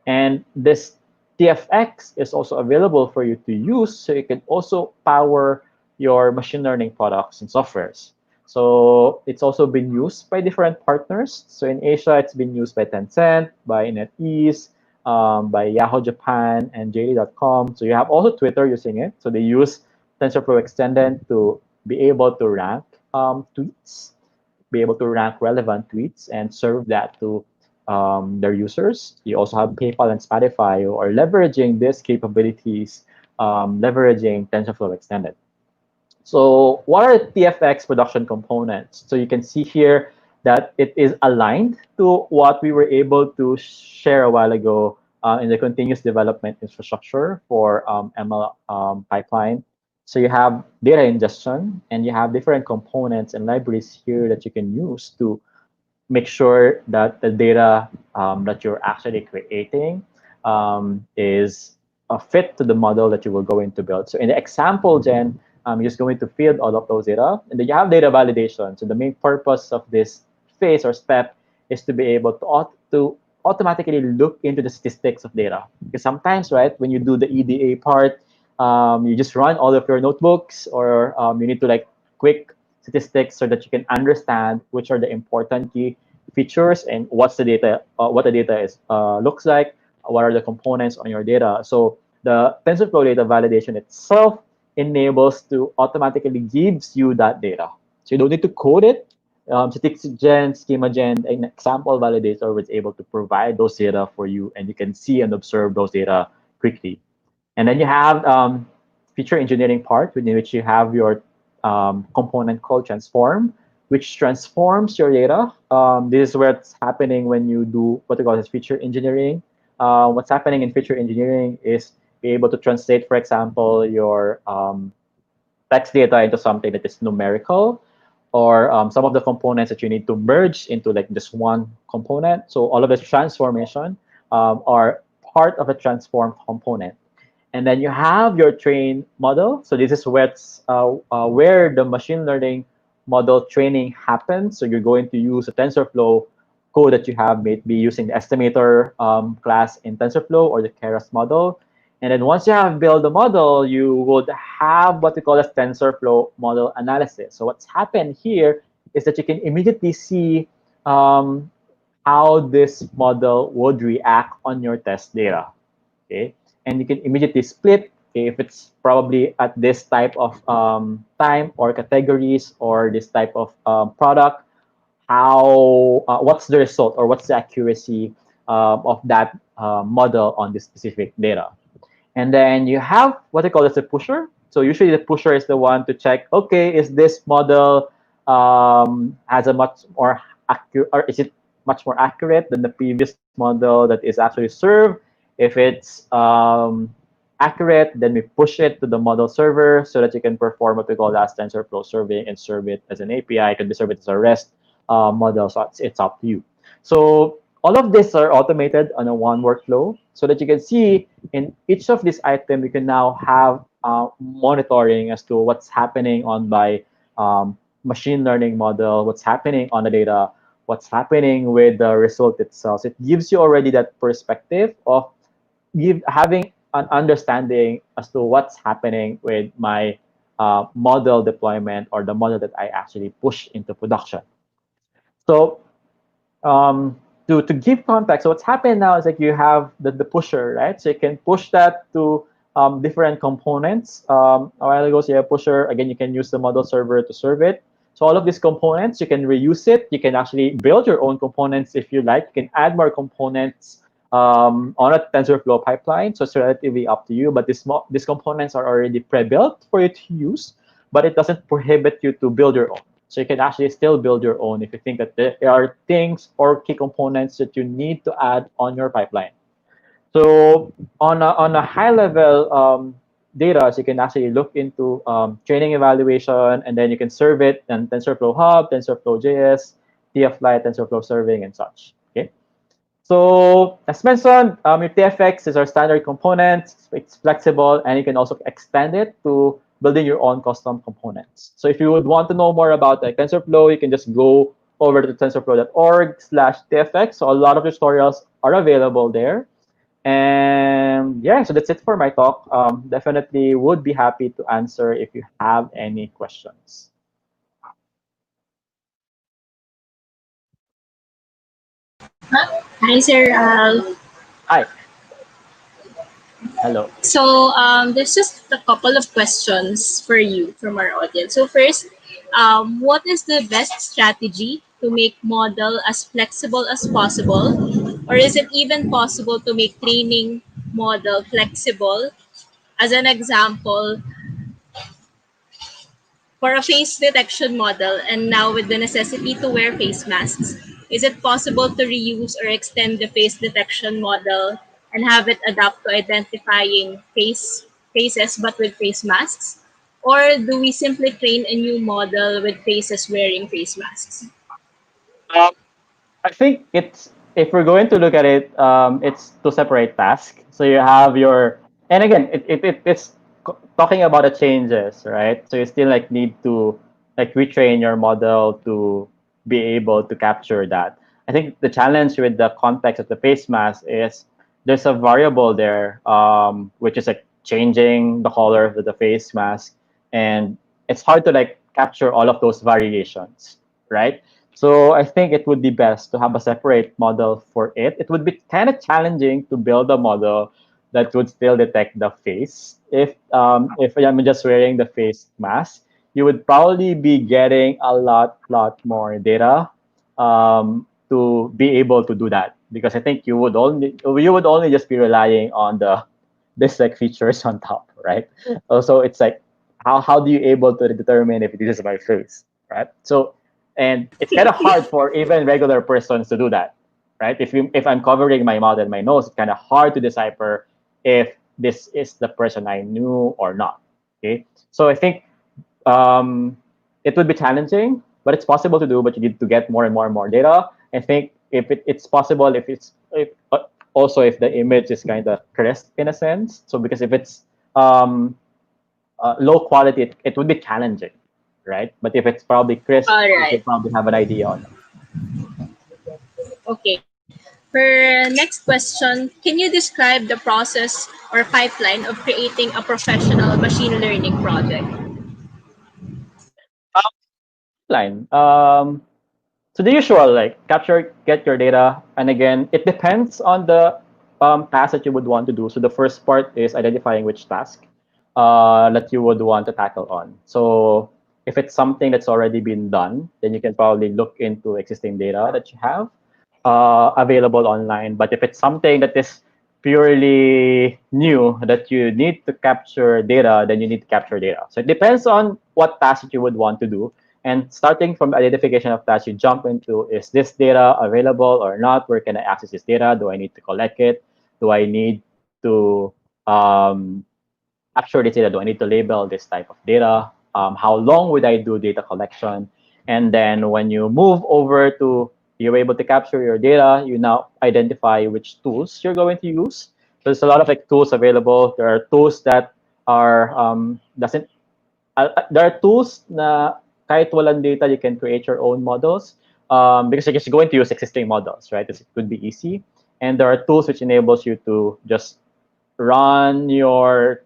And this TFX is also available for you to use, so you can also power your machine learning products and softwares. So it's also been used by different partners. So in Asia, it's been used by Tencent, by NetEase, by Yahoo Japan, and JD.com. So you have also Twitter using it. So they use TensorFlow Extended to be able to rank tweets, be able to rank relevant tweets and serve that to their users. You also have PayPal and Spotify who are leveraging these capabilities, leveraging TensorFlow Extended. So what are the TFX production components? So you can see here that it is aligned to what we were able to share a while ago in the continuous development infrastructure for ML pipeline. So you have data ingestion, and you have different components and libraries here that you can use to make sure that the data that you're actually creating is a fit to the model that you were going to build. So in the example, Jen, you're just going to feed all of those data, and then you have data validation. So the main purpose of this phase or step is to be able to automatically look into the statistics of data. Because sometimes, right, when you do the EDA part, you just run all of your notebooks, or you need to like quick statistics so that you can understand which are the important key features and what's the data, what the data is looks like, what are the components on your data. So the TensorFlow data validation itself enables to automatically gives you that data. So you don't need to code it. StatisticGen, SchemaGen, an example validator was able to provide those data for you, and you can see and observe those data quickly. And then you have feature engineering part, in which you have your component called transform, which transforms your data. This is where it's happening when you do what we call as feature engineering. What's happening in feature engineering is be able to translate, for example, your text data into something that is numerical, or some of the components that you need to merge into like just one component. So all of this transformation are part of a transformed component. And then you have your train model. So this is where the machine learning model training happens. So you're going to use a TensorFlow code that you have, maybe using the estimator class in TensorFlow or the Keras model. And then once you have built the model, you would have what we call as TensorFlow model analysis. So what's happened here is that you can immediately see how this model would react on your test data. Okay, and you can immediately split, okay, if it's probably at this type of time or categories or this type of product, how what's the result or what's the accuracy of that model on this specific data. And then you have what they call as a pusher. So usually the pusher is the one to check, okay, is this model has a much more accurate, or is it much more accurate than the previous model that is actually served? If it's accurate, then we push it to the model server so that you can perform what we call as TensorFlow serving and serve it as an API. It can be served as a REST model, so it's up to you. So all of these are automated on a one workflow so that you can see in each of these items, you can now have monitoring as to what's happening on by machine learning model, what's happening on the data, what's happening with the result itself. So it gives you already that perspective of having an understanding as to what's happening with my model deployment or the model that I actually push into production. So to give context, so what's happening now is like you have the pusher, right? So you can push that to different components. A while ago, so you have pusher. Again, you can use the model server to serve it. So all of these components, you can reuse it. You can actually build your own components if you like. You can add more components on a TensorFlow pipeline. So it's relatively up to you. But these components are already pre-built for you to use, but it doesn't prohibit you to build your own. So you can actually still build your own if you think that there are things or key components that you need to add on your pipeline. So on a high level data, so you can actually look into training evaluation, and then you can serve it in TensorFlow Hub, TensorFlow JS, TF-Lite, TensorFlow serving, and such. Okay. So as mentioned, your TFX is our standard component. It's flexible, and you can also extend it to building your own custom components. So if you would want to know more about like TensorFlow, you can just go over to tensorflow.org/TFX. So a lot of tutorials are available there. And yeah, so that's it for my talk. Definitely would be happy to answer if you have any questions. Hi, Sir Al. Hi. Hello. So there's just a couple of questions for you from our audience. So first, what is the best strategy to make model as flexible as possible? Or is it even possible to make training model flexible? As an example, for a face detection model, and now with the necessity to wear face masks, is it possible to reuse or extend the face detection model and have it adapt to identifying faces but with face masks? Or do we simply train a new model with faces wearing face masks? I think it's, if we're going to look at it, it's two separate tasks. So you have your, and again, it's talking about the changes, right? So you still like need to like retrain your model to be able to capture that. I think the challenge with the context of the face mask is there's a variable there, which is like changing the color of the face mask, and it's hard to like capture all of those variations, right? So I think it would be best to have a separate model for it. It would be kind of challenging to build a model that would still detect the face. If I'm just wearing the face mask, you would probably be getting a lot more data to be able to do that. Because I think you would only just be relying on this like features on top, right? Also, it's like how do you able to determine if this is my face, right? So And it's kind of hard for even regular persons to do that, right? If I'm covering my mouth and my nose, it's kind of hard to decipher if this is the person I knew or not. Okay, so I think it would be challenging, but it's possible to do. But you need to get more and more and more data. I think if it's possible, if also if the image is kind of crisp in a sense. So because if it's low quality, it would be challenging, right? But if it's probably crisp, All you right. can probably have an idea on it. Okay. For next question, can you describe the process or pipeline of creating a professional machine learning project? Line. So the usual, like capture, get your data, and again, it depends on the task that you would want to do. So the first part is identifying which task that you would want to tackle on. So if it's something that's already been done, then you can probably look into existing data that you have available online. But if it's something that is purely new that you need to capture data, then you need to capture data. So it depends on what task that you would want to do. And starting from identification of tasks, you jump into, is this data available or not? Where can I access this data? Do I need to collect it? Do I need to capture this data? Do I need to label this type of data? How long would I do data collection? And then when you move over to, you're able to capture your data, you now identify which tools you're going to use. So there's a lot of like tools available. There are tools that are there are tools na kahit walang data, you can create your own models because you're just going to use existing models, right? It could be easy. And there are tools which enables you to just run your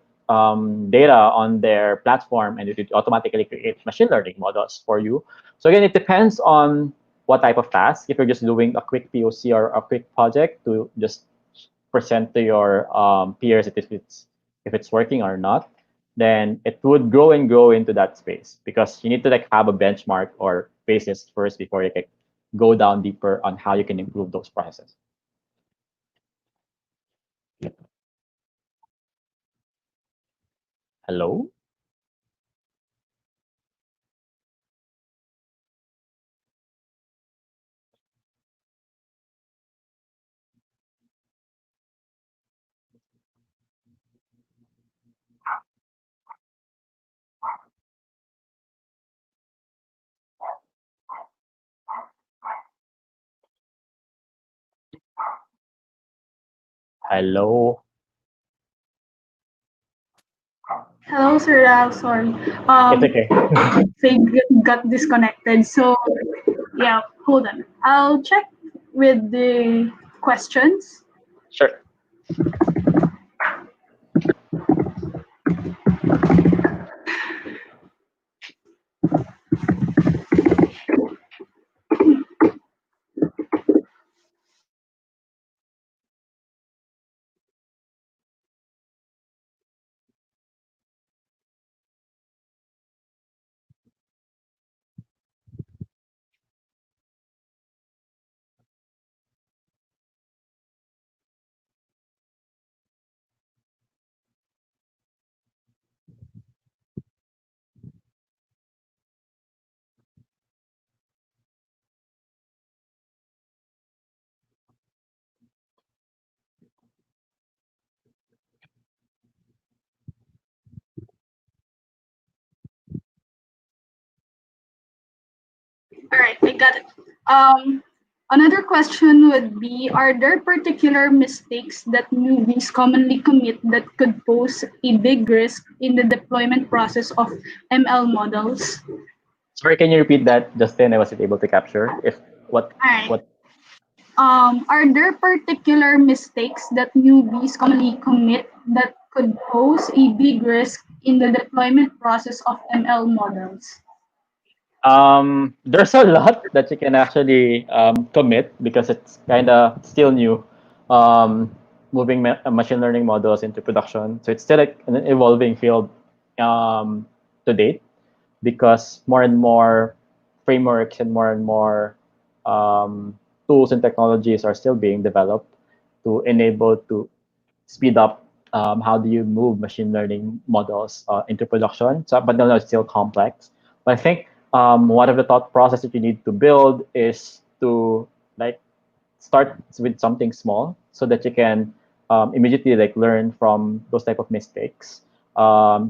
data on their platform and it automatically creates machine learning models for you. So again, it depends on what type of task. If you're just doing a quick POC or a quick project to just present to your peers if it's working or not, then it would grow and grow into that space because you need to like have a benchmark or basis first before you can go down deeper on how you can improve those processes. Hello? Hello? Hello, Sir Ralph. Sorry. It's okay. They got disconnected. So, yeah, hold on. I'll check with the questions. Sure. All right, I got it. Another question would be, are there particular mistakes that newbies commonly commit that could pose a big risk in the deployment process of ML models? Sorry, can you repeat that, Justin? I wasn't able to capture. All right. What Are there particular mistakes that newbies commonly commit that could pose a big risk in the deployment process of ML models? There's a lot that you can actually commit because it's kind of still new, moving machine learning models into production. So it's still like an evolving field to date because more and more frameworks and more tools and technologies are still being developed to enable to speed up how do you move machine learning models into production. So, but no, it's still complex. But I think one of the thought process that you need to build is to like start with something small so that you can immediately like learn from those type of mistakes.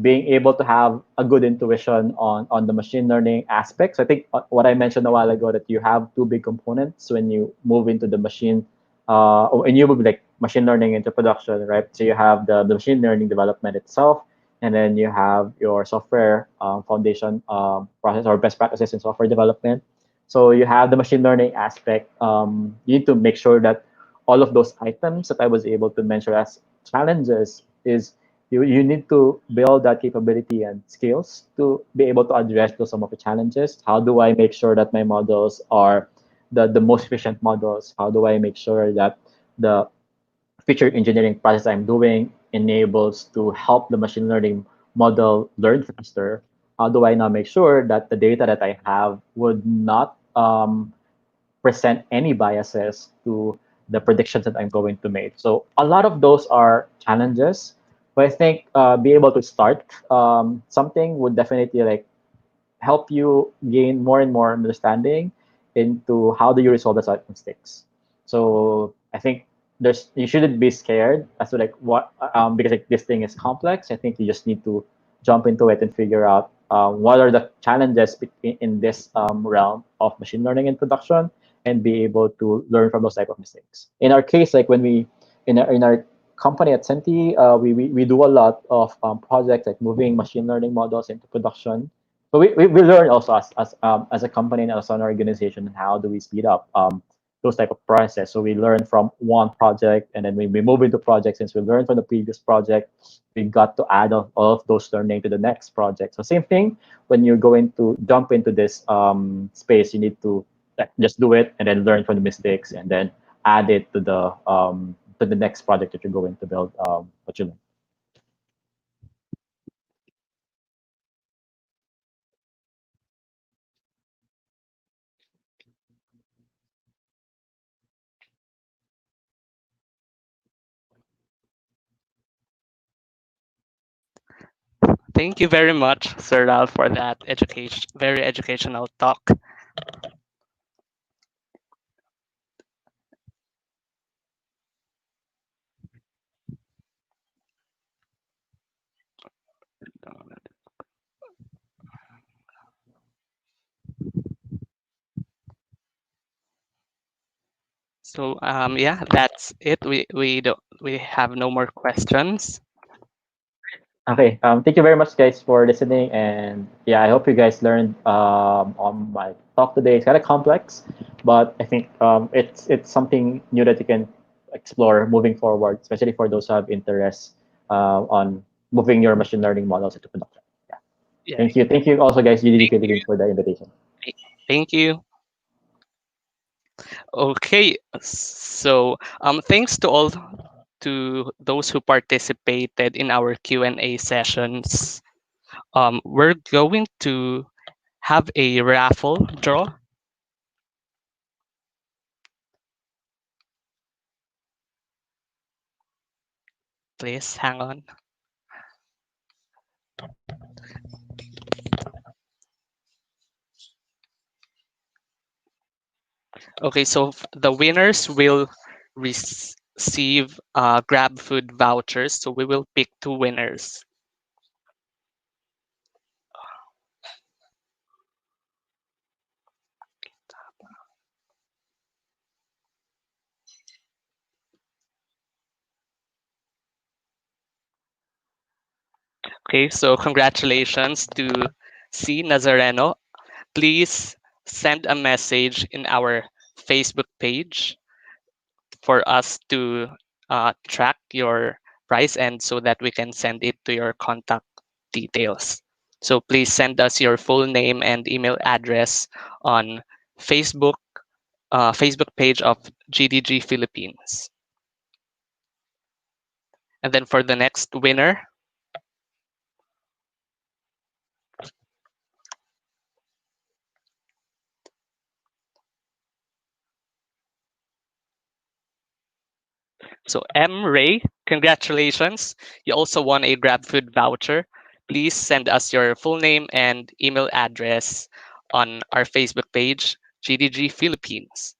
Being able to have a good intuition on the machine learning aspects. I think what I mentioned a while ago, that you have two big components when you move into the machine, or when you move like machine learning into production, right? So you have the machine learning development itself, and then you have your software foundation process or best practices in software development. So you have the machine learning aspect. You need to make sure that all of those items that I was able to mention as challenges is you need to build that capability and skills to be able to address those some of the challenges. How do I make sure that my models are the most efficient models? How do I make sure that the feature engineering process I'm doing enables to help the machine learning model learn faster? How do I now make sure that the data that I have would not present any biases to the predictions that I'm going to make? So a lot of those are challenges, but I think be able to start something would definitely like help you gain more and more understanding into how do you resolve the side mistakes. So I think you shouldn't be scared as to like what because like this thing is complex. I think you just need to jump into it and figure out what are the challenges in this realm of machine learning in production, and be able to learn from those type of mistakes. In our case, like when we in our company at Senti, we do a lot of projects like moving machine learning models into production. But we learn also as a company and as an organization, how do we speed up those type of process. So we learn from one project, and then we move into projects. Since we learned from the previous project, we got to add all of those learning to the next project. So same thing, when you're going to jump into this space, you need to just do it and then learn from the mistakes, and then add it to the next project that you're going to build what you learn. Thank you very much, Sir Ralph, for that very educational talk. So yeah, that's it. We have no more questions. Okay. Thank you very much, guys, for listening. And yeah, I hope you guys learned on my talk today. It's kind of complex, but I think it's something new that you can explore moving forward, especially for those who have interest on moving your machine learning models into production. Yeah. Yeah. Thank you. Thank you also, guys, GDE Philippines, for the invitation. Thank you. Okay, so thanks to those who participated in our Q&A sessions. We're going to have a raffle draw. Please hang on. Okay, so the winners will receive Grab food vouchers. So we will pick two winners. Okay, so congratulations to C. Nazareno. Please send a message in our Facebook page for us to track your price, and so that we can send it to your contact details. So please send us your full name and email address on Facebook page of GDG Philippines. And then for the next winner, so M. Ray, congratulations. You also won a GrabFood voucher. Please send us your full name and email address on our Facebook page, GDG Philippines.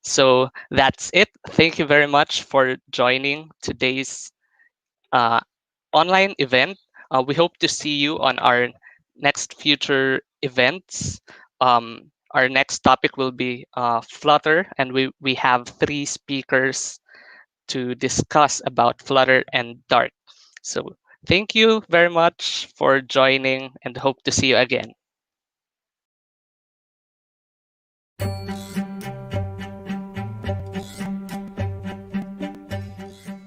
So that's it. Thank you very much for joining today's online event. We hope to see you on our next future events. Our next topic will be Flutter, and we have 3 speakers to discuss about Flutter and Dart. So thank you very much for joining and hope to see you again.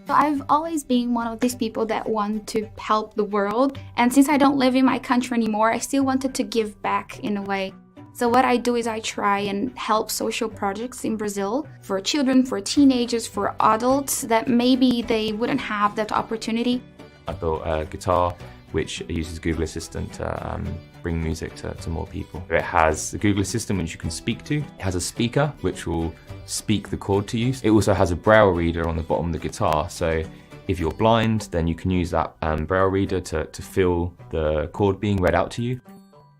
So I've always been one of these people that want to help the world. And since I don't live in my country anymore, I still wanted to give back in a way. So what I do is I try and help social projects in Brazil for children, for teenagers, for adults that maybe they wouldn't have that opportunity. I built a guitar which uses Google Assistant to bring music to more people. It has the Google Assistant which you can speak to. It has a speaker which will speak the chord to you. It also has a braille reader on the bottom of the guitar, so if you're blind then you can use that braille reader to feel the chord being read out to you.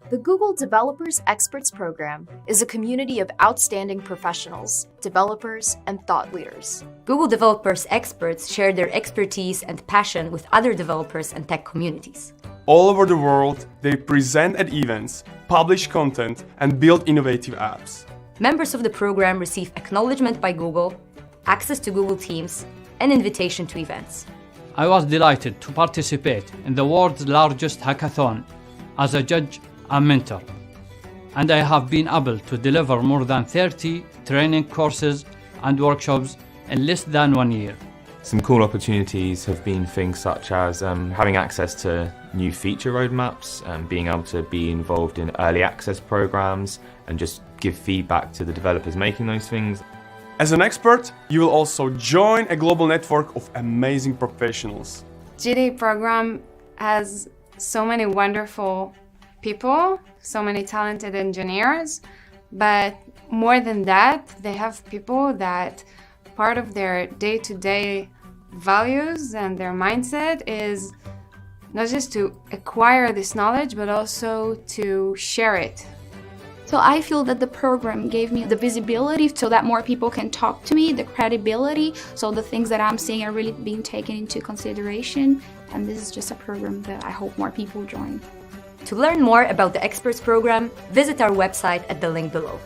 The Google Developers Experts Program is a community of outstanding professionals, developers, and thought leaders. Google Developers Experts share their expertise and passion with other developers and tech communities. All over the world, they present at events, publish content, and build innovative apps. Members of the program receive acknowledgement by Google, access to Google Teams, and invitation to events. I was delighted to participate in the world's largest hackathon as a judge and mentor, and I have been able to deliver more than 30 training courses and workshops in less than 1 year. Some cool opportunities have been things such as having access to new feature roadmaps, being able to be involved in early access programs and just give feedback to the developers making those things. As an expert, you will also join a global network of amazing professionals. GDE program has so many wonderful people, so many talented engineers, but more than that, they have people that part of their day-to-day values and their mindset is not just to acquire this knowledge, but also to share it. So I feel that the program gave me the visibility so that more people can talk to me, the credibility, so the things that I'm saying are really being taken into consideration. And this is just a program that I hope more people join. To learn more about the Experts Program, visit our website at the link below.